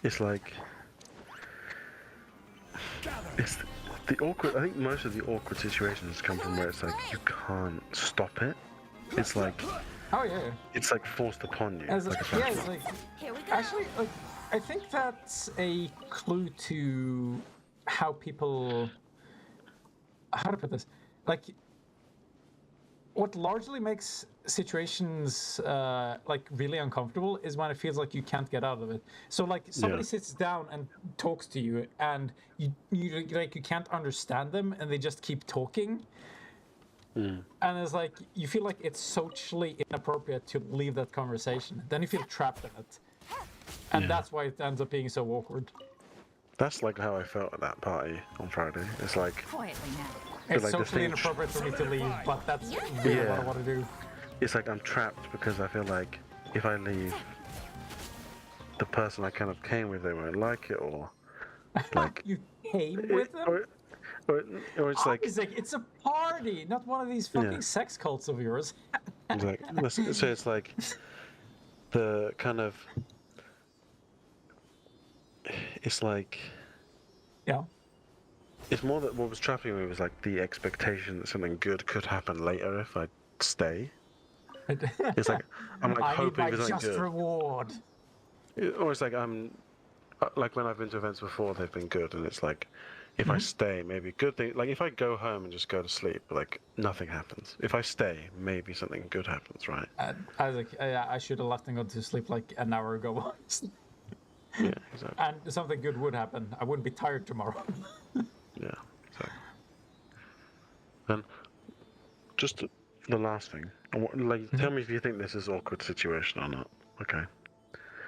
it's like, it's the awkward. I think most of the awkward situations come from where it's like you can't stop it. It's like Oh yeah. it's like forced upon you. As, Like a yeah, flash it's mob. like Here we go. actually, like I think that's a clue to how people. How to put this? Like, what largely makes situations like really uncomfortable is when it feels like you can't get out of it. So like somebody Yeah. sits down and talks to you, and you like you can't understand them, and they just keep talking. And it's like you feel like it's socially inappropriate to leave that conversation. Then you feel trapped in it, and Yeah. that's why it ends up being so awkward. That's like how I felt at that party on Friday. It's like Quietly now. It's like the socially thing- inappropriate for me to leave, but that's really what I Yeah. want to do. it's like I'm trapped because I feel like if I leave, the person I kind of came with, they won't like it, or like You came with them? or it's like Isaac, it's a party, not one of these fucking Yeah. sex cults of yours. it's like so it's like the kind of it's like Yeah. it's more that what was trapping me was like the expectation that something good could happen later if I stay. It's like I'm like I need hoping my for something just good. reward. Or it's like I'm like when I've been to events before, they've been good, and it's like if Mm-hmm. I stay, maybe good thing. Like if I go home and just go to sleep, like nothing happens. If I stay, maybe something good happens, right? Isaac, I should have left and gone to sleep like an hour ago. Yeah, exactly. And something good would happen. I wouldn't be tired tomorrow. Yeah, exactly. And just the last thing, like tell me if you think this is an awkward situation or not. Okay.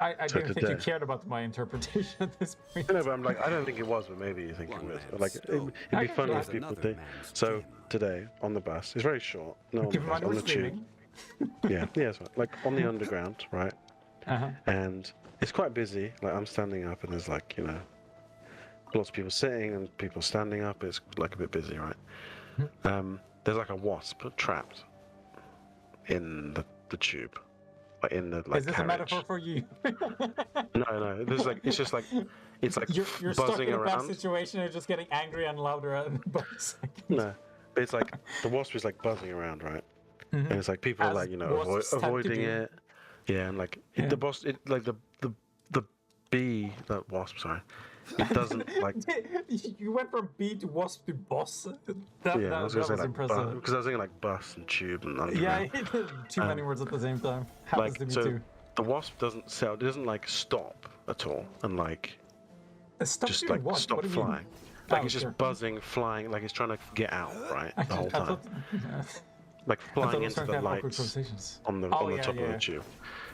I So didn't think you today- cared about my interpretation at this point. No, but I'm like, I don't think it was, but maybe you think it One was. man's Like, it'd stove be Okay, funny yeah. if people Another think. man's So gin. today on the bus, it's very short. No, on the Keep in bus, mind on we're the tube. streaming. Yeah, it's fine. Like on the underground, right? Uh-huh. And it's quite busy. Like I'm standing up, and there's like lots of people sitting and people standing up. It's like a bit busy, right? There's like a wasp trapped in the tube, like in the like Is this carriage. a metaphor for you? No. There's like it's just like it's like You're stuck buzzing in a bad around. situation. You're just getting angry and louder by the second. No, but it's like the wasp is like buzzing around, right? And it's like people are As like wasps tend to avoiding do. it. Yeah, and like Yeah. the boss, like the bee, that wasp, sorry, it doesn't like. You went from bee to wasp to boss. Yeah, I was gonna say like impressive. because I was thinking like bus and tube and Yeah, underground. too many words at the same time. Happens Like to me so, too. the wasp doesn't sell. It doesn't like stop at all and like Stop just doing like what? stop What do you mean? flying. Like Oh, it's just sure. buzzing, flying, like it's trying to get out, right? The whole I time, thought, like I thought flying it was into trying to the have awkward lights conversations. on the Oh, yeah, top of yeah. the tube,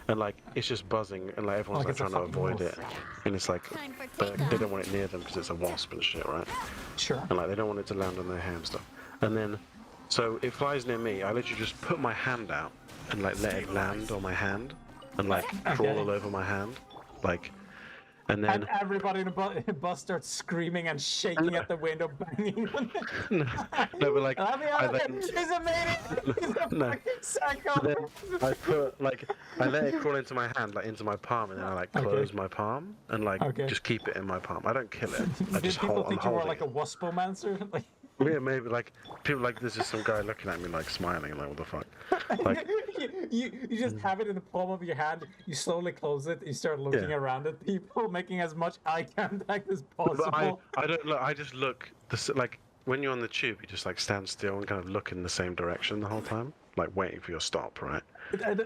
and like it's just buzzing, and like everyone's Like like it's a trying to fucking avoid it, wolf. and it's like Time for but they takeoff. don't want it near them because it's a wasp and shit, right? Sure. And like they don't want it to land on their hair and stuff. And then, so it flies near me. I literally just put my hand out and like let it land on my hand, and like crawl Okay. all over my hand, like, and then And everybody in the bus starts screaming and shaking at the window, banging on it. no, but like Let me I out of then. here! He's a maniac! He's a No. fucking psycho! Then I put like I let it crawl into my hand, like into my palm, and then I like Okay. close my palm and like Okay. just keep it in my palm. I don't kill it. I Did just people hold. I'm think you were holding like a it. waspomancer? Like, Yeah, maybe like people like there's just some guy looking at me like smiling, like what the fuck? Like you just have it in the palm of your hand, you slowly close it, you start looking Yeah. around at people, making as much eye contact as but possible. I don't look. I just look. Like when you're on the tube, you just like stand still and kind of look in the same direction the whole time, like waiting for your stop, right?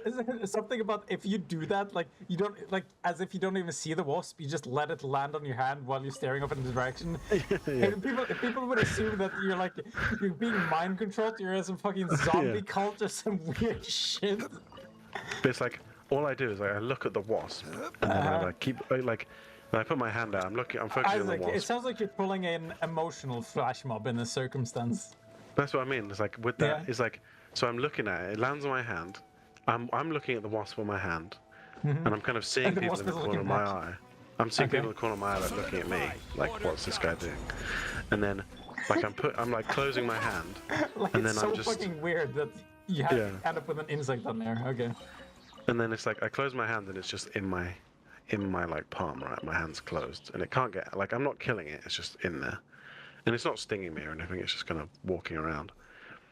Is something about if you do that, like you don't like as if you don't even see the wasp, you just let it land on your hand while you're staring up in the direction. And people would assume that you're being mind controlled, you're in some fucking zombie Yeah. cult or some weird shit. But it's like all I do is like I look at the wasp and then I like keep like. When I put my hand out, I'm focusing on the Isaac, it wasp. sounds like you're pulling an emotional flash mob in this circumstance. That's what I mean. It's like with that, Yeah. it's like so I'm looking at it. It lands on my hand. I'm looking at the wasp on my hand, and I'm kind of seeing And the people wasp in the is corner looking of my back. eye. I'm seeing Okay. people in the corner of my eye like looking at me, like what's this guy doing? And then like I'm like closing my hand, Like and it's then so I'm just fucking weird that you Yeah. end up with an insect on there. Okay. and then it's like I close my hand and it's just in my like palm, right? My hand's closed and it can't get like I'm not killing it. It's just in there, and it's not stinging me or anything. It's just kind of walking around.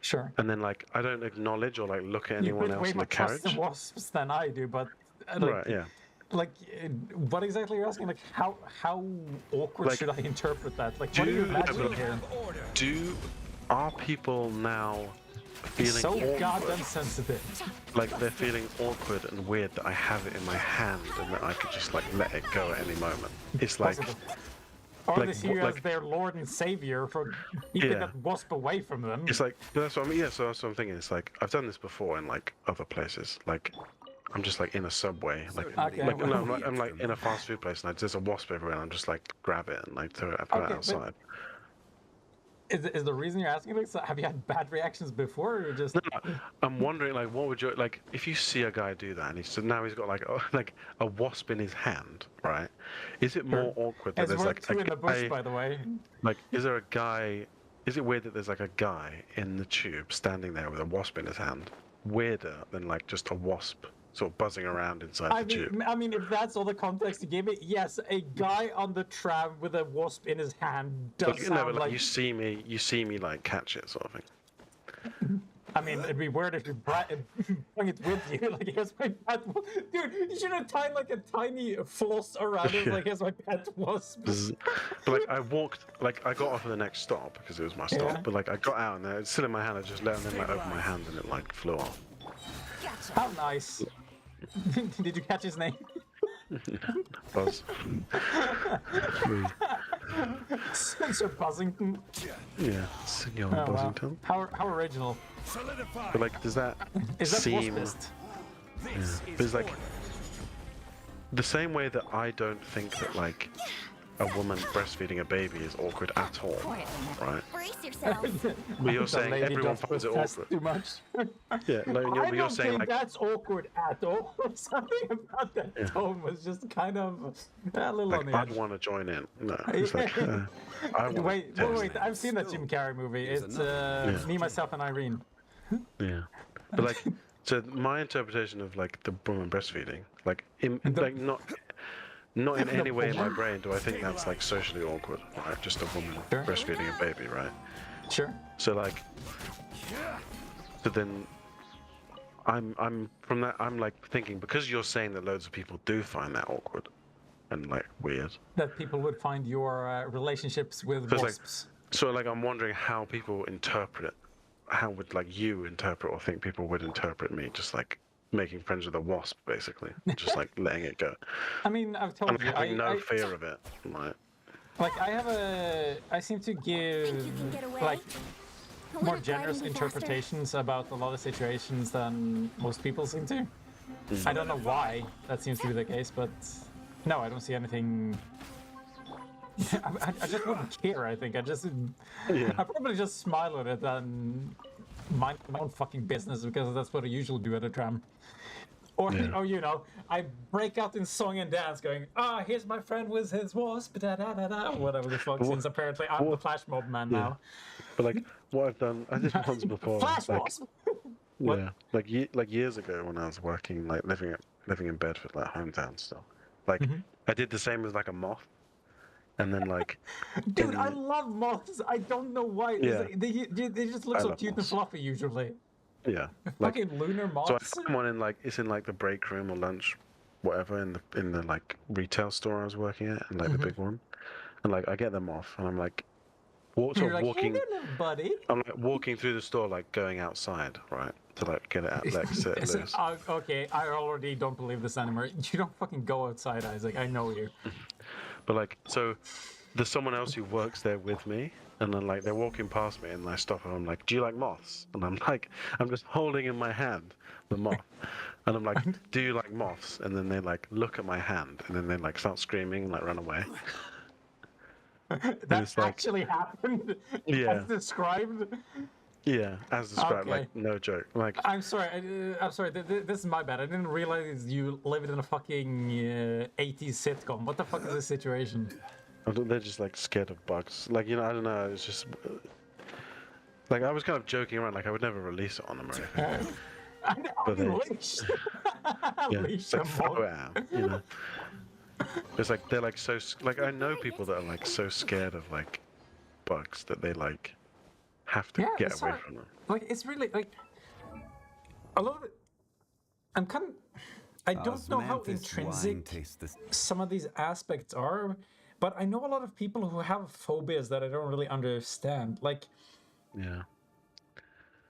Sure. And then like I don't acknowledge or like look at You anyone put else way in more the trust in carriage. wasps than I do, but like, Right? Yeah. like, what exactly are you asking? Like, how awkward Like, should I interpret that? Like, what are you do- imagining like, here? Are people now feeling So awkward? goddamn sensitive. Like they're feeling awkward and weird that I have it in my hand and that I could just like let it go at any moment. It's like, Possible. Or like, they see you as like- their lord and savior for keeping Yeah. that wasp away from them. it's like that's what I mean. Yeah, so that's what I'm thinking. It's like I've done this before in like other places. Like I'm just like in a subway, like Okay, like well- no, I'm like in a fast food place and there's a wasp everywhere and I'm just like grab it and like throw it, put it Okay, but- outside. Is the reason you're asking this? Have you had bad reactions before, or you're just? No, I'm wondering like what would you like if you see a guy do that and now he's got like a wasp in his hand, right? Is it more awkward that It's there's worth like two in the bush, guy, by the way. like is there a guy? Is it weird that there's like a guy in the tube standing there with a wasp in his hand? Weirder than like just a wasp sort of buzzing around inside the tube. I mean, if that's all the context you give it, yes, a guy on the tram with a wasp in his hand does Like, no, sound but, like like. you see me like catch it sort of thing. I mean, it'd be weird if you bring it with you. Like, here's my pet. Dude, you should have tied like a tiny floss around it. Yeah. Like, here's my pet wasp. But like I got off at the next stop because it was my stop. Yeah. But like I got out and it's still in my hand. I just let them like open my hand and it like flew off. How nice. Did you catch his name? Buzz. Sir Buzzington. Yeah, Senor Oh, wow. Buzzington. How original. But like, does that Is that seem? waspist? But it's like the same way that I don't think that like a woman breastfeeding a baby is awkward at all, right? Brace yourself. But you're The saying lady everyone does finds it protest awkward. too much. Yeah, like, I you're don't saying think like that's awkward at all. Something about that tone was just kind of a little on like the I'd edge. want to join in. No, it's like I want Wait! I've seen that Jim Carrey movie. It's Me, Myself, and Irene. Yeah, but like, so my interpretation of like the woman breastfeeding, like, like not in any way in my brain do I think that's like socially awkward, right? Just a woman Sure. breastfeeding a baby, right? Sure. So like, so then I'm from that I'm like thinking because you're saying that loads of people do find that awkward and like weird. That people would find your relationships with So it's wasps. So like I'm wondering how people interpret it. How would like you interpret or think people would interpret me just like making friends with a wasp basically, just like letting it go. I mean, I've told I'm you. having no I fear of it. Like, I seem to give Think you can get away? like A more little generous gliding be faster. interpretations about a lot of situations than most people seem to. I don't know why that seems to be the case, but no, I don't see anything. I just wouldn't care. I think I probably just smile at it and mind my own fucking business because that's what I usually do at a tram. Or, or you know, I break out in song and dance, going, here's my friend with his wasp, da da da da, whatever the fuck. Since apparently I'm the flash mob man now. but like what I've done, I did once before. Flash like, wasp. Yeah, like years ago when I was working, like living in Bedford, like hometown still. Like I did the same as like a moth, and then like. Dude, I love moths. I don't know why. Yeah. Like, they just look I so love cute and moths. fluffy usually. Yeah, like Fucking lunar so. moths. I found one in like it's in like the break room or lunch, whatever in the like retail store I was working at, and like the big one, and like I get them off, and I'm like, You're sort of like, walking. hey there, little buddy. I'm like walking through the store, like going outside, right, to like get it out, like set it loose. Okay, I already don't believe this anymore. You don't fucking go outside, Isaac. I know you. But like, so there's someone else who works there with me, and then like they're walking past me, and I stop and I'm like, "Do you like moths?" And I'm like, I'm just holding in my hand the moth, and I'm like, "Do you like moths?" And then they like look at my hand, and then they like start screaming, and, like run away. That it's like- actually happened. Yeah. As described. Yeah, as described, Okay. like no joke, like I'm sorry. I'm sorry. This is my bad. I didn't realize you lived in a fucking 80s sitcom. What the fuck is this situation? they're just like scared of bugs. Like I don't know. It's just like I was kind of joking around, like I would never release it on them or anything. But they- Leash. Yeah, Leash it's like them throw all. it out, It's like they're like so like I know people that are like so scared of like bugs that they like have to Yeah, get it's away not- from them. Like, it's really like a lot of it. I'm kind of. I don't know how Osmanthus wine intrinsic tastes the some of these aspects are, but I know a lot of people who have phobias that I don't really understand. Yeah.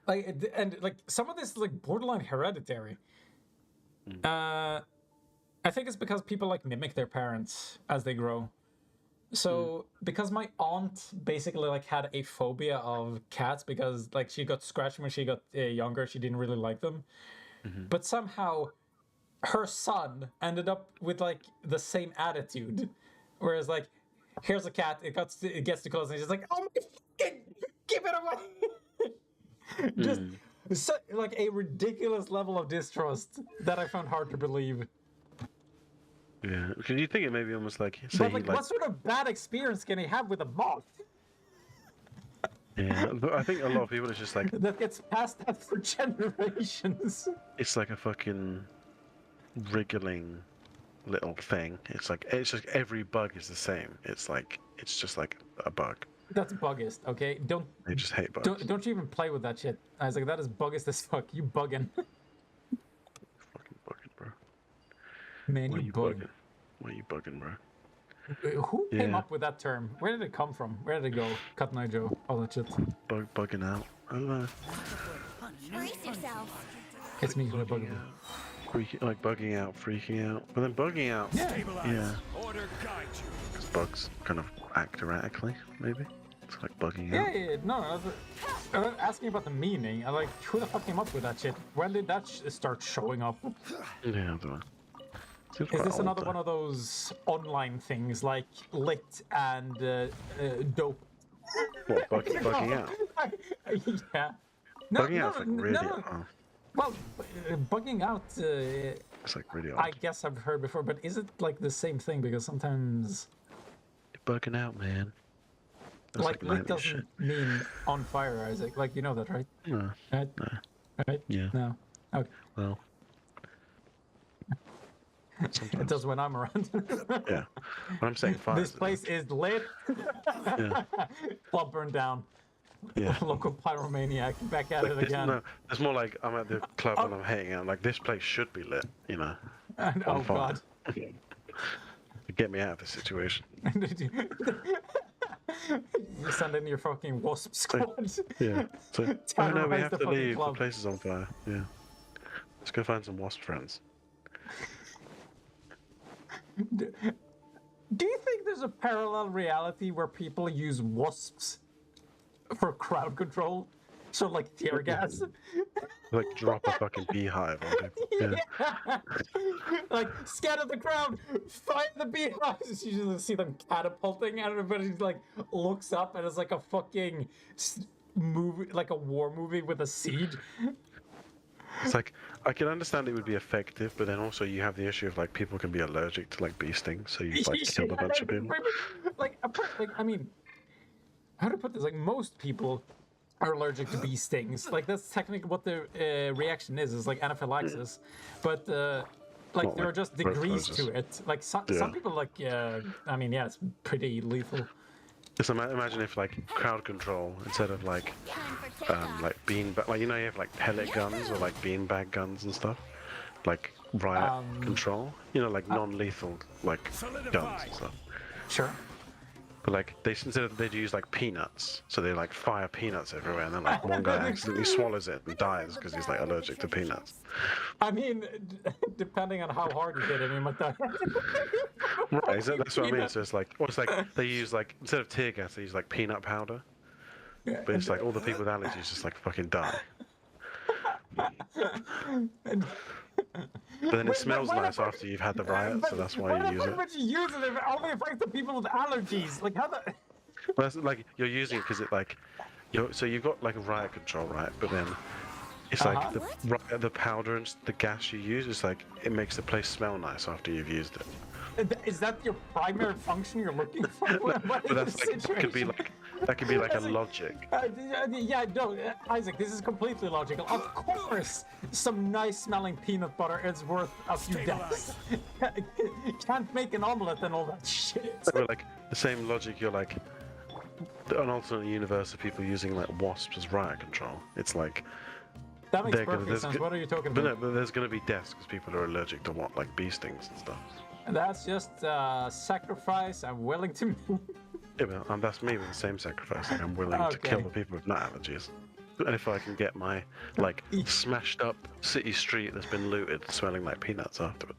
And like some of this is like borderline hereditary. I think it's because people like mimic their parents as they grow. So because my aunt basically like had a phobia of cats because like she got scratched when she got younger, she didn't really like them. But somehow her son ended up with like the same attitude, whereas like here's a cat, it gets too close, and she's like, oh my fucking, give it away. Just like a ridiculous level of distrust that I found hard to believe. Yeah. Because you think it may be almost like say But he like, like what sort of bad experience can he have with a moth yeah. But I think a lot of people it's just like that gets passed down for generations? it's like a fucking wriggling little thing. It's just every bug is the same. It's just like a bug. That's buggist, okay? They just hate bugs. Don't you even play with that shit. I was like, that is buggist as fuck. You bugging. Fucking bugging, bro. Man, Why you you bugging. bugging? Why you bugging, bro? Who came Yeah. up with that term? Where did it come from? Where did it go? Cut Night Joe, all that shit. Bugging out. I don't know. Brace yourself. It's me who are bugging. Like bugging out, freaking out. But then bugging out. Yeah. Stabilize. Yeah. Order guide you. Because bugs kind of act erratically, maybe. It's like bugging Yeah, out. yeah, no, I was asking about the meaning. I like, who the fuck came up with that shit? When did that start showing up? Yeah, I don't know. Seems Is quite this old, another though. one of those online things like lit and dope? What, bugging out? Yeah. No, Bugging out's like really no. oh, Well, bugging out, it's like really old. I guess I've heard before, but is it like the same thing? Because sometimes, You're bugging out, man. That's like, lit 90s doesn't shit. mean on fire, Isaac. Like, you know that, right? No, Right? Right? Yeah. No. Okay. well. It Sometimes. does when I'm around. Yeah. But I'm saying fire. This place is lit. Yeah. Club burned down. Yeah. Local pyromaniac back at Like it this, again. no, it's more like I'm at the club and I'm hanging out. Like this place should be lit, you know. And, on oh fire. god. To get me out of this situation. You send in your fucking wasp squad. Yeah. So, oh no, we Terrorize have the to fucking leave. club. The place is on fire. Yeah. Let's go find some wasp friends. Do you think there's a parallel reality where people use wasps for crowd control? So like tear gas? Like drop a fucking beehive on people. Yeah. Like scatter the crowd, find the beehives. You just see them catapulting, and everybody like looks up, and it's like a fucking movie, like a war movie with a siege. It's like I can understand it would be effective, but then also you have the issue of like people can be allergic to like bee stings, so you've like killed a bunch of people. Like I mean, how to put this? Like most people are allergic to bee stings. Like that's technically what the reaction is like anaphylaxis, but like Not there are like just throat degrees closes. to it. Like some Yeah. people like I mean yeah, it's pretty lethal. Just imagine if like crowd control instead of like Time for kickoff. like like you know you have like pellet guns or like beanbag guns and stuff, like riot control. You know, like non-lethal like guns Solidify. and stuff. Sure. But like they'd use like peanuts, so they like fire peanuts everywhere, and then like one guy accidentally swallows it and dies because he's like allergic to peanuts. I mean, depending on how hard you hit him, you might die. Right, that's what I mean. So it's like, or it's like they use like instead of tear gas, they use like peanut powder. But it's like all the people with allergies just like fucking die. But then it smells why nice the- after you've had the riot, so that's why the you use fuck it. would you use it if it only affects the people with allergies? Like how the? Well, that's like you're using it because it like, so you've got like riot control, right? But then it's like the powder and the gas you use is like it makes the place smell nice after you've used it. Is that your primary function you're looking for? What But is that's the like situation? that could be like a That's like- logic. Yeah, no, Isaac, this is completely logical. Of course, some nice smelling peanut butter is worth a few deaths. Can't make an omelet and all that shit. But like the same logic, you're like, an alternate universe of people using like wasps as riot control. It's like That makes they're gonna- perfect there's sense. go- What are you talking but about? no, but there's going to be deaths because people are allergic to what like bee stings and stuff. That's just sacrifice I'm willing to make. Yeah, but that's me with the same sacrifice. Like, I'm willing to kill Okay. the people with nut allergies. And if I can get my like smashed up city street that's been looted smelling like peanuts afterward.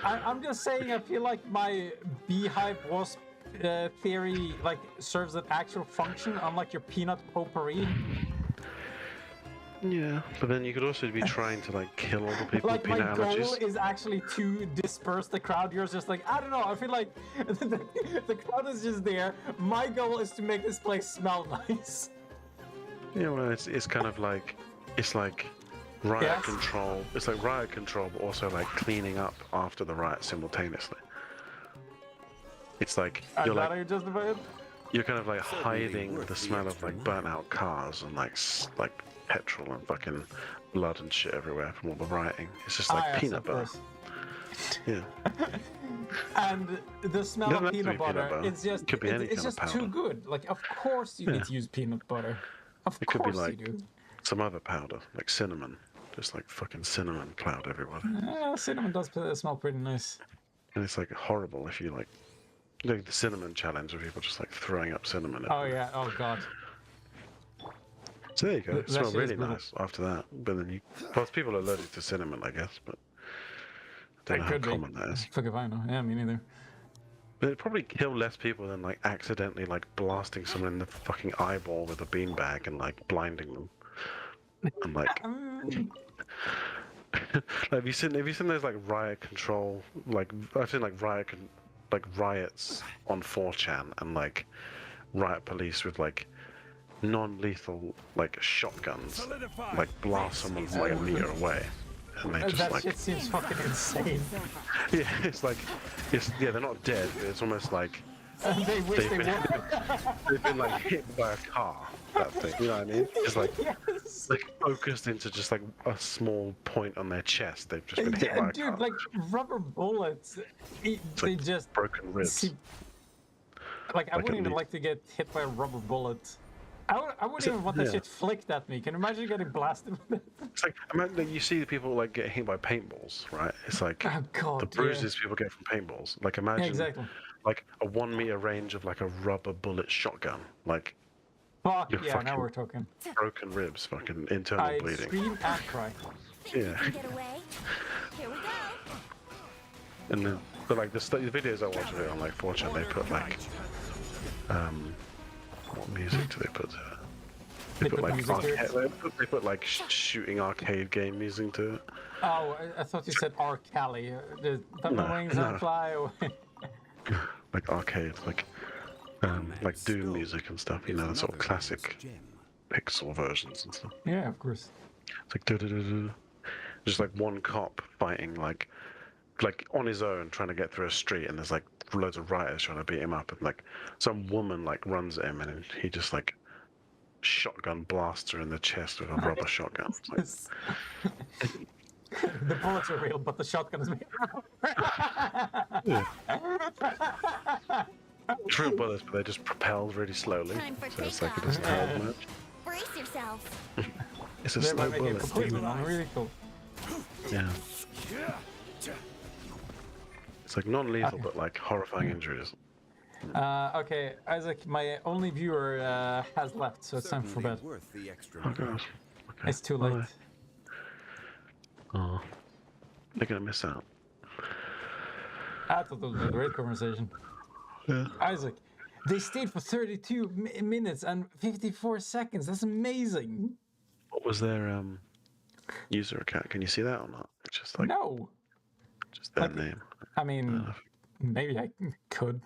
I'm just saying, I feel like my beehive wasp theory like serves an actual function, unlike your peanut potpourri. Yeah, but then you could also be trying to like kill all the people Like with my peanut goal allergies. is actually to disperse the crowd. Yours just like, I don't know. I feel like the crowd is just there. My goal is to make this place smell nice. Yeah, well, it's kind of like it's like riot Yes. control. It's like riot control, but also like cleaning up after the riot simultaneously. It's like Is that how you justify it? you're kind of like Certainly hiding worth the the smell of extra like mile. burnt out cars and like like petrol and fucking blood and shit everywhere from all the rioting. It's just like yes, peanut of butter. course. Yeah. And the smell Doesn't of have to be peanut butter, peanut butter. it's just It could be any it's kind of just too powder. good. Like, of course you Yeah. need to use peanut butter. Of It could be course like you do. some other powder, like cinnamon. Just like fucking cinnamon cloud everywhere. Cinnamon does smell pretty nice. And it's like horrible if you like the cinnamon challenge where people just like throwing up cinnamon. Oh everywhere. yeah. Oh god. So there you go. It That smelled shit is really brutal. nice after that. But then you, well, people are allergic to cinnamon, I guess. But I don't know how could be. common that is. Fuck if I know. Yeah, me neither. But it'd probably kill less people than like accidentally like blasting someone in the fucking eyeball with a beanbag and like blinding them. And like, like, have you seen those like riot control? Like I've seen like riots on 4chan and like riot police with like non-lethal like shotguns Solidify. like blast someone from like a meter away. And they just That like shit seems fucking insane. yeah, it's like yeah, they're not dead. But it's almost like They wish they've they been, were. they've been like hit by a car. That thing, you know what I mean? It's like Yes. like focused into just like a small point on their chest. They've just been hit by a car. Dude, like rubber bullets, they like just broken ribs. seem. Like I Like wouldn't at even least- like to get hit by a rubber bullet. I wouldn't So- even want that yeah. shit flicked at me. Can you imagine getting blasted with it? It's like imagine that you see the people like get hit by paintballs, right? It's like Oh god. the bruises people get from paintballs. Like imagine Yeah, exactly. like a 1 meter range of like a rubber bullet shotgun, like Fuck You're yeah, now fucking- we're talking. broken ribs, fucking internal I bleeding. scream and cry. Think you Yeah. can get away? Here we go. And then, but like the videos I watch of it on like 4chan, they put like, what music do they put to it? They put like music to it? they put like shooting arcade game music to it. Oh, I thought you said R. Kelly. The Pepper No, Wings no. and Fly away. Like arcade, like Doom music and stuff. You know, the sort of classic pixel versions and stuff. Yeah, of course. It's like do-do-do-do. Just like one cop fighting like on his own trying to get through a street, and there's like loads of rioters trying to beat him up, and like some woman like runs at him, and he just like shotgun blasts her in the chest with a rubber shotgun. It's like, The bullets are real, but the shotgun is made. it's real bullets, but they just propelled really slowly, Time for so it's like it takeoff. doesn't hurt much. Brace yourselves. It's a They slow might make it bullet. completely wrong. Really cool. Yeah, it's like non-lethal, but like horrifying injuries. Okay, Isaac, my only viewer has left, so it's time for Certainly bed. worth the extra Oh mile. gosh. Okay. It's too late. Bye. Oh, they're gonna miss out. I thought that was a great conversation. Yeah. Isaac, they stayed for 32 minutes and 54 seconds. That's amazing. What was their user account? Can you see that or not? It's just like No, just their like- name. I mean, maybe I could.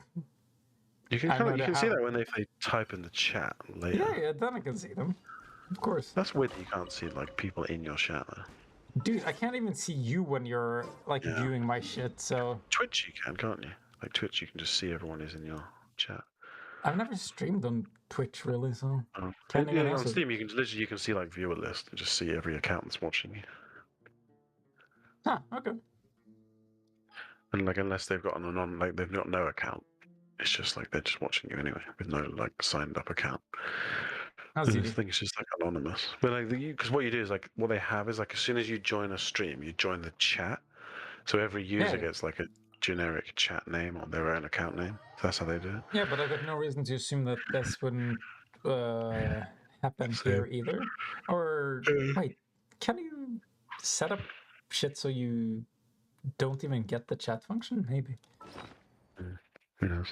You can I kind know of, you they can see have- that when they type in the chat later. Yeah, then I can see them. Of course. That's weird. That you can't see like people in your chat. Though. Dude, I can't even see you when you're like Yeah. viewing my shit, so Twitch you can, can't you? Like Twitch, you can just see everyone who's in your chat. I've never streamed on Twitch really, so Oh. Can't even Yeah, on answer. Steam, you can literally see like viewer list and just see every account that's watching you. huh, okay. And like unless they've got they've got no account, it's just like they're just watching you anyway with no like signed up account. How's And I easy? think it's just like anonymous. But like because what you do is like what they have is like as soon as you join a stream, you join the chat. So every user Yeah. gets like a generic chat name or their own account name. That's how they do it. Yeah, but I got no reason to assume that this wouldn't happen Same. here either. Or wait, can you set up shit so you don't even get the chat function? Maybe. Who knows?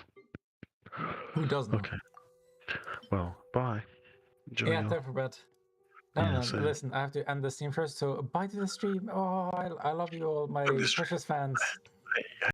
Who doesn't? Okay. Well, bye. Enjoy Yeah, your... time for bed. No, Yeah, no, same. listen, I have to end the stream first. So bye to the stream. Oh, I love you all, my End the stream. precious fans.